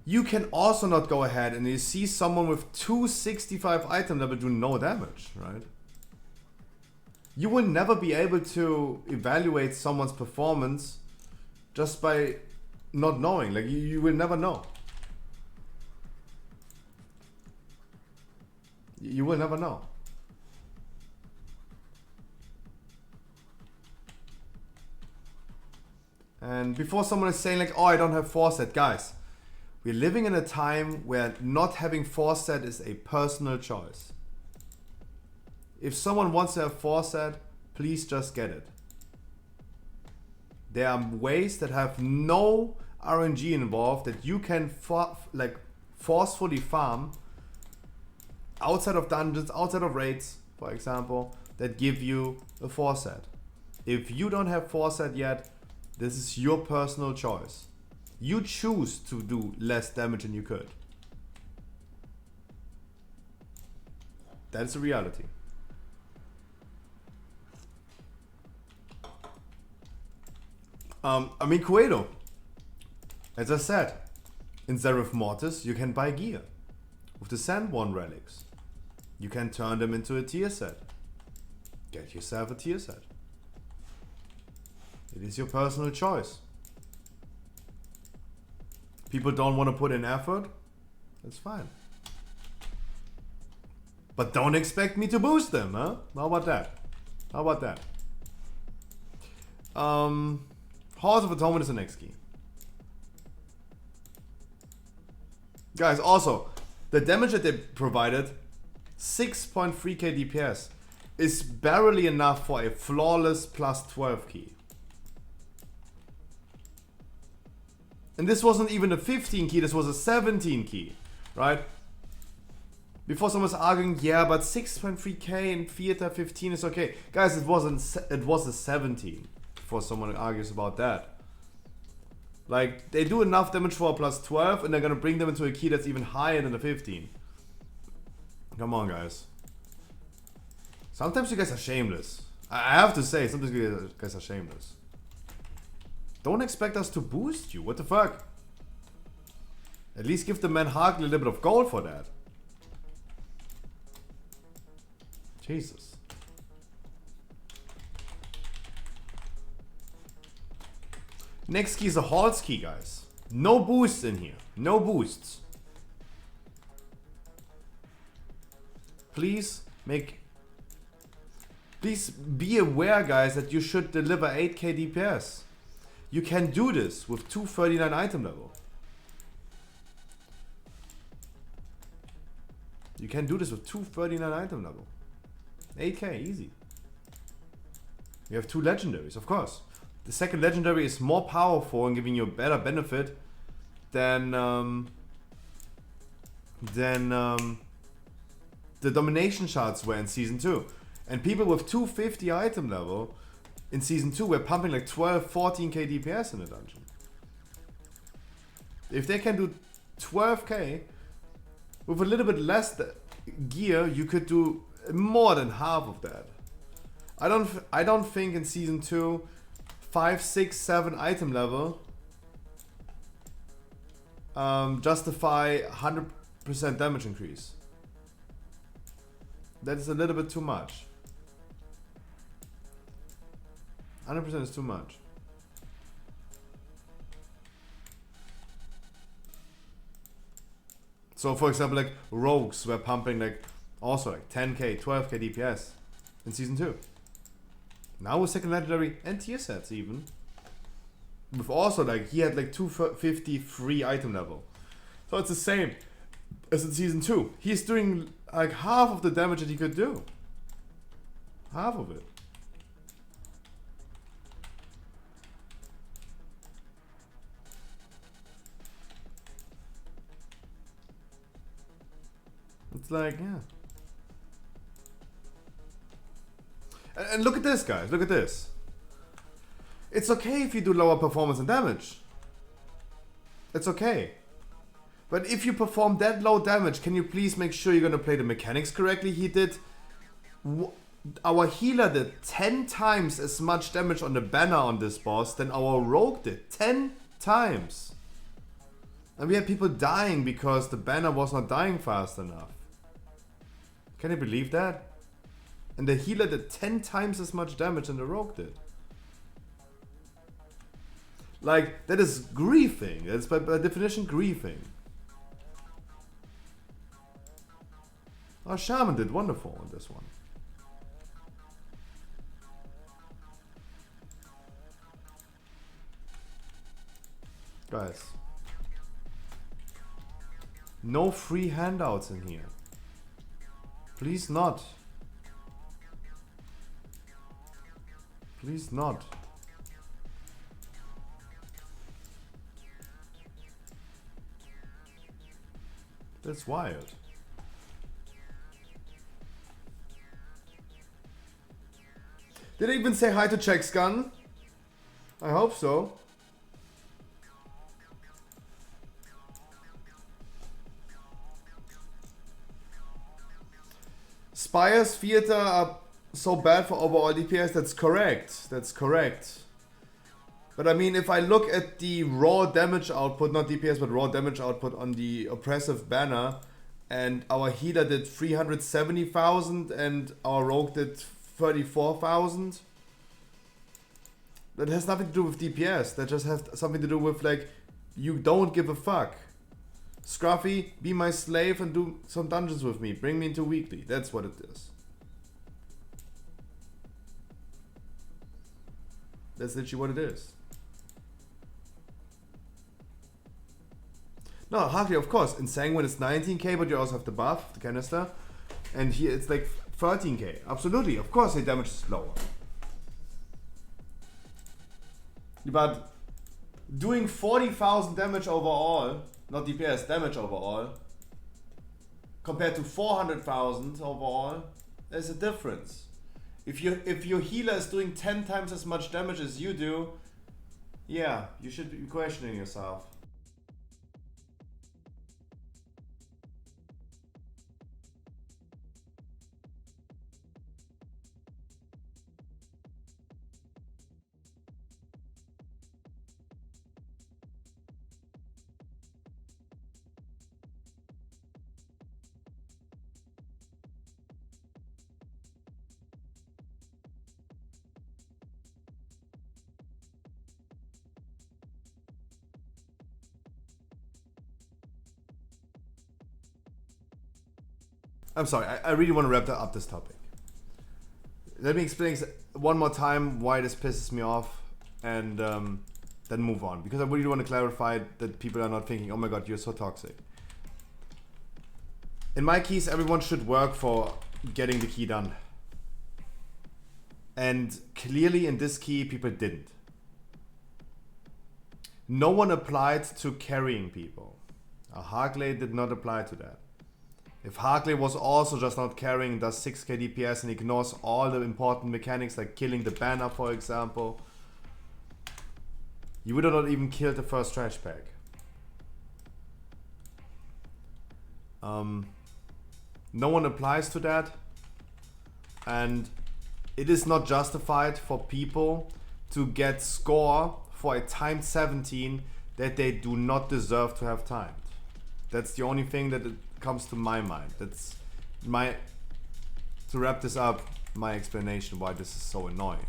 you can also not go ahead and you see someone with 265 item level do no damage, right? You will never be able to evaluate someone's performance just by not knowing. Like, you will never know. You will never know. And before someone is saying like, oh, I don't have Forset, guys, we're living in a time where not having Forset is a personal choice. If someone wants to have Forset, please just get it. There are ways that have no RNG involved that you can forcefully farm outside of dungeons, outside of raids, for example, that give you a Forset. If you don't have Forset yet, this is your personal choice. You choose to do less damage than you could. That's the reality. I mean, Cueto, as I said, in Zereth Mortis, you can buy gear. With the Sandworn relics, you can turn them into a tier set. Get yourself a tier set. It is your personal choice. People don't want to put in effort, that's fine. But don't expect me to boost them, huh? How about that? How about that? Halls of Atonement is the next key. Guys, also, the damage that they provided, 6.3k DPS, is barely enough for a flawless plus 12 key. And this wasn't even a 15 key, this was a 17 key, right? Before someone was arguing, yeah, but 6.3k in Theater 15 is okay. Guys, it was a 17. Before someone argues about that. Like, they do enough damage for a plus 12 and they're gonna bring them into a key that's even higher than the 15. Come on, guys. Sometimes you guys are shameless. I have to say, sometimes you guys are shameless. Don't expect us to boost you. What the fuck? At least give the man Harkley a little bit of gold for that. Jesus. Next key is a Halls key, guys. No boosts in here. No boosts. Please be aware, guys, that you should deliver 8k DPS. You can do this with 239 item level. You can do this with 239 item level. 8k, easy. You have 2 legendaries, of course. The second legendary is more powerful and giving you a better benefit than the domination shards were in Season 2. And people with 250 item level in Season 2 were pumping like 12, 14k DPS in a dungeon. If they can do 12k with a little bit less gear, you could do more than half of that. I don't think in Season 2 5, 6, 7 item level justify 100% damage increase. That is a little bit too much. 100% is too much. So for example, like rogues were pumping like also like 10k, 12k DPS in Season 2. Now with second legendary and tier sets even. With also like he had like 250 free item level. So it's the same as in Season 2. He's doing like half of the damage that he could do. Half of it. It's like, yeah. And look at this, guys. Look at this. It's okay if you do lower performance and damage. It's okay. But if you perform that low damage, can you please make sure you're going to play the mechanics correctly? He did... Our healer did 10 times as much damage on the banner on this boss than our rogue did. 10 times. And we had people dying because the banner was not dying fast enough. Can you believe that? And the healer did 10 times as much damage than the rogue did. Like, that is griefing. That's by definition griefing. Our shaman did wonderful on this one. Guys. No free handouts in here. Please not. Please not. That's wild. Did I even say hi to Check's gun? I hope so. Spire's theater are so bad for overall DPS. That's correct. That's correct. But I mean, if I look at the raw damage output, not DPS, but raw damage output on the oppressive banner, and our healer did 370,000 and our rogue did 34,000. That has nothing to do with DPS. That just has something to do with like, you don't give a fuck. Scruffy, be my slave and do some dungeons with me. Bring me into weekly. That's what it is. That's literally what it is. No, Harkley, of course. In Sanguine it's 19k, but you also have the buff, the canister. And here it's like 13k. Absolutely, of course the damage is lower. But doing 40,000 damage overall, not DPS, damage overall, compared to 400,000 overall, there's a difference. If your healer is doing 10 times as much damage as you do, yeah, you should be questioning yourself. I'm sorry, I really want to wrap up this topic. Let me explain one more time why this pisses me off, and then move on. Because I really want to clarify that people are not thinking, oh my god, you're so toxic. In my keys, everyone should work for getting the key done. And clearly in this key, people didn't. No one applied to carrying people. Harkley did not apply to that. If Harkley was also just not carrying, does 6k DPS and ignores all the important mechanics like killing the banner, for example, you would have not even killed the first trash pack. No one applies to that, and it is not justified for people to get score for a timed 17 that they do not deserve to have timed. That's the only thing that it comes to my mind. That's my, to wrap this up, my explanation why this is so annoying.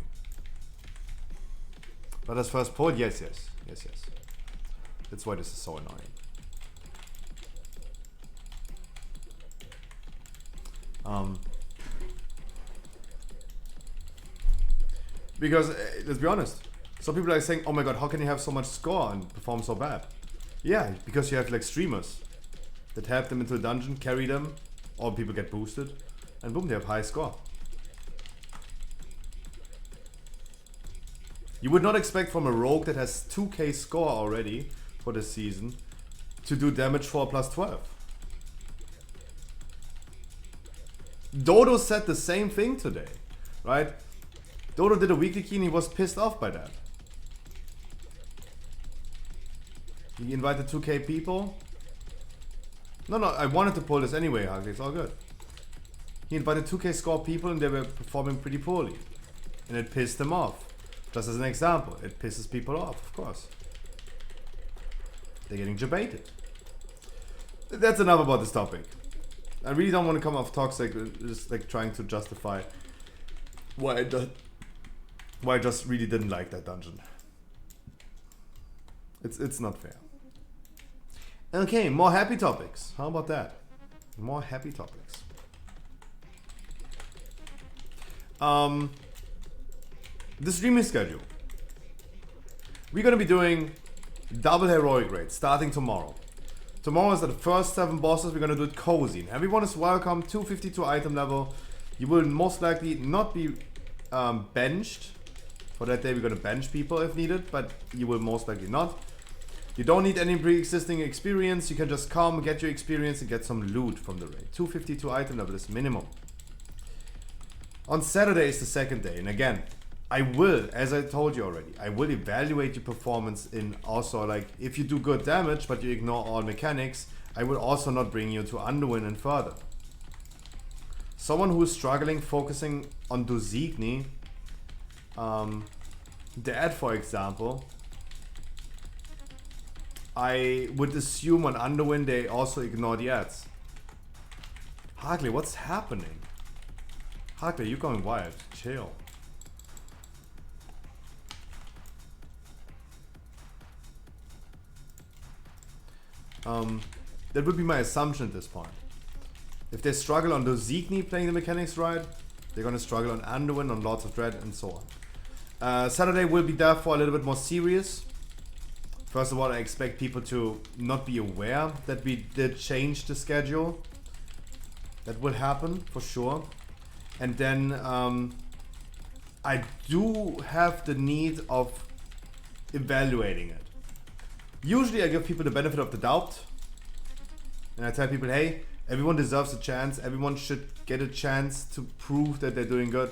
But as first pull, yes. That's why this is so annoying. Because let's be honest, some people are saying, oh my god, how can you have so much score and perform so bad? Yeah, because you have like streamers that help them into a dungeon, carry them, or people get boosted, and boom, they have high score. You would not expect from a rogue that has 2k score already for this season to do damage 4 plus 12. Dodo said the same thing today, right? Dodo did a weekly key and he was pissed off by that. He invited 2k people. No, I wanted to pull this anyway, Harkley, it's all good. He invited 2k score people and they were performing pretty poorly. And it pissed them off. Just as an example, it pisses people off, of course. They're getting debated. That's enough about this topic. I really don't want to come off toxic, just like trying to justify why I just really didn't like that dungeon. It's not fair. Okay, more happy topics. How about that? More happy topics. The streaming schedule. We're gonna be doing double heroic raids starting tomorrow. Tomorrow is the first 7 bosses. We're gonna do it cozy. And everyone is welcome. 252 item level. You will most likely not be benched. For that day we're gonna bench people if needed, but you will most likely not. You don't need any pre-existing experience. You can just come, get your experience, and get some loot from the raid. 252 item level is minimum. On Saturday is the second day, and again, I will, as I told you already, I will evaluate your performance in also, like, if you do good damage but you ignore all mechanics, I will also not bring you to Underwin and further. Someone who is struggling focusing on Dosigny, the ad for example, I would assume on Underwin they also ignore the ads. Harkley, what's happening? Harkley, you're going wild. Chill. That would be my assumption at this point. If they struggle on Dosigny playing the mechanics right, they're gonna struggle on Underwin, on Lords of Dread, and so on. Saturday will be therefore a little bit more serious. First of all, I expect people to not be aware that we did change the schedule. That will happen for sure. And then I do have the need of evaluating it. Usually I give people the benefit of the doubt. And I tell people, hey, everyone deserves a chance. Everyone should get a chance to prove that they're doing good.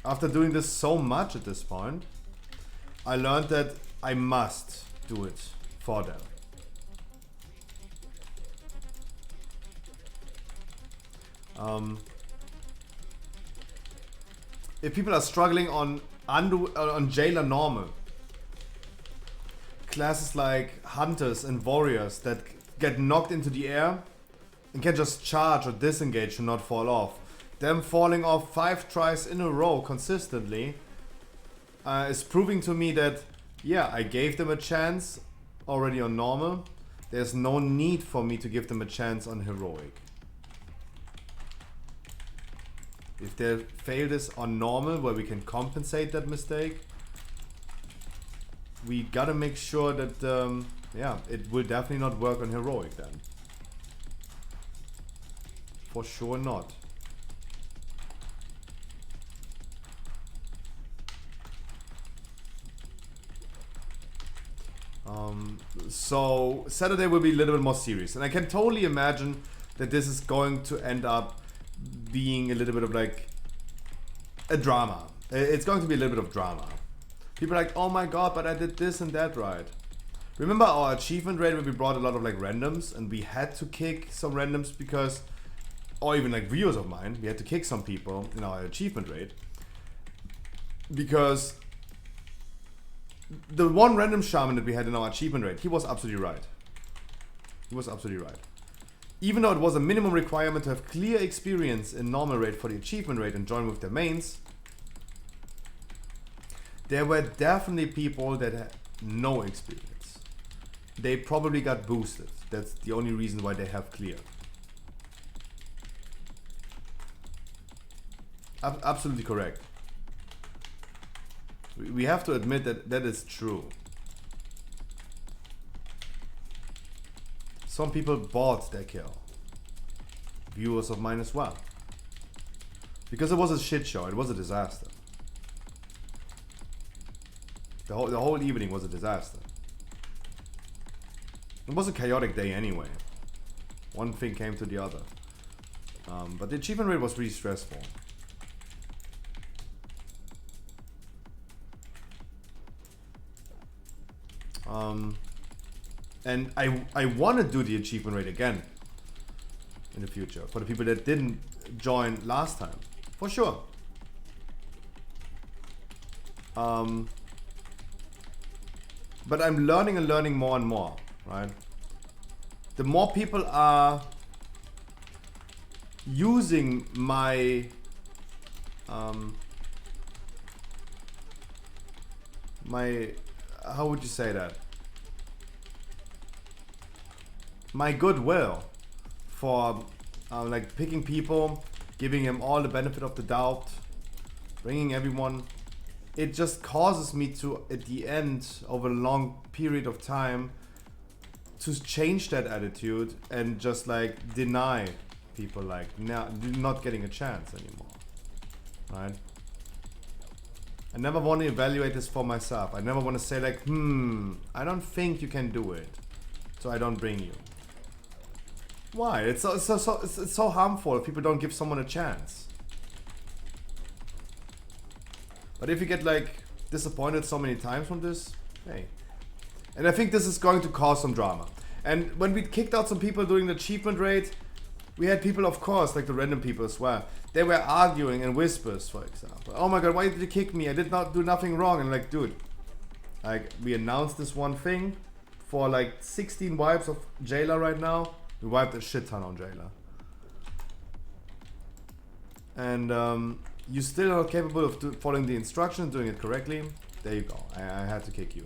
After doing this so much at this point, I learned that I must do it for them. If people are struggling on Jailer normal, classes like Hunters and Warriors that get knocked into the air and can just charge or disengage to not fall off, them falling off 5 tries in a row consistently is proving to me that, yeah, I gave them a chance already on normal, there's no need for me to give them a chance on heroic. If they fail this on normal, where we can compensate that mistake, we gotta make sure that, yeah, it will definitely not work on heroic then. For sure not. So Saturday will be a little bit more serious, and I can totally imagine that this is going to end up being a little bit of like a drama. It's going to be a little bit of drama. People are like, oh my god, but I did this and that right. Remember our achievement rate where we brought a lot of like randoms, and we had to kick some randoms because, or even like viewers of mine, we had to kick some people in our achievement rate because the one random shaman that we had in our achievement rate, he was absolutely right. He was absolutely right. Even though it was a minimum requirement to have clear experience in normal rate for the achievement rate and join with their mains, there were definitely people that had no experience. They probably got boosted. That's the only reason why they have clear. Absolutely correct. We have to admit that that is true. Some people bought their kill. Viewers of mine as well. Because it was a shit show. It was a disaster. The whole evening was a disaster. It was a chaotic day anyway. One thing came to the other. But the achievement rate was really stressful. And I want to do the achievement rate again in the future for the people that didn't join last time, for sure. But I'm learning and learning more and more, right? The more people are using my how would you say that? My goodwill for like picking people, giving them all the benefit of the doubt, bringing everyone. It just causes me to, at the end, over a long period of time, to change that attitude and just like deny people like not getting a chance anymore, right? I never want to evaluate this for myself. I never want to say like, I don't think you can do it, so I don't bring you. Why? It's so harmful if people don't give someone a chance. But if you get like disappointed so many times from this, hey. And I think this is going to cause some drama. And when we kicked out some people during the achievement raid, we had people, of course, like the random people as well. They were arguing in whispers, for example. Oh my god, why did you kick me? I did not do nothing wrong. And like, dude, like we announced this one thing for like 16 wipes of Jailer right now. We wiped a shit ton on Jailer. And you still are not capable of following the instructions, doing it correctly. There you go. I had to kick you.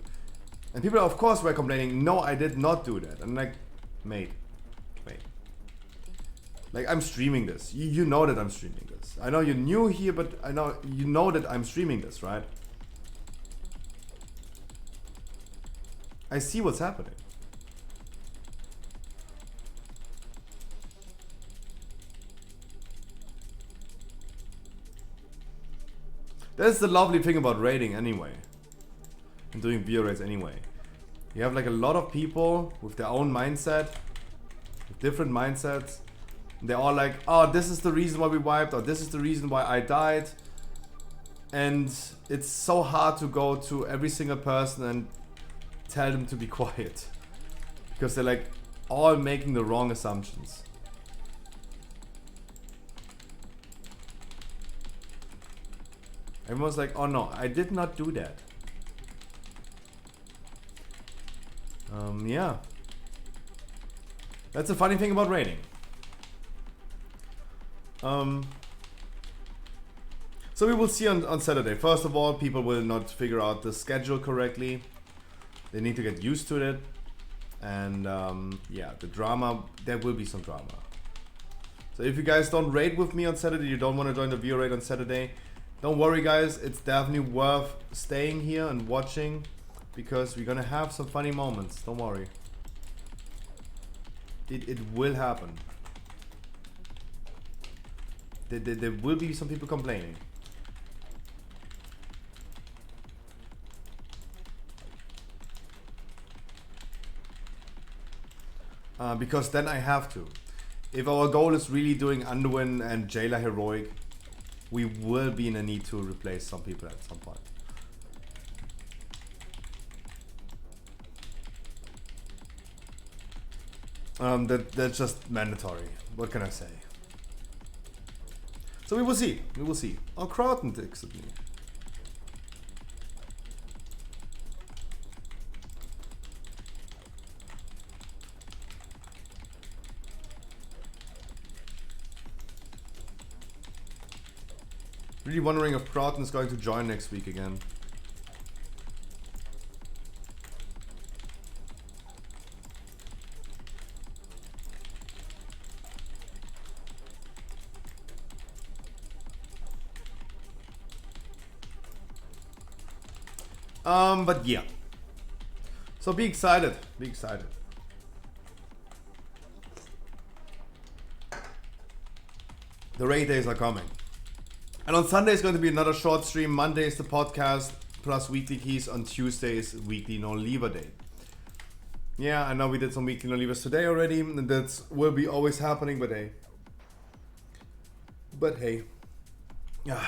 And people, of course, were complaining, no, I did not do that. I'm like, mate. Like, I'm streaming this. You know that I'm streaming this. I know you're new here, but I know you know that I'm streaming this, right? I see what's happening. That's the lovely thing about raiding anyway. And doing beer raids anyway. You have like a lot of people with their own mindset. With different mindsets. And they're all like, oh, this is the reason why we wiped. Or this is the reason why I died. And it's so hard to go to every single person and tell them to be quiet. Because they're like all making the wrong assumptions. Everyone's like, oh no, I did not do that. Yeah. That's the funny thing about raiding. So we will see on Saturday. First of all, people will not figure out the schedule correctly. They need to get used to it. And yeah, the drama, there will be some drama. So if you guys don't raid with me on Saturday, you don't want to join the viewer raid on Saturday, don't worry guys, it's definitely worth staying here and watching, because we're gonna have some funny moments, don't worry. It will happen. There will be some people complaining. Because then I have to. If our goal is really doing Underwin and Jailer Heroic, we will be in a need to replace some people at some point. That's just mandatory. What can I say? So we will see. We will see. Oh, Crowton texted me. Really wondering if Crowton is going to join next week again. But yeah. So be excited. Be excited. The raid days are coming. And on Sunday is going to be another short stream. Monday is the podcast plus weekly keys. On Tuesday is weekly no-leaver day. Yeah, I know we did some weekly no-leavers today already. And that will be always happening, but hey. But hey. Yeah.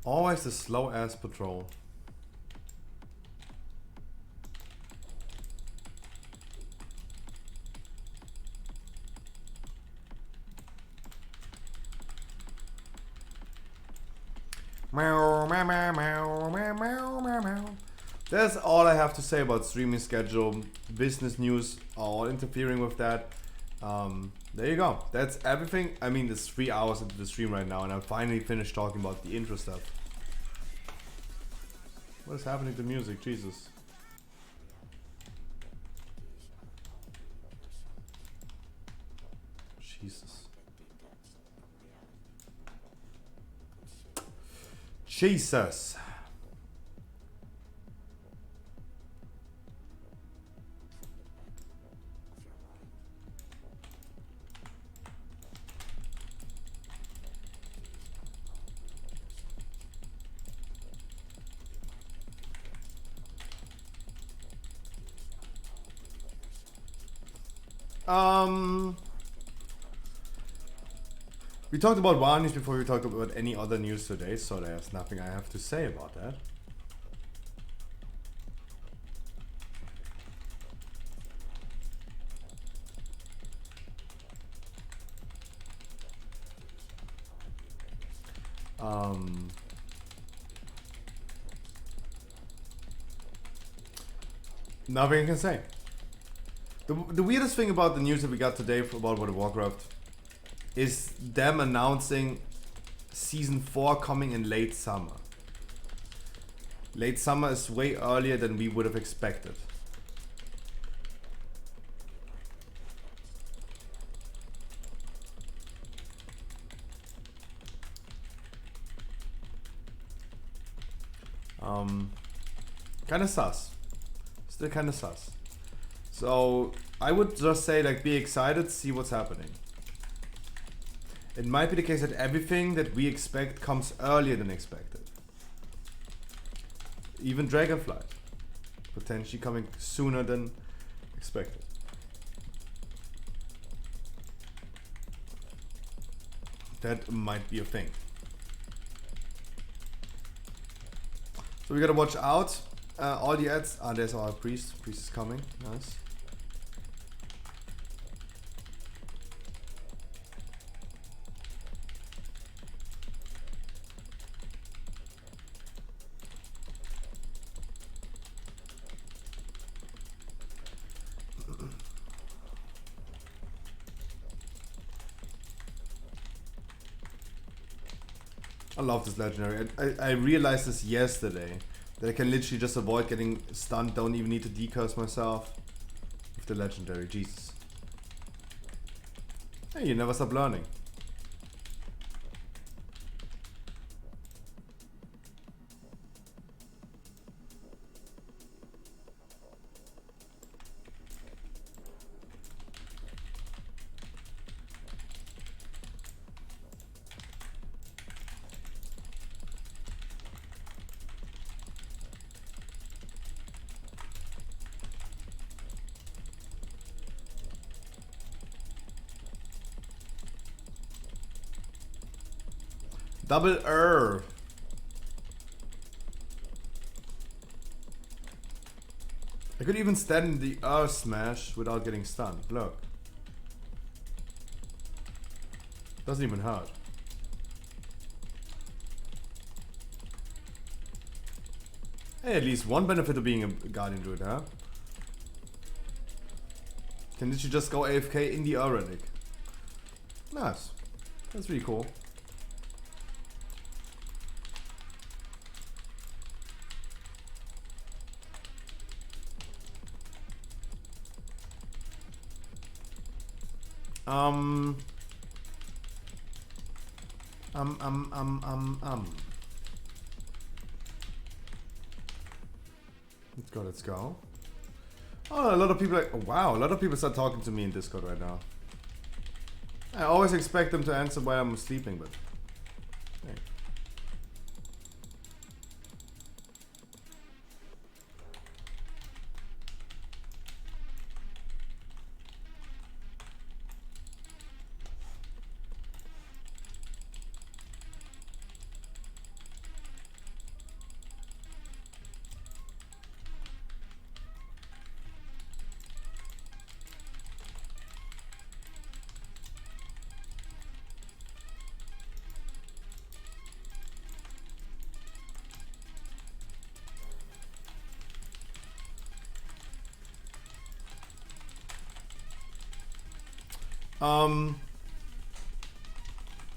Always the slow ass patrol. Meow, meow, meow, meow, meow, meow, meow, meow. That's all I have to say about streaming schedule. Business news are all interfering with that. There you go. That's everything. I mean, it's 3 hours into the stream right now, and I'm finally finished talking about the intro stuff. What is happening to music? Jesus. Jesus. Jesus. We talked about WoW news before we talked about any other news today, so there's nothing I have to say about that. Nothing I can say. The weirdest thing about the news that we got today about World of Warcraft is them announcing Season 4 coming in late summer. Late summer is way earlier than we would have expected. Kinda sus. Still kinda sus. So I would just say, like, be excited, see what's happening. It might be the case that everything that we expect comes earlier than expected. Even Dragonflight potentially coming sooner than expected. That might be a thing. So we gotta watch out. All the ads. Ah, there's our priest. Priest is coming. Nice. I love this legendary. I realized this yesterday, that I can literally just avoid getting stunned, don't even need to decurse myself with the legendary. Jesus. Hey, you never stop learning. Double R. I could even stand the R smash without getting stunned. Look. Doesn't even hurt. Hey, at least one benefit of being a Guardian Druid, huh? Can literally just go AFK in the R relic. Nice. That's really cool. Let's go. Oh, a lot of people like, oh, wow, a lot of people start talking to me in Discord right now. I always expect them to answer while I'm sleeping, but hey.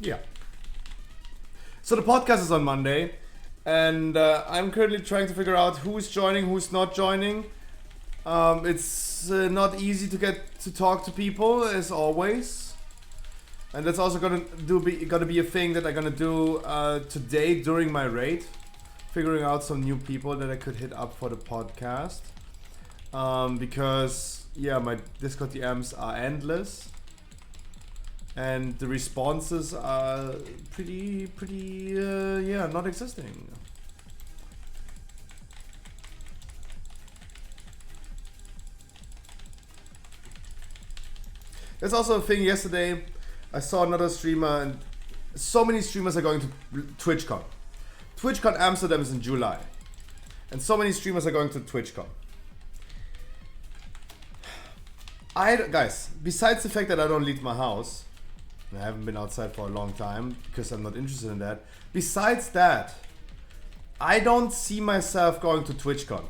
Yeah. So the podcast is on Monday, and I'm currently trying to figure out who's joining, who's not joining. It's not easy to get to talk to people, as always, and that's also gonna be a thing that I'm gonna do today during my raid, figuring out some new people that I could hit up for the podcast, because yeah, my Discord DMs are endless. And the responses are pretty, yeah, not existing. There's also a thing yesterday, I saw another streamer, and so many streamers are going to TwitchCon. TwitchCon Amsterdam is in July. And so many streamers are going to TwitchCon. Guys, besides the fact that I don't leave my house, I haven't been outside for a long time because I'm not interested in that. Besides that, I don't see myself going to TwitchCon.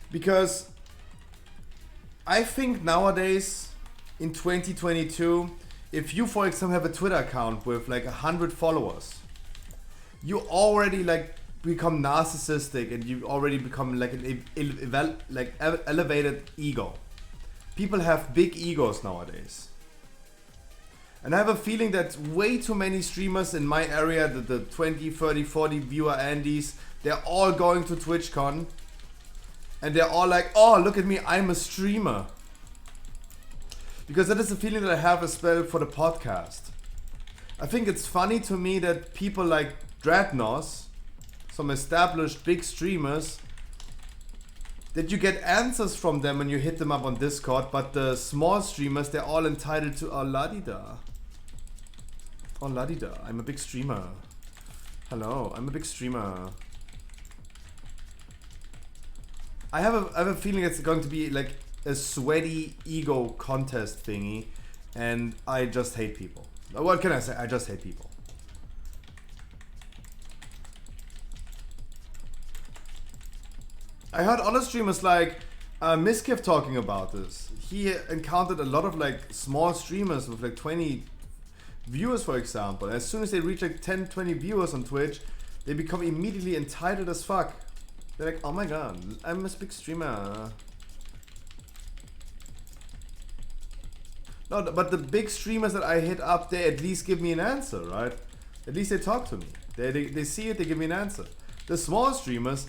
Because I think nowadays, in 2022, if you, for example, have a Twitter account with like 100 followers, you already like become narcissistic, and you already become like an elevated ego. People have big egos nowadays. And I have a feeling that way too many streamers in my area, the 20, 30, 40 viewer Andys, they're all going to TwitchCon. And they're all like, oh, look at me, I'm a streamer. Because that is the feeling that I have as well for the podcast. I think it's funny to me that people like Dreadnought, some established big streamers, that you get answers from them when you hit them up on Discord, but the small streamers, they're all entitled to oh la-di-da. Oh la-di-da, I'm a big streamer. Hello, I'm a big streamer. I have a feeling it's going to be like a sweaty ego contest thingy, and I just hate people. What can I say? I just hate people. I heard other streamers like, Miskiv talking about this. He encountered a lot of like small streamers with like 20 viewers, for example. As soon as they reach like 10, 20 viewers on Twitch, they become immediately entitled as fuck. They're like, oh my god, I'm a big streamer. No, but the big streamers that I hit up, they at least give me an answer, right? At least they talk to me. They see it, they give me an answer. The small streamers,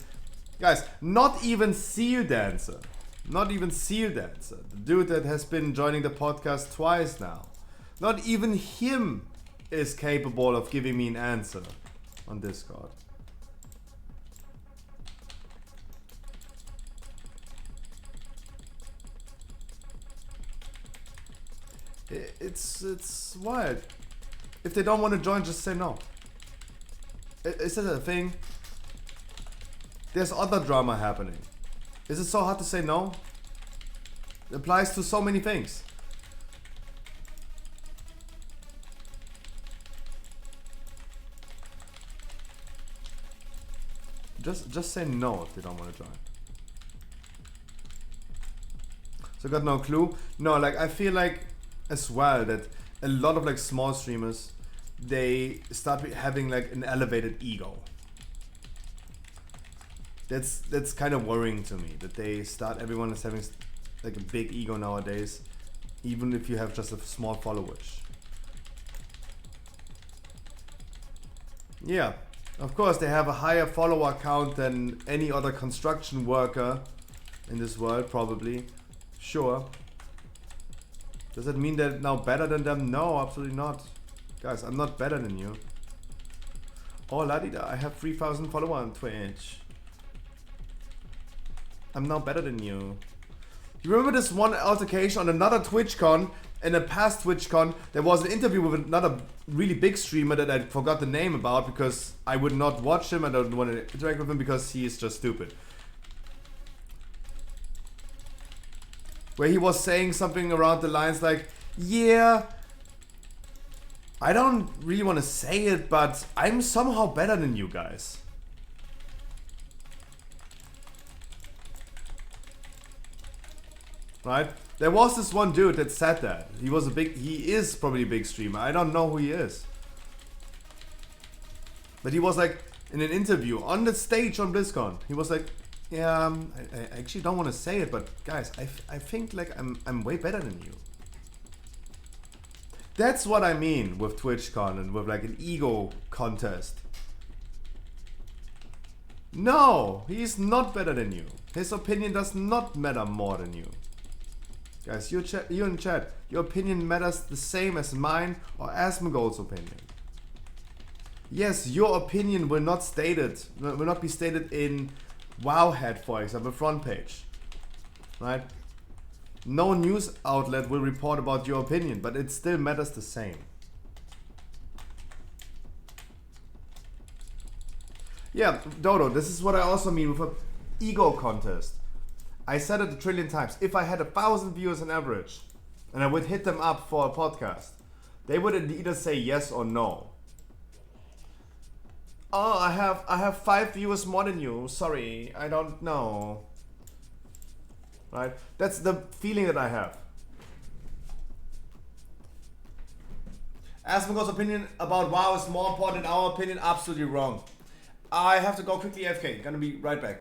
guys, not even Seal Dancer. Not even Seal Dancer. The dude that has been joining the podcast twice now. Not even him is capable of giving me an answer on Discord. It's wild. If they don't want to join, just say no. Is that a thing? There's other drama happening. Is it so hard to say no? It applies to so many things. Just say no if they don't want to join. So got no clue. No, like I feel like as well that a lot of like small streamers, they start having like an elevated ego. That's kind of worrying to me that everyone is having like a big ego nowadays, even if you have just a small followage. Yeah, of course they have a higher follower count than any other construction worker in this world, probably. Sure. Does it mean they're now better than them? No, absolutely not. Guys, I'm not better than you. Oh, la-di-da, I have 3,000 followers on Twitch. I'm now better than you. You remember this one altercation on another TwitchCon? In a past TwitchCon, there was an interview with another really big streamer that I forgot the name about because I would not watch him. I don't want to interact with him because he is just stupid. Where he was saying something around the lines like, yeah, I don't really want to say it, but I'm somehow better than you guys. Right? There was this one dude that said that. He is probably a big streamer. I don't know who he is. But he was like, in an interview on the stage on BlizzCon, he was like, yeah, I actually don't want to say it, but guys, I think like I'm way better than you. That's what I mean with TwitchCon and with like an ego contest. No, he's not better than you. His opinion does not matter more than you. Guys, you in chat, your opinion matters the same as mine or Asmongold's opinion. Yes, your opinion will not be stated in Wowhead, for example, front page, right? No news outlet will report about your opinion, but it still matters the same. Yeah, Dodo, this is what I also mean with an ego contest. I said it a trillion times. If I had 1,000 viewers on average, and I would hit them up for a podcast, they would either say yes or no. Oh, I have 5 viewers more than you. Sorry, I don't know. Right? That's the feeling that I have. Asmongold's opinion about WoW is more important than our opinion. Absolutely wrong. I have to go quickly AFK. Gonna be right back.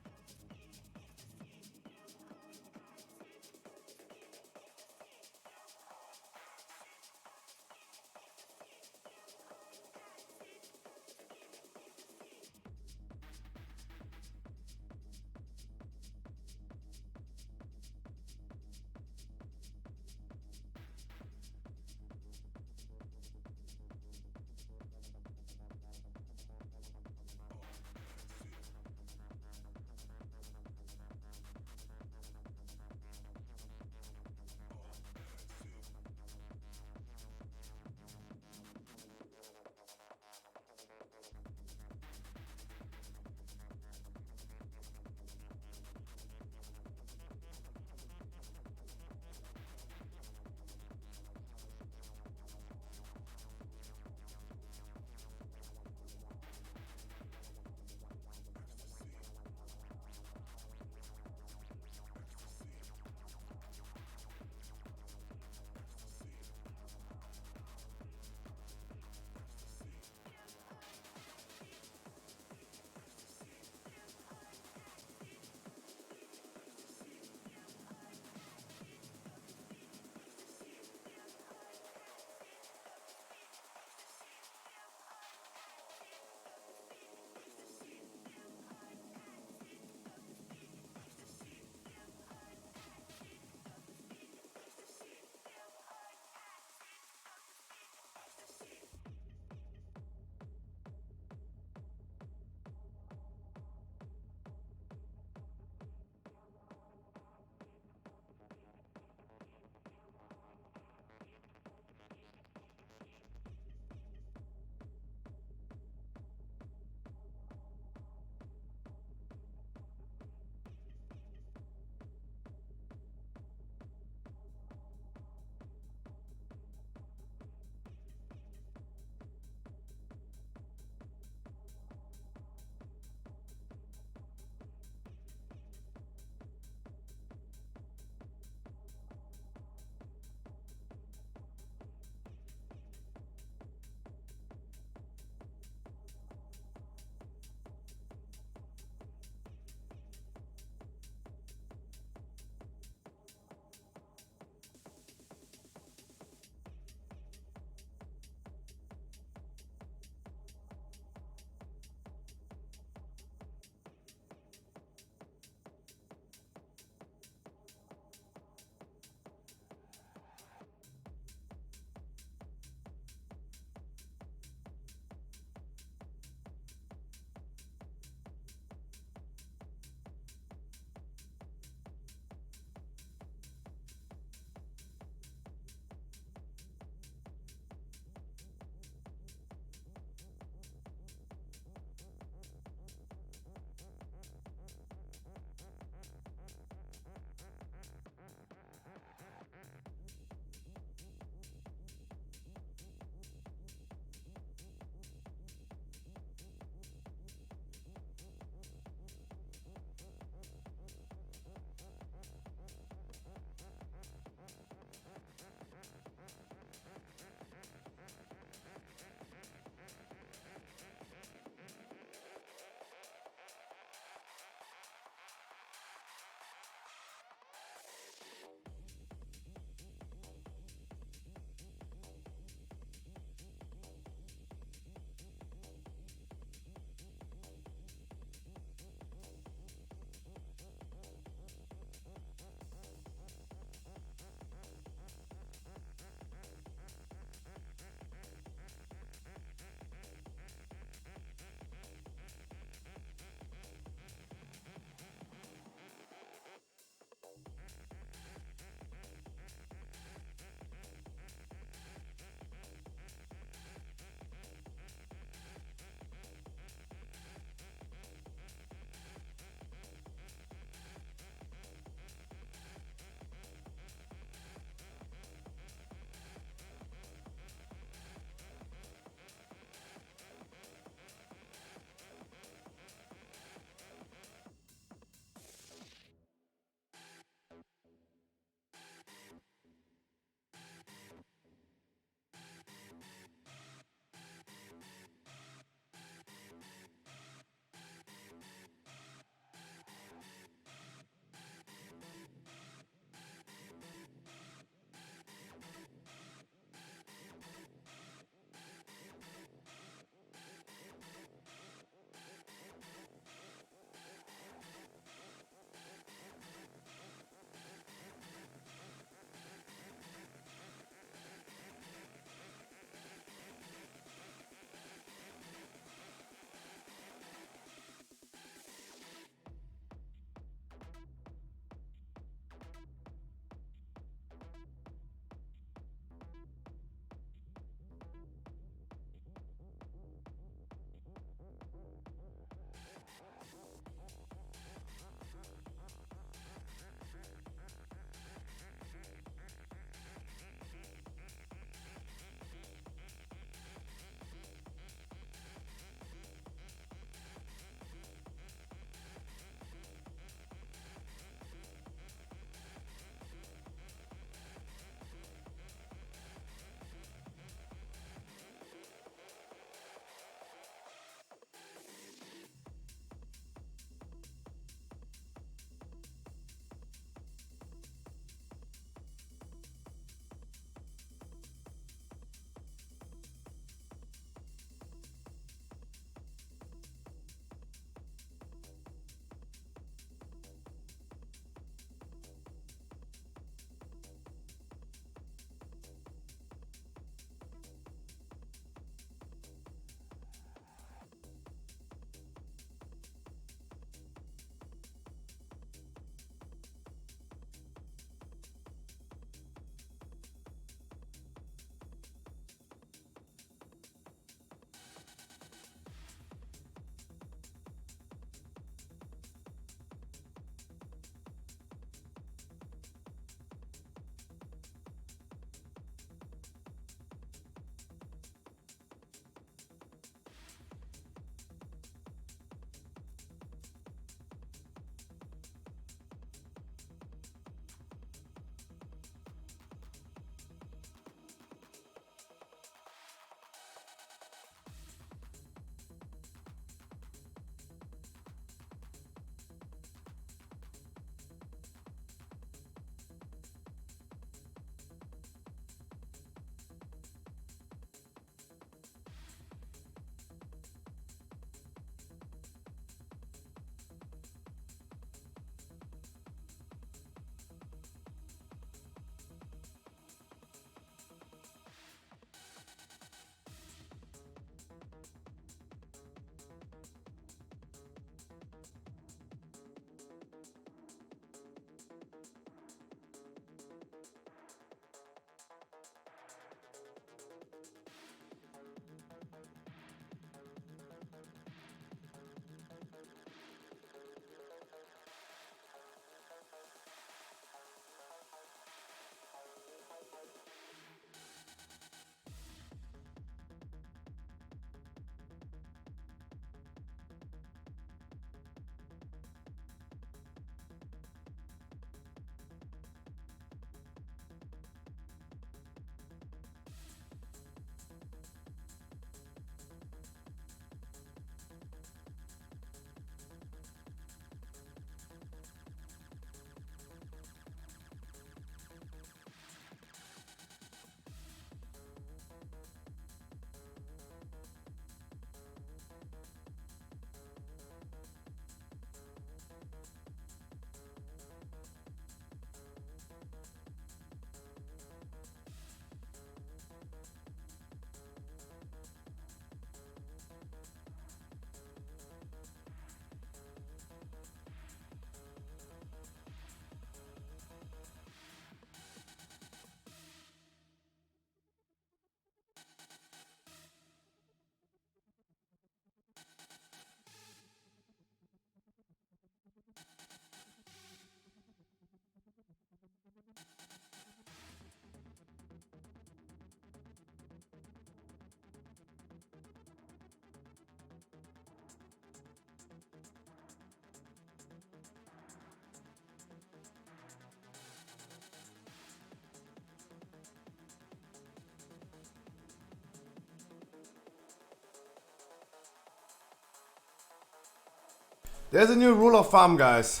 There's a new rule of thumb, guys.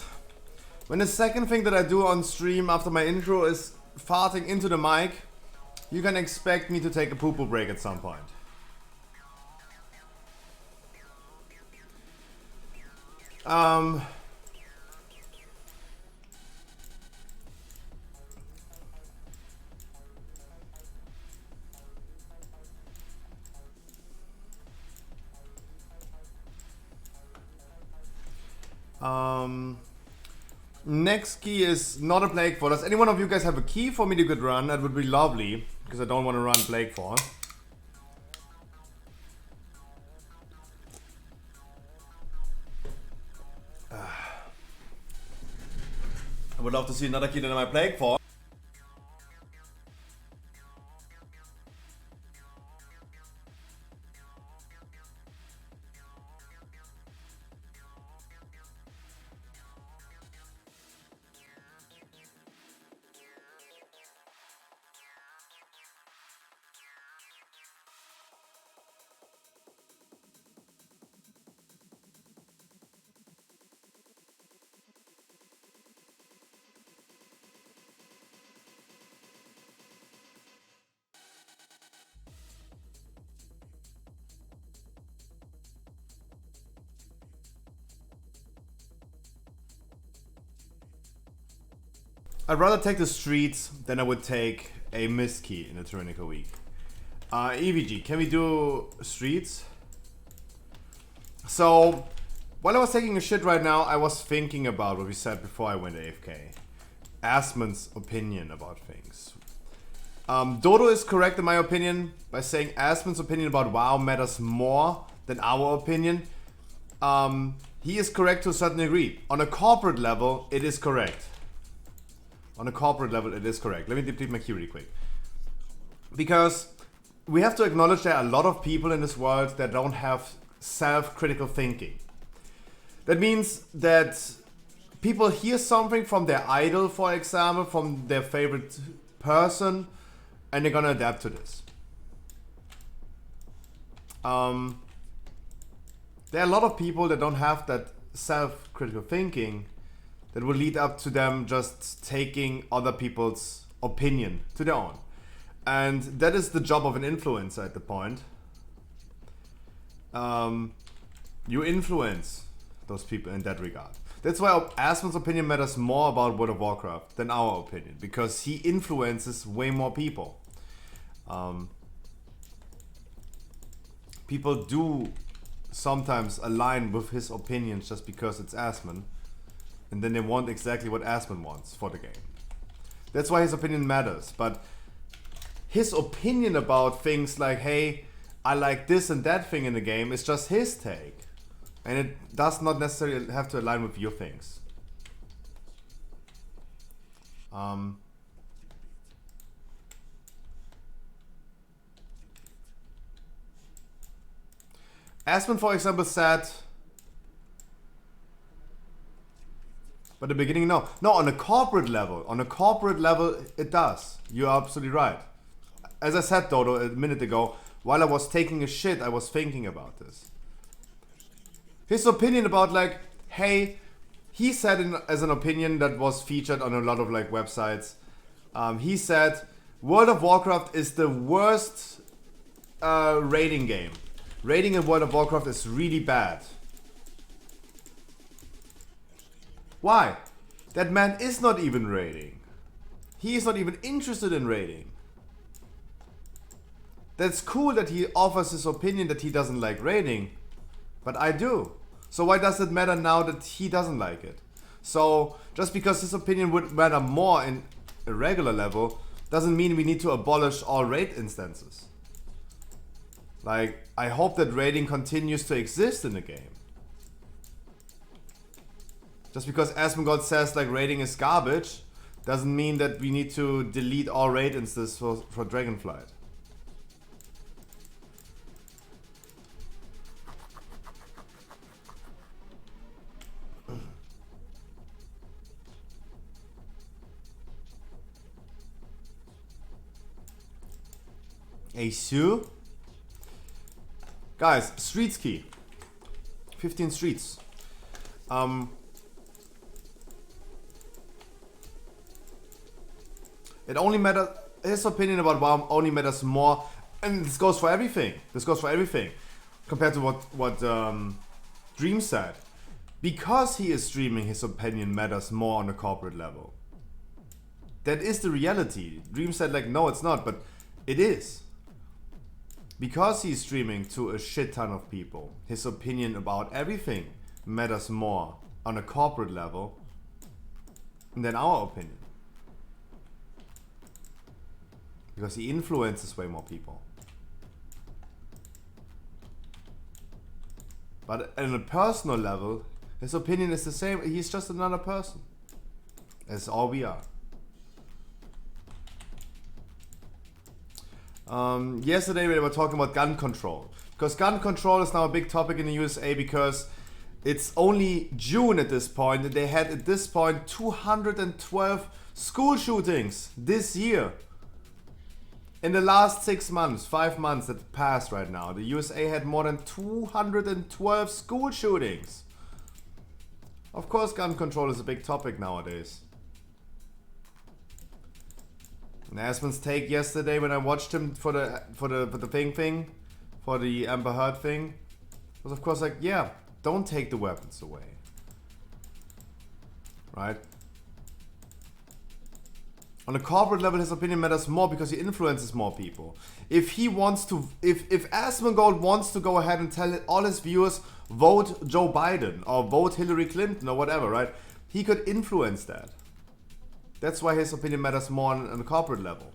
When the second thing that I do on stream after my intro is farting into the mic, you can expect me to take a poo-poo break at some point. Next key is not a Plague Fall. Does any one of you guys have a key for me to good run? That would be lovely, because I don't want to run Plague Fall. I would love to see another key than my Plague Fall. I'd rather take the streets than I would take a mist key in a tyrannical week. EVG, can we do streets? So, while I was taking a shit right now, I was thinking about what we said before I went AFK. Asmon's opinion about things. Dodo is correct in my opinion by saying Asmon's opinion about WoW matters more than our opinion. He is correct to a certain degree. On a corporate level, it is correct. On a corporate level, it is correct. Let me deplete my key really quick. Because we have to acknowledge there are a lot of people in this world that don't have self-critical thinking. That means that people hear something from their idol, for example, from their favorite person, and they're gonna adapt to this. There are a lot of people that don't have that self-critical thinking that will lead up to them just taking other people's opinion to their own. And that is the job of an influencer at the point. You influence those people in that regard. That's why Asmon's opinion matters more about World of Warcraft than our opinion, because he influences way more people. People do sometimes align with his opinions just because it's Asmon, and then they want exactly what Asmon wants for the game. That's why his opinion matters. But his opinion about things like, hey, I like this and that thing in the game, is just his take. And it does not necessarily have to align with your things. Asmon, for example, said, but at the beginning, no. No, on a corporate level, it does. You're absolutely right. As I said, Dodo, a minute ago, while I was taking a shit, I was thinking about this. His opinion about, like, hey, he said as an opinion that was featured on a lot of like websites, he said World of Warcraft is the worst raiding game. Raiding in World of Warcraft is really bad. Why? That man is not even raiding. He is not even interested in raiding. That's cool that he offers his opinion that he doesn't like raiding, but I do. So why does it matter now that he doesn't like it? So just because his opinion would matter more in a regular level doesn't mean we need to abolish all raid instances. Like, I hope that raiding continues to exist in the game. Just because Asmongold says like raiding is garbage doesn't mean that we need to delete all raid instances for Dragonflight. A Sue? Guys, streets key. 15 streets. It only matters. His opinion about WoW only matters more, and this goes for everything. This goes for everything, compared to what Dream said. Because he is streaming, his opinion matters more on a corporate level. That is the reality. Dream said like, no, it's not, but it is. Because he's streaming to a shit ton of people, his opinion about everything matters more on a corporate level than our opinion. Because he influences way more people. But on a personal level, his opinion is the same. He's just another person. That's all we are. Yesterday we were talking about gun control. Because gun control is now a big topic in the USA because it's only June at this point. And they had at this point 212 school shootings this year. In the last 6 months, 5 months that passed right now, the USA had more than 212 school shootings. Of course, gun control is a big topic nowadays. And Asmon's take yesterday when I watched him for the Amber Heard thing, was of course like, yeah, don't take the weapons away, right? On a corporate level, his opinion matters more because he influences more people. If he wants to, if Asmongold wants to go ahead and tell all his viewers, vote Joe Biden or vote Hillary Clinton or whatever, right? He could influence that. That's why his opinion matters more on a corporate level.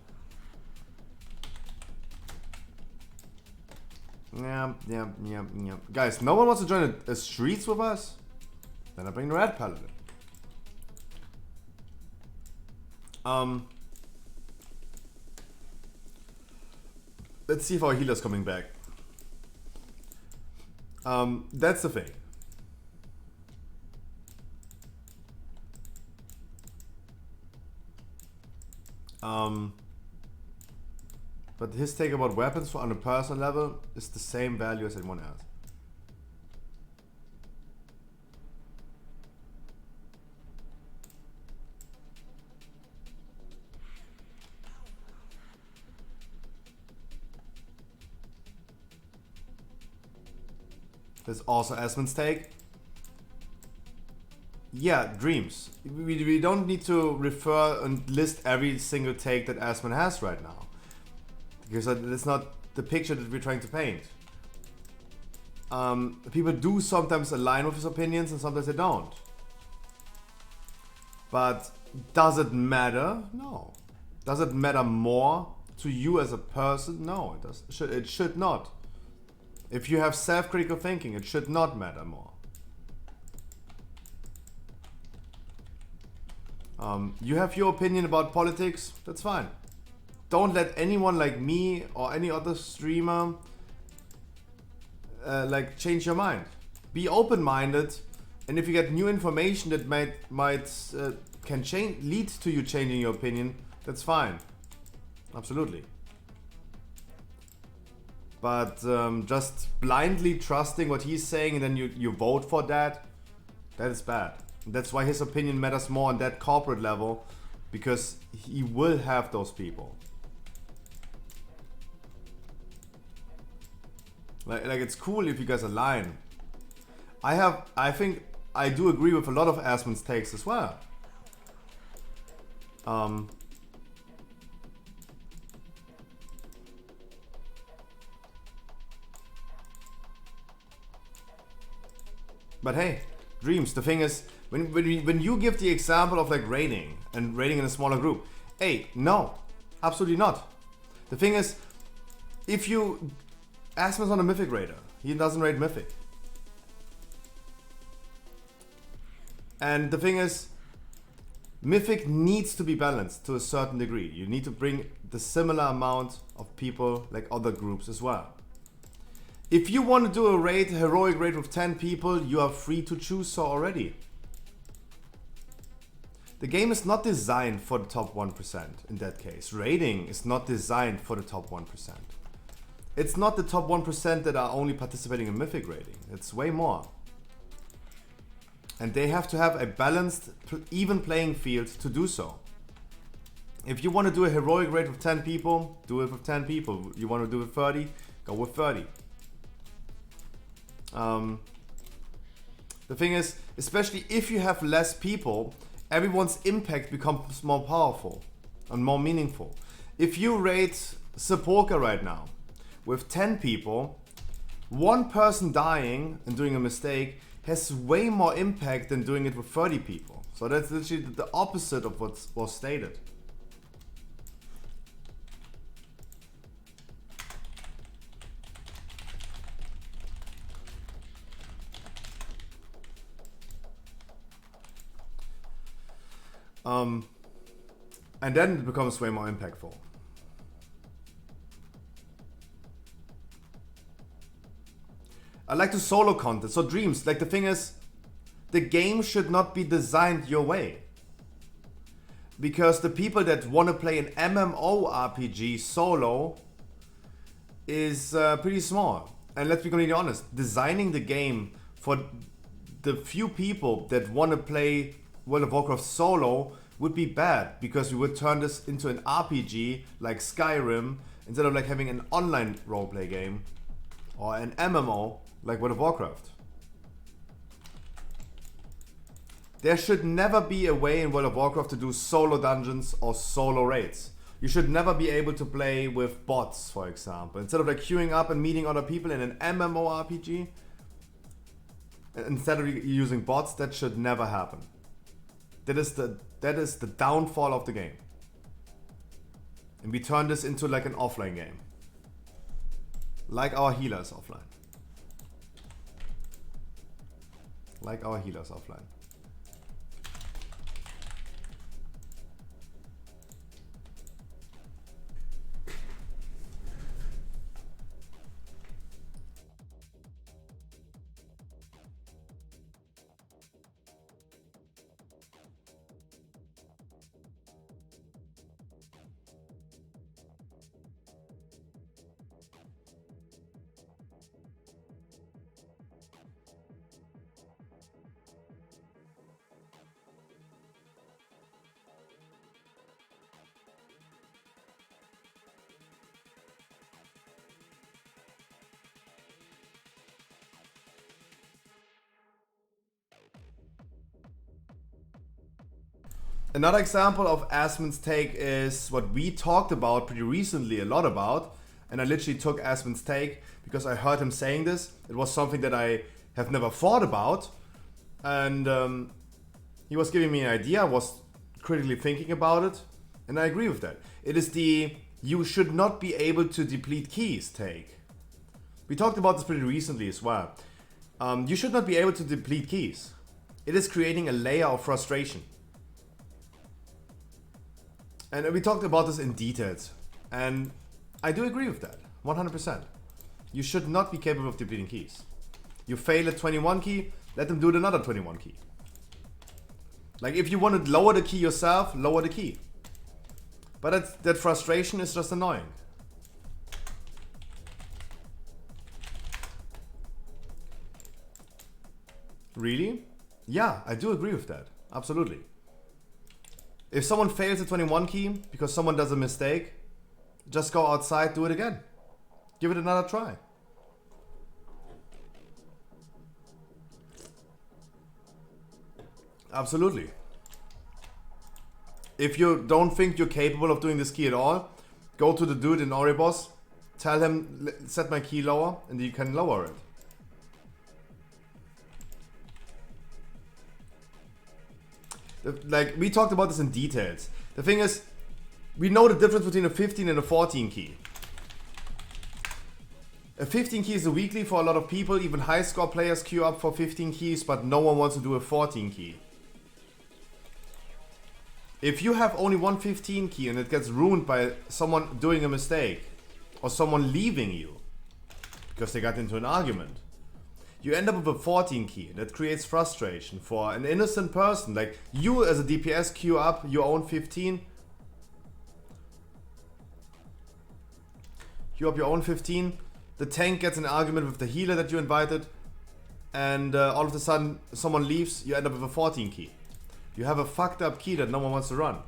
Yeah. Guys, no one wants to join a streets with us? Then I bring the Red Paladin. Let's see if our healer's coming back. That's the thing. But his take about weapons on a personal level is the same value as anyone else. There's also Asmon's take. Yeah, dreams. We don't need to refer and list every single take that Asmon has right now. Because that's not the picture that we're trying to paint. People do sometimes align with his opinions and sometimes they don't. But does it matter? No. Does it matter more to you as a person? No, it does. It should not. If you have self-critical thinking, it should not matter more. You have your opinion about politics, that's fine. Don't let anyone like me or any other streamer like change your mind. Be open-minded, and if you get new information that can lead to you changing your opinion, that's fine. Absolutely. But just blindly trusting what he's saying and then you vote for that, that is bad. That's why his opinion matters more on that corporate level, because he will have those people. Like it's cool if you guys align. I think I do agree with a lot of Asmon's takes as well. But hey, dreams. The thing is, when you give the example of like raiding and raiding in a smaller group, hey, no, absolutely not. The thing is, if you Asmon's on a Mythic raider, he doesn't raid Mythic. And the thing is, Mythic needs to be balanced to a certain degree. You need to bring the similar amount of people like other groups as well. If you want to do a raid, a heroic raid with 10 people, you are free to choose so already. The game is not designed for the top 1% in that case. Raiding is not designed for the top 1%. It's not the top 1% that are only participating in Mythic raiding. It's way more. And they have to have a balanced, even playing field to do so. If you want to do a heroic raid with 10 people, do it with 10 people. You want to do it with 30, go with 30. The thing is, especially if you have less people, everyone's impact becomes more powerful and more meaningful. If you raid Sepulka right now with 10 people, one person dying and doing a mistake has way more impact than doing it with 30 people. So that's literally the opposite of what was stated. And then it becomes way more impactful. I like the solo content. So Dreams, like the thing is, the game should not be designed your way. Because the people that want to play an MMORPG solo is pretty small. And let's be completely honest, designing the game for the few people that want to play World of Warcraft solo would be bad, because we would turn this into an RPG like Skyrim instead of like having an online roleplay game or an MMO like World of Warcraft. There should never be a way in World of Warcraft to do solo dungeons or solo raids. You should never be able to play with bots, for example. Instead of like queuing up and meeting other people in an MMORPG, instead of using bots, that should never happen. That is the downfall of the game. And we turn this into like an offline game. Like our healers offline. Like our healers offline. Another example of Asmon's take is what we talked about pretty recently a lot about, and I literally took Asmon's take because I heard him saying this. It was something that I have never thought about, and he was giving me an idea. I was critically thinking about it, and I agree with that. It is the "you should not be able to deplete keys" take. We talked about this pretty recently as well. You should not be able to deplete keys. It is creating a layer of frustration. And we talked about this in details, and I do agree with that, 100%. You should not be capable of depleting keys. You fail at 21 key, let them do it another 21 key. Like if you want to lower the key yourself, lower the key. But that frustration is just annoying. Really? Yeah, I do agree with that, absolutely. If someone fails a 21 key because someone does a mistake, just go outside, do it again. Give it another try. Absolutely. If you don't think you're capable of doing this key at all, go to the dude in Oribos, tell him, set my key lower, and you can lower it. Like, we talked about this in details. The thing is, we know the difference between a 15 and a 14 key. A 15 key is a weekly for a lot of people. Even high score players queue up for 15 keys, but no one wants to do a 14 key. If you have only one 15 key and it gets ruined by someone doing a mistake or someone leaving you because they got into an argument, you end up with a 14 key. That creates frustration for an innocent person. Like you as a DPS queue up your own 15. Queue up your own 15. The tank gets an argument with the healer that you invited. and all of a sudden someone leaves, you end up with a 14 key. You have a fucked up key that no one wants to run.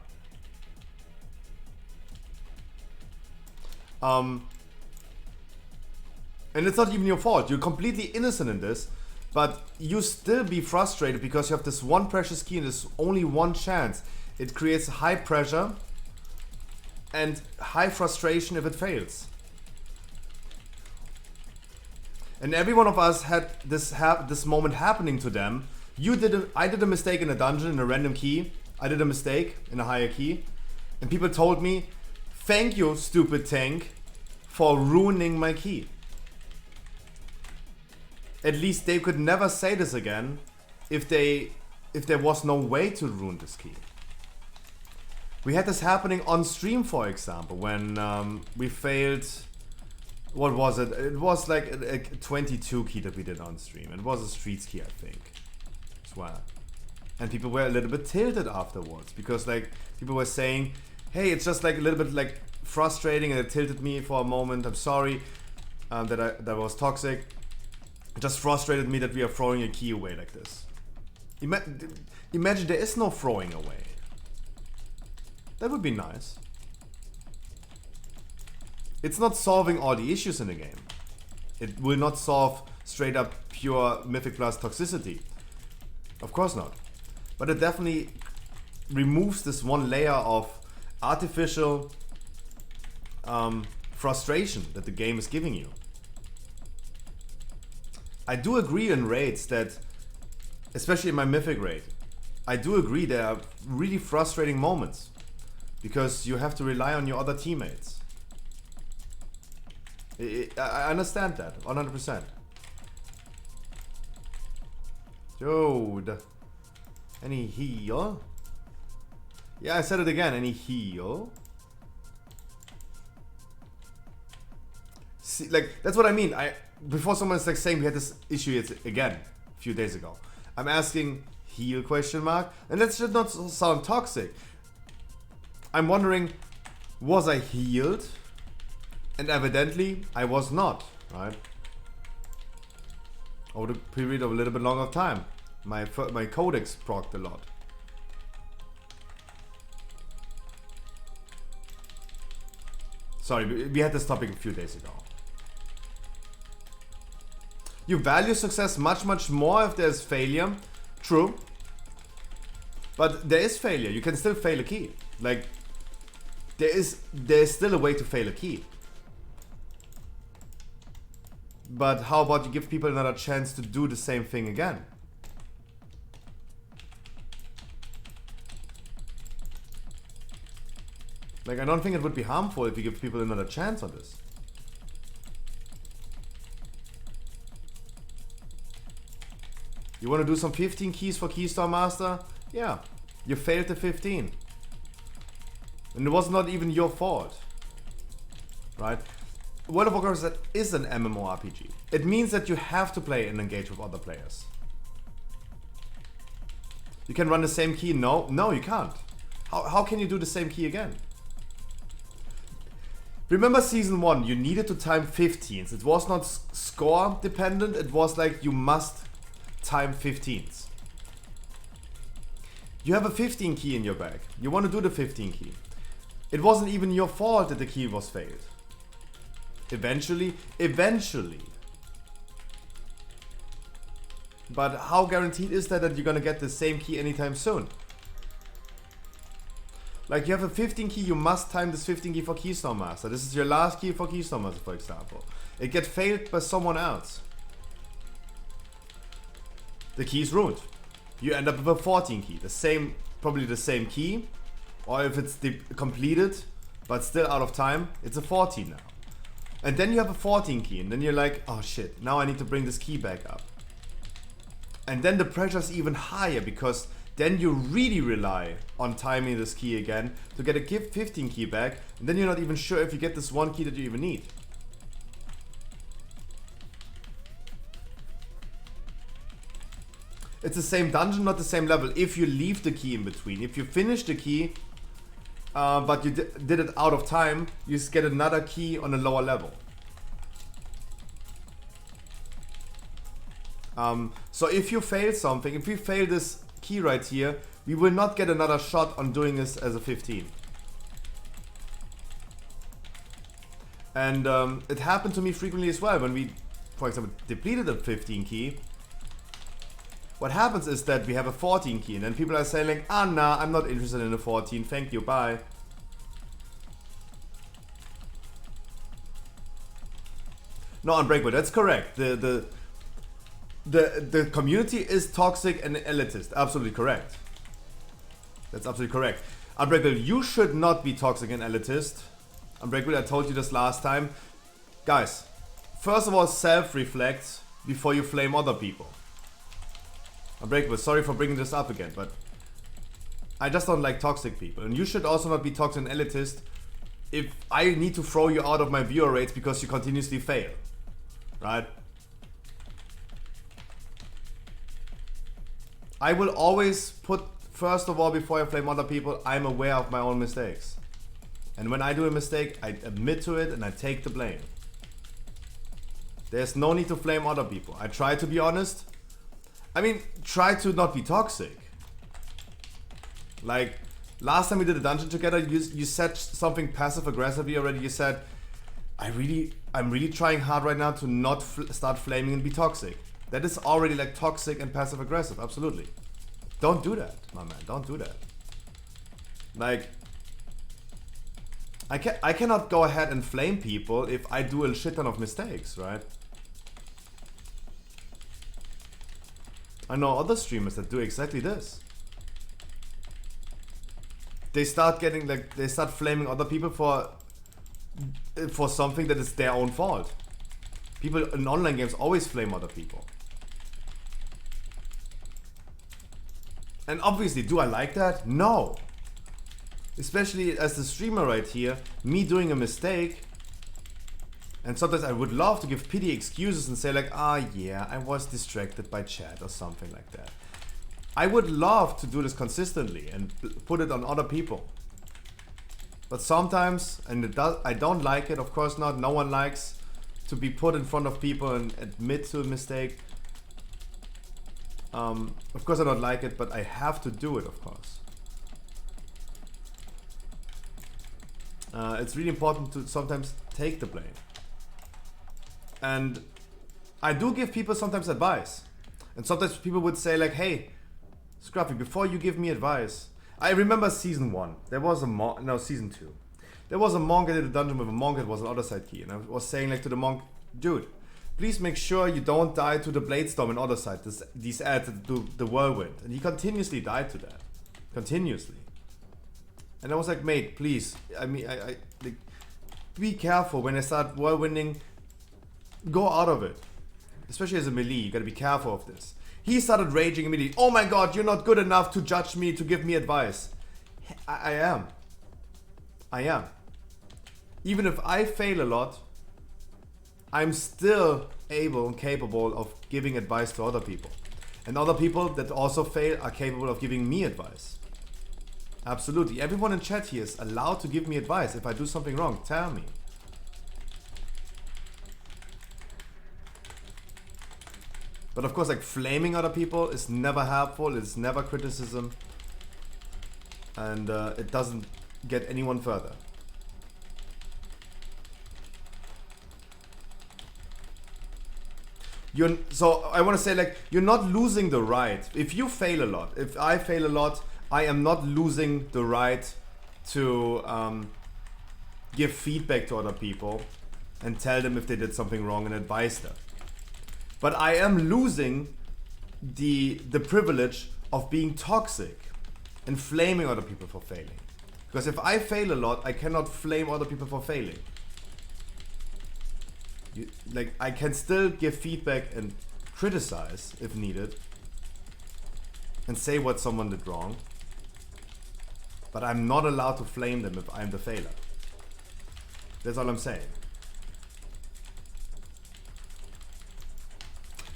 And it's not even your fault. You're completely innocent in this, but you still be frustrated because you have this one precious key and there's only one chance. It creates high pressure and high frustration if it fails. And every one of us had this moment happening to them. I did a mistake in a dungeon in a random key. I did a mistake in a higher key. And people told me, thank you, stupid tank, for ruining my key. At least they could never say this again if there was no way to ruin this key. We had this happening on stream, for example, when we failed. What was it? It was like a 22 key that we did on stream. It was a streets key, I think, as well. And people were a little bit tilted afterwards because like people were saying, "Hey, it's just like a little bit like frustrating," and it tilted me for a moment. I'm sorry that was toxic. It just frustrated me that we are throwing a key away like this. Imagine there is no throwing away. That would be nice. It's not solving all the issues in the game. It will not solve straight up pure Mythic Plus toxicity. Of course not. But it definitely removes this one layer of artificial frustration that the game is giving you. I do agree in raids that, especially in my Mythic raid, I do agree there are really frustrating moments because you have to rely on your other teammates. I understand that 100%. Dude, any heal? Yeah, I said it again. Any heal? See, like that's what I mean. Before someone's like saying we had this issue again a few days ago. I'm asking heal question mark, and that should not sound toxic. I'm wondering, was I healed? And evidently, I was not, right? Over the period of a little bit longer time. My codex procced a lot. Sorry, we had this topic a few days ago. You value success much, much more if there's failure. True. But there is failure. You can still fail a key. Like, there's still a way to fail a key. But how about you give people another chance to do the same thing again? Like, I don't think it would be harmful if you give people another chance on this. You want to do some 15 keys for Keystar Master? Yeah, you failed the 15. And it was not even your fault. Right? World of Warcraft is an MMORPG. It means that you have to play and engage with other players. You can run the same key? No, you can't. How can you do the same key again? Remember season 1, you needed to time 15s. It was not score dependent, it was like you must time 15s. You have a 15 key in your bag. You want to do the 15 key. It wasn't even your fault that the key was failed. Eventually. But how guaranteed is that you're gonna get the same key anytime soon? Like you have a 15 key, you must time this 15 key for Keystone Master. This is your last key for Keystone Master, for example. It gets failed by someone else. The key is ruined. You end up with a 14 key. Probably the same key. Or if it's completed, but still out of time, it's a 14 now. And then you have a 14 key, and then you're like, oh shit, now I need to bring this key back up. And then the pressure is even higher, because then you really rely on timing this key again to get a 15 key back, and then you're not even sure if you get this one key that you even need. It's the same dungeon, not the same level. If you leave the key in between, if you finish the key, but you did it out of time, you just get another key on a lower level. So if you fail something, if we fail this key right here, we will not get another shot on doing this as a 15. And it happened to me frequently as well when we, for example, depleted a 15 key. What happens is that we have a 14 key and then people are saying like, ah nah, I'm not interested in a 14, thank you, bye. No, Unbreakable, that's correct. The community is toxic and elitist. Absolutely correct. That's absolutely correct. Unbreakable, you should not be toxic and elitist. Unbreakable, I told you this last time. Guys, first of all, self-reflect before you flame other people. Unbreakable, sorry for bringing this up again, but I just don't like toxic people. And you should also not be toxic and elitist if I need to throw you out of my viewer rates because you continuously fail. Right? I will always put, first of all, before I flame other people, I'm aware of my own mistakes. And when I do a mistake, I admit to it and I take the blame. There's no need to flame other people. I try to be honest. I mean, try to not be toxic. Like, last time we did a dungeon together, you said something passive-aggressively already. You said, I'm really trying hard right now to not start flaming and be toxic. That is already like toxic and passive-aggressive, absolutely. Don't do that, my man, don't do that. Like, I cannot go ahead and flame people if I do a shit ton of mistakes, right? I know other streamers that do exactly this. They start getting like, they start flaming other people for something that is their own fault. People in online games always flame other people. And obviously, do I like that? No. Especially as the streamer right here, me doing a mistake. And sometimes I would love to give pity excuses and say like, ah yeah, I was distracted by chat or something like that. I would love to do this consistently and put it on other people. But sometimes, and I don't like it, of course not, no one likes to be put in front of people and admit to a mistake. Of course I don't like it, but I have to do it, of course. It's really important to sometimes take the blame. And I do give people sometimes advice. And sometimes people would say like, hey, Scruffy, before you give me advice, I remember season 1. There was a monk, no, season 2. There was a monk, I did a dungeon with a monk, it was an other side key. And I was saying like to the monk, dude, please make sure you don't die to the blade storm in other side, these ads that do the whirlwind. And he continuously died to that. Continuously. And I was like, mate, please, I mean, I like, be careful when I start whirlwinding, go out of it. Especially as a melee, you gotta be careful of this. He started raging immediately. Oh my god, you're not good enough to judge me, to give me advice. I am. I am. Even if I fail a lot, I'm still able and capable of giving advice to other people. And other people that also fail are capable of giving me advice. Absolutely. Everyone in chat here is allowed to give me advice. If I do something wrong, tell me. But of course, like, flaming other people is never helpful, it's never criticism, and it doesn't get anyone further. So I want to say, like, you're not losing the right. If you fail a lot, if I fail a lot, I am not losing the right to give feedback to other people and tell them if they did something wrong and advise them. But I am losing the privilege of being toxic and flaming other people for failing. Because if I fail a lot, I cannot flame other people for failing. Like, I can still give feedback and criticize if needed and say what someone did wrong, but I'm not allowed to flame them if I'm the failure. That's all I'm saying.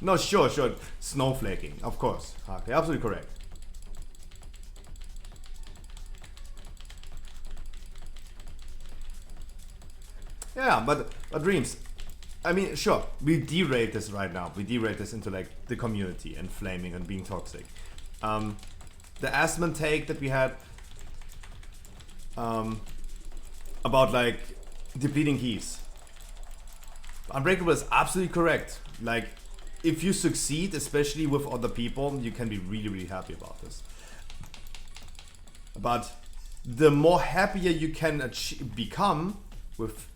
No, sure. Snowflaking, of course. Okay, absolutely correct. Yeah, but Dreams, I mean, sure, we derate this right now. We derate this into like the community and flaming and being toxic. The Asman take that we had about like depleting keys. Unbreakable is absolutely correct. Like, if you succeed, especially with other people, you can be really, really happy about this. But the more happier you can become with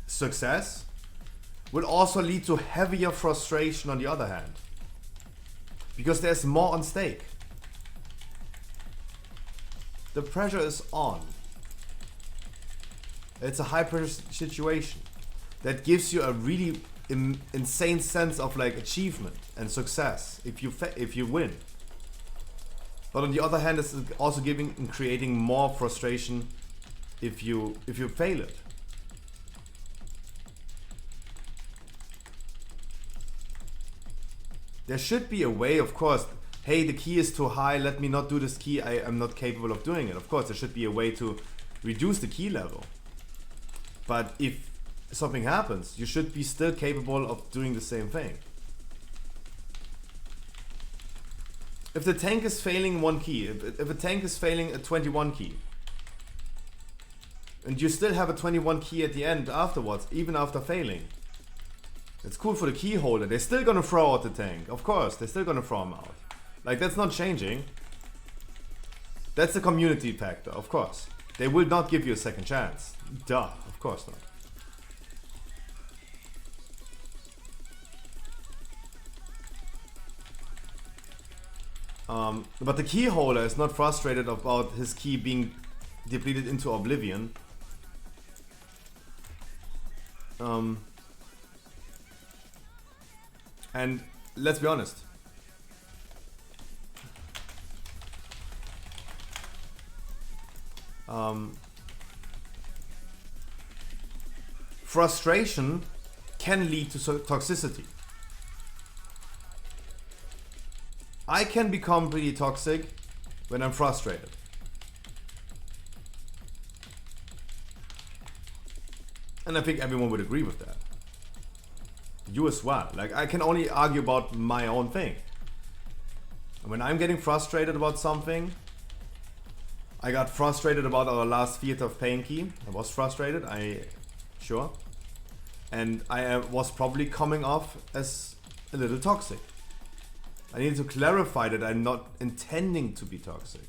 success, will also lead to heavier frustration on the other hand. Because there's more on stake. The pressure is on. It's a high pressure situation that gives you a really insane sense of like achievement and success if you win. But on the other hand, it's also giving and creating more frustration if you fail it. There should be a way, of course. Hey, the key is too high, let me not do this key, I am not capable of doing it. Of course, there should be a way to reduce the key level. But if something happens, you should be still capable of doing the same thing. If the tank is failing one key, if a tank is failing a 21 key, and you still have a 21 key at the end afterwards, even after failing, it's cool for the key holder. They're still gonna throw out the tank. Of course, they're still gonna throw him out. Like, that's not changing. That's the community factor, of course. They will not give you a second chance. Duh, of course not. But the key holder is not frustrated about his key being depleted into oblivion. And let's be honest. Frustration can lead to toxicity. I can become pretty toxic when I'm frustrated. And I think everyone would agree with that. You as well. Like, I can only argue about my own thing. When I'm getting frustrated about something, I got frustrated about our last Theater of Pain key. I was frustrated, sure. And I was probably coming off as a little toxic. I need to clarify that I'm not intending to be toxic.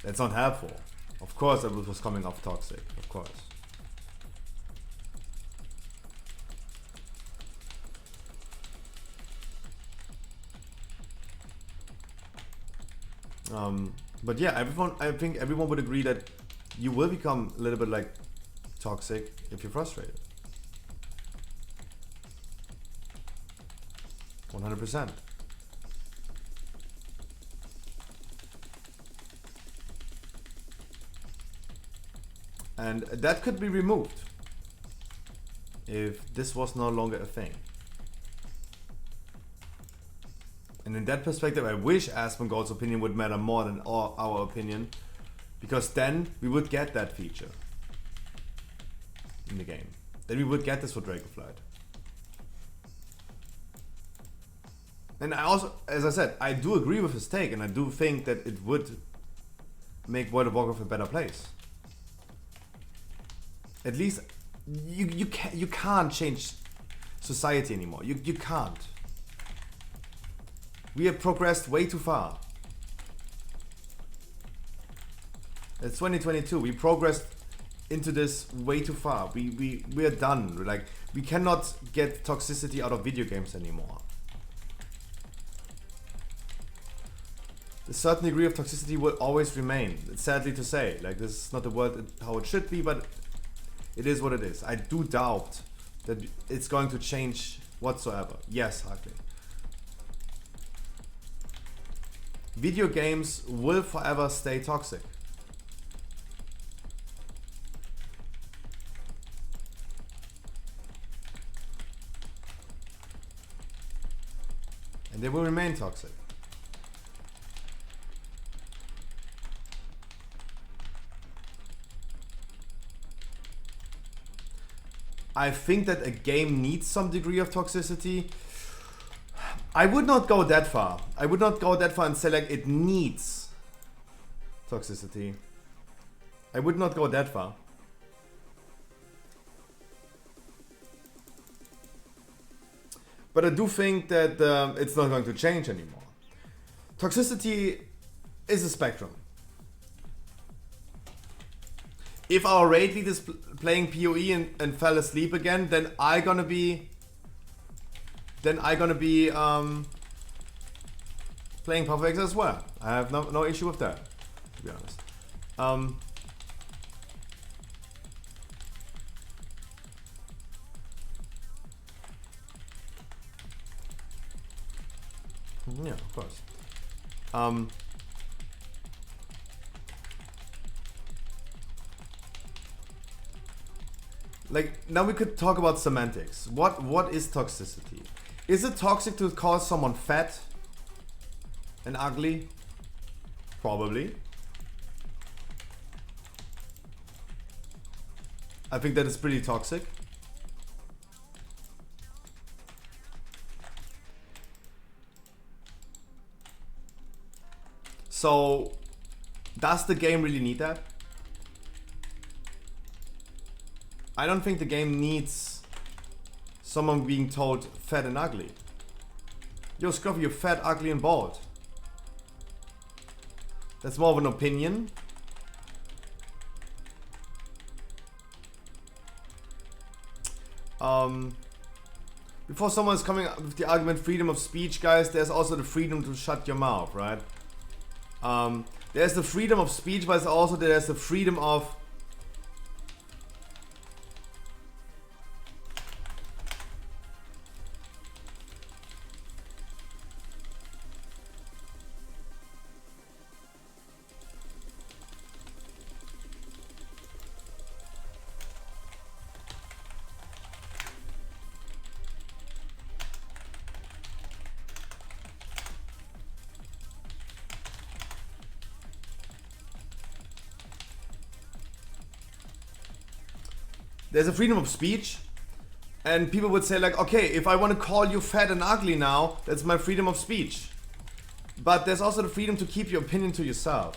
That's not helpful. Of course I was coming off toxic, of course. But yeah, I think everyone would agree that you will become a little bit like toxic if you're frustrated. 100%. And that could be removed if this was no longer a thing. And in that perspective, I wish Asmongold's opinion would matter more than our opinion, because then we would get that feature in the game. Then we would get this for Dracoflight. And I also, as I said, I do agree with his take, and I do think that it would make World of Warcraft a better place. At least you can't change society anymore. You can't. We have progressed way too far. It's 2022. We progressed into this way too far. We are done. Like, we cannot get toxicity out of video games anymore. A certain degree of toxicity will always remain. It's sadly to say. Like, this is not the world how it should be, but it is what it is. I do doubt that it's going to change whatsoever. Yes, Harkley. Video games will forever stay toxic. And they will remain toxic. I think that a game needs some degree of toxicity. I would not go that far. I would not go that far and say like it needs toxicity. I would not go that far. But I do think that it's not going to change anymore. Toxicity is a spectrum. If our raid lead is playing PoE and fell asleep again, then I gonna be playing Puffx as well. I have no issue with that, to be honest. Yeah, of course. Like, now we could talk about semantics. What is toxicity? Is it toxic to call someone fat and ugly? Probably. I think that is pretty toxic. So, does the game really need that? I don't think the game needs someone being told fat and ugly. Yo, Scruffy, you're fat, ugly, and bald. That's more of an opinion. Before someone is coming up with the argument freedom of speech, guys, there's also the freedom to shut your mouth, right? There's the freedom of speech, but also there's the freedom of there's a freedom of speech, and people would say like, okay, if I want to call you fat and ugly now, that's my freedom of speech. But there's also the freedom to keep your opinion to yourself.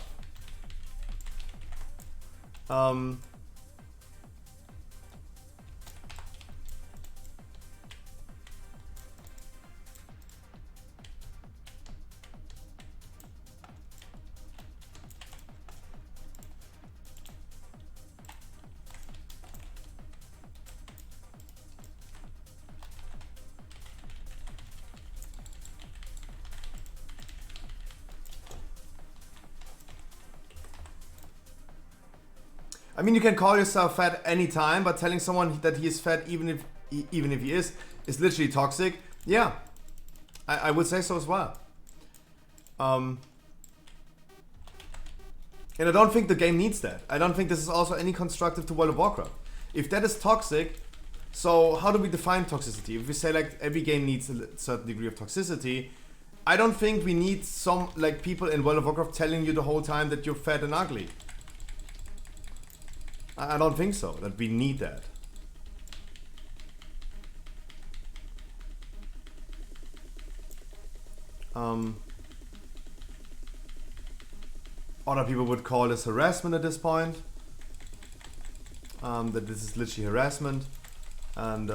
I mean, you can call yourself fat anytime, but telling someone that he is fat, even if he is literally toxic. Yeah, I would say so as well. And I don't think the game needs that. I don't think this is also any constructive to World of Warcraft. If that is toxic, so how do we define toxicity? If we say like every game needs a certain degree of toxicity, I don't think we need some like people in World of Warcraft telling you the whole time that you're fat and ugly. I don't think so, that we need that. Other people would call this harassment at this point. That this is literally harassment. And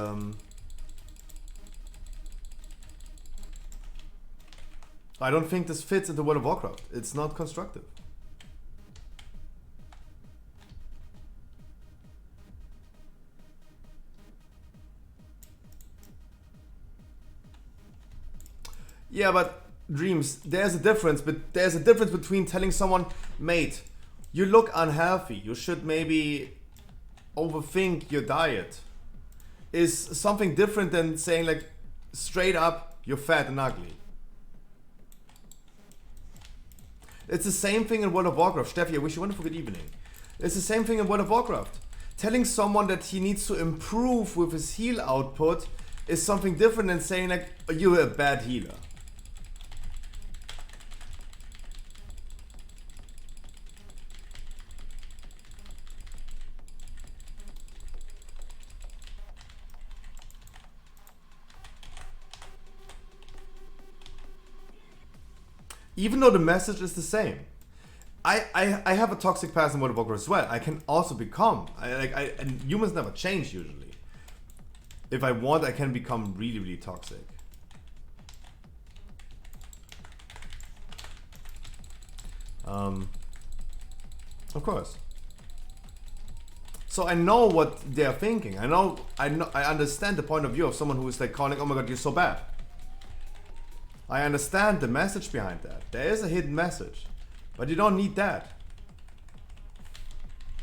I don't think this fits into World of Warcraft. It's not constructive. Yeah, but Dreams, there's a difference, but there's a difference between telling someone, mate, you look unhealthy, you should maybe overthink your diet, is something different than saying like straight up, you're fat and ugly. It's the same thing in World of Warcraft. Steffi, I wish you a wonderful good evening. It's the same thing in World of Warcraft. Telling someone that he needs to improve with his heal output is something different than saying like, you're a bad healer. even though the message is the same. I have a toxic past in World of Warcraft as well. I can also become and humans never change usually. If I want, I can become really, really toxic. Of course. So I know what they're thinking. I understand the point of view of someone who is like calling, "Oh my God, you're so bad." I understand the message behind that. There is a hidden message, but you don't need that.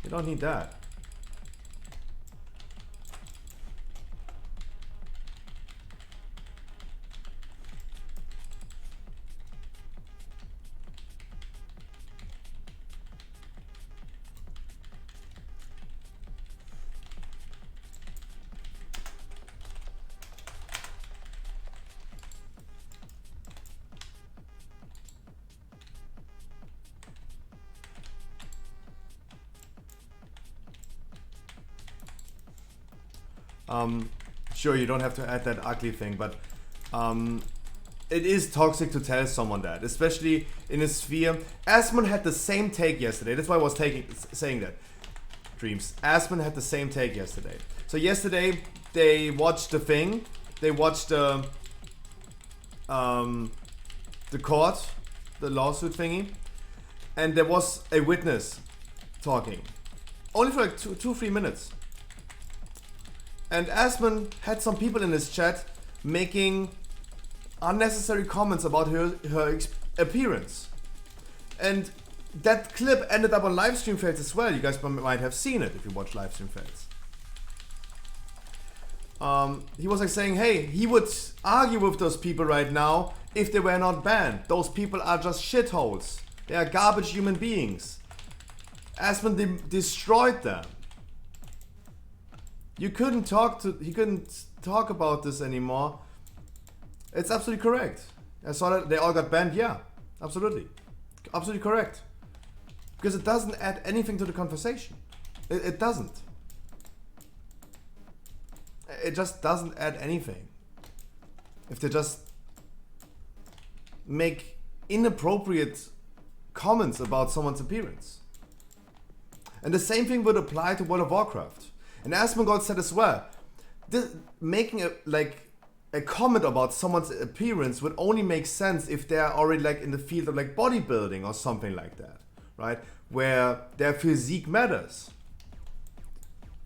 You don't need that. Sure, you don't have to add that ugly thing, but it is toxic to tell someone that, especially in a sphere. Asmon had the same take yesterday. That's why I was saying that. Dreams. Asmon had the same take yesterday. So yesterday they watched the thing. They watched the court, the lawsuit thingy, and there was a witness talking, only for like 2-3 minutes. And Asmon had some people in his chat making unnecessary comments about her appearance. And that clip ended up on livestream fails as well. You guys might have seen it if you watch livestream fails. He was like saying, hey, he would argue with those people right now if they were not banned. Those people are just shitholes. They are garbage human beings. Asmon destroyed them. He couldn't talk about this anymore. It's absolutely correct. I saw that they all got banned. Yeah, absolutely. Absolutely correct. Because it doesn't add anything to the conversation. It doesn't. It just doesn't add anything. If they just make inappropriate comments about someone's appearance. And the same thing would apply to World of Warcraft. And Asmongold said as well, making a comment about someone's appearance would only make sense if they're already like in the field of like bodybuilding or something like that, right? Where their physique matters.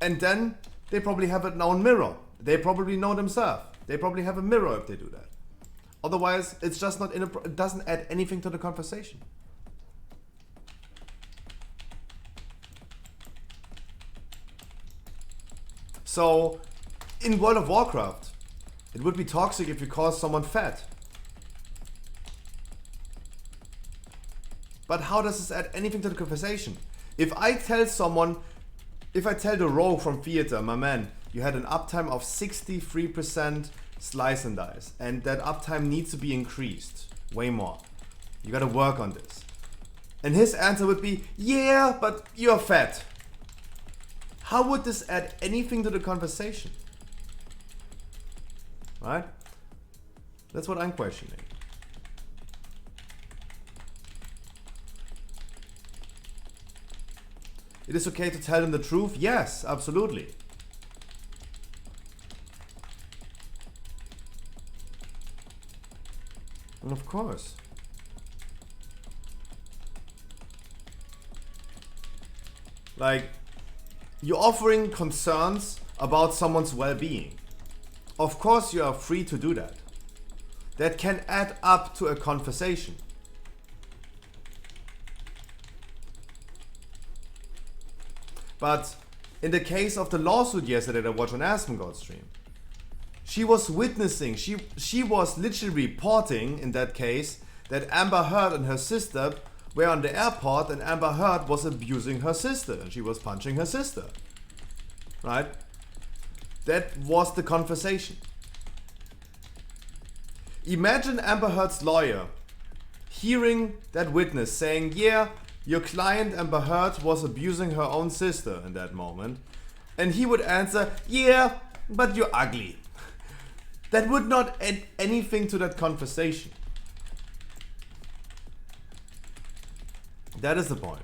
And then they probably have a known mirror. They probably know themselves. They probably have a mirror if they do that. Otherwise, it's just not it doesn't add anything to the conversation. So, in World of Warcraft, it would be toxic if you call someone fat. But how does this add anything to the conversation? If I tell the rogue from theater, my man, you had an uptime of 63% slice and dice, and that uptime needs to be increased way more. You gotta work on this. And his answer would be, yeah, but you're fat. How would this add anything to the conversation? Right? That's what I'm questioning. It is okay to tell them the truth? Yes, absolutely. And of course. Like, you're offering concerns about someone's well-being. Of course you are free to do that. That can add up to a conversation. But in the case of the lawsuit yesterday that I watched on Asmongold's stream, she was witnessing, she was literally reporting in that case that Amber Heard and her sister were on the airport and Amber Heard was abusing her sister and she was punching her sister. Right? That was the conversation. Imagine Amber Heard's lawyer hearing that witness saying, yeah, your client Amber Heard was abusing her own sister in that moment. And he would answer, yeah, but you're ugly. That would not add anything to that conversation. That is the point.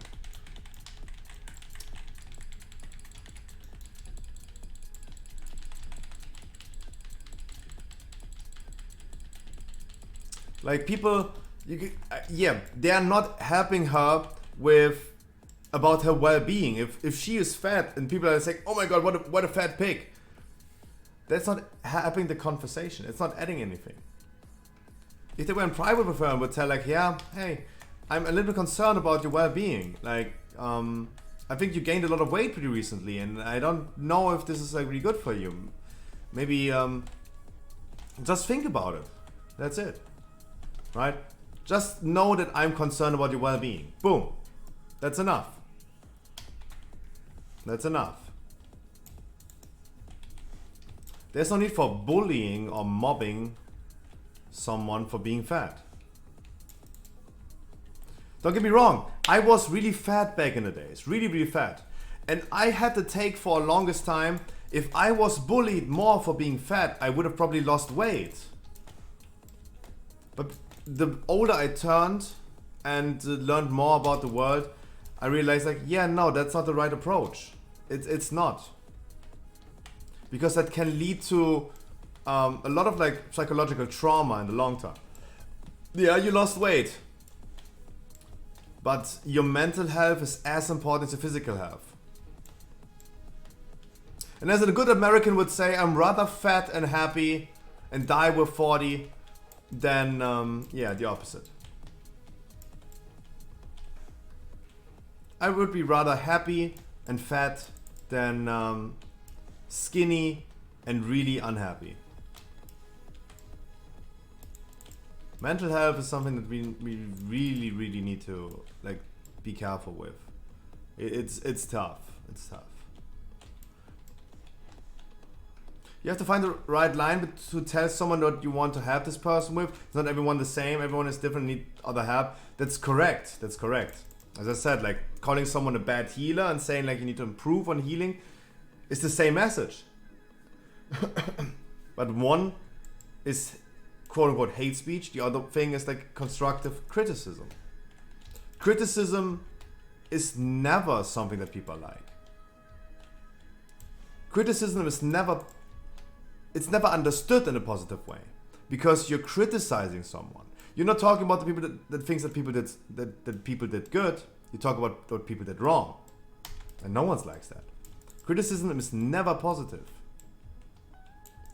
Like people, yeah, they are not helping her with about her well-being. If she is fat and people are saying, "Oh my God, what a fat pig," that's not helping the conversation. It's not adding anything. If they were in private with her and would tell like, "Yeah, hey, I'm a little bit concerned about your well-being. Like, I think you gained a lot of weight pretty recently, and I don't know if this is like really good for you. Maybe just think about it. That's it." Right? Just know that I'm concerned about your well-being. Boom. That's enough. That's enough. There's no need for bullying or mobbing someone for being fat. Don't get me wrong, I was really fat back in the days. Really, really fat. And I had to take for the longest time, if I was bullied more for being fat, I would have probably lost weight. But the older I turned and learned more about the world, I realized like, yeah, no, that's not the right approach. It's not. Because that can lead to a lot of like psychological trauma in the long term. Yeah, you lost weight. But your mental health is as important as your physical health. And as a good American would say, I'm rather fat and happy and die with 40 than, yeah, the opposite. I would be rather happy and fat than skinny and really unhappy. Mental health is something that we really, really need to like be careful with. It's tough. It's tough. You have to find the right line to tell someone what you want to help this person with. It's not everyone the same. Everyone is different, need other help. That's correct. That's correct. As I said, like calling someone a bad healer and saying like you need to improve on healing is the same message. But one is quote unquote hate speech. The other thing is like constructive criticism. Criticism is never something that people like. Criticism is never understood in a positive way because you're criticizing someone. You're not talking about the people that things that people did that people did good. You talk about what people did wrong, and no one likes that. Criticism is never positive.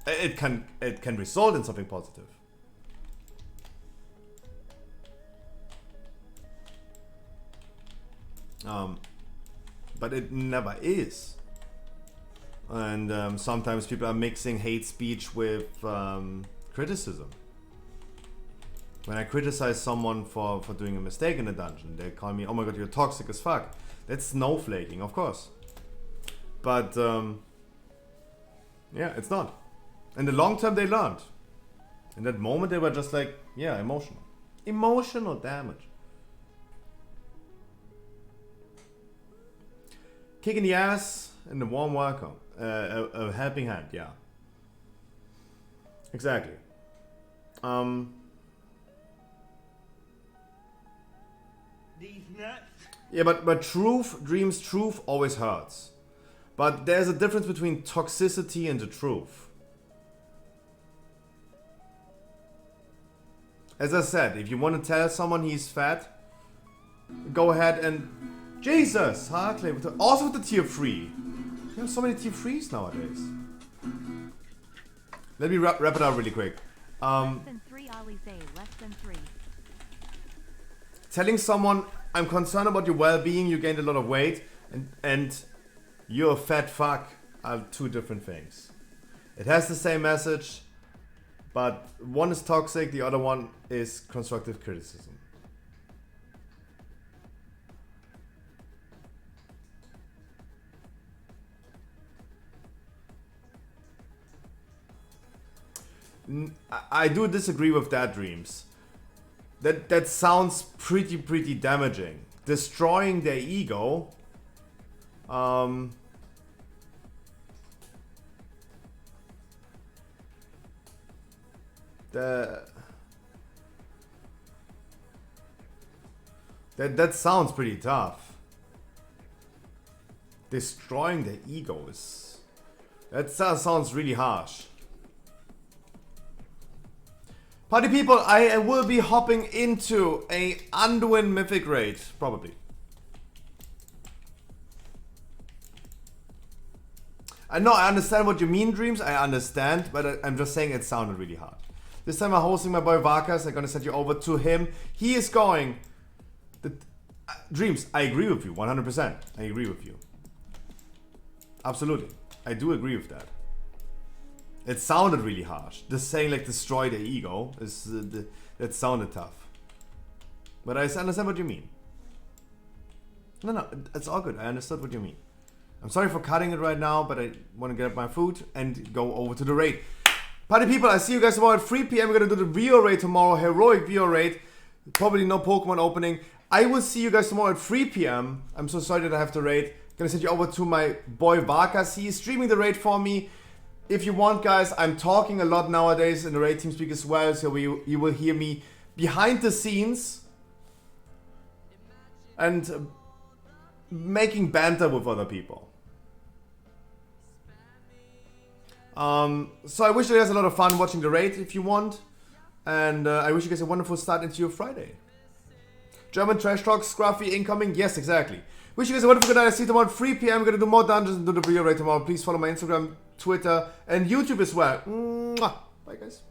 It can result in something positive. But it never is. And sometimes people are mixing hate speech with criticism. When I criticize someone for doing a mistake in a dungeon, they call me, "Oh my God, you're toxic as fuck." That's snowflaking, of course. But yeah, it's not. In the long term, they learned. In that moment, they were just like, yeah, emotional. Emotional damage. Kick in the ass and a warm welcome. A helping hand, yeah. Exactly. These nuts. Yeah, but truth always hurts. But there's a difference between toxicity and the truth. As I said, if you want to tell someone he's fat, go ahead and... Jesus! Harkley, also with the tier 3. You have so many tier 3s nowadays. Let me wrap it up really quick. Less than 3, Alize, less than 3. Telling someone, I'm concerned about your well-being, you gained a lot of weight, and you're a fat fuck are two different things. It has the same message, but one is toxic, the other one is constructive criticism. I do disagree with that, Dreams. That sounds pretty damaging. Destroying their ego. That That sounds pretty tough. Destroying their egos. That sounds really harsh. Party people, I will be hopping into a Anduin Mythic raid, probably. I know, I understand what you mean, Dreams, I understand, but I'm just saying it sounded really hard. This time I'm hosting my boy Varkas, I'm gonna send you over to him. He is going... Dreams, I agree with you, 100%. I agree with you. Absolutely. I do agree with that. It sounded really harsh. Just saying like destroy their ego is that sounded tough. But I understand what you mean. No, it's all good. I understood what you mean. I'm sorry for cutting it right now, but I want to get my food and go over to the raid. Party people, I see you guys tomorrow at 3 PM. We're gonna do the VO raid tomorrow, heroic VO raid. Probably no Pokemon opening. I will see you guys tomorrow at 3 PM. I'm so sorry that I have to raid. Gonna send you over to my boy Varkas. He is streaming the raid for me. If you want, guys, I'm talking a lot nowadays in the raid team speak as well, so you will hear me behind the scenes and making banter with other people. So I wish you guys a lot of fun watching the raid if you want, and I wish you guys a wonderful start into your Friday. German trash talk, Scruffy incoming. Yes, exactly. Wish you guys a wonderful good night. I see you tomorrow at 3 PM. We're gonna do more dungeons and do the video raid tomorrow. Please follow my Instagram, Twitter, and YouTube as well. Mwah. Bye, guys.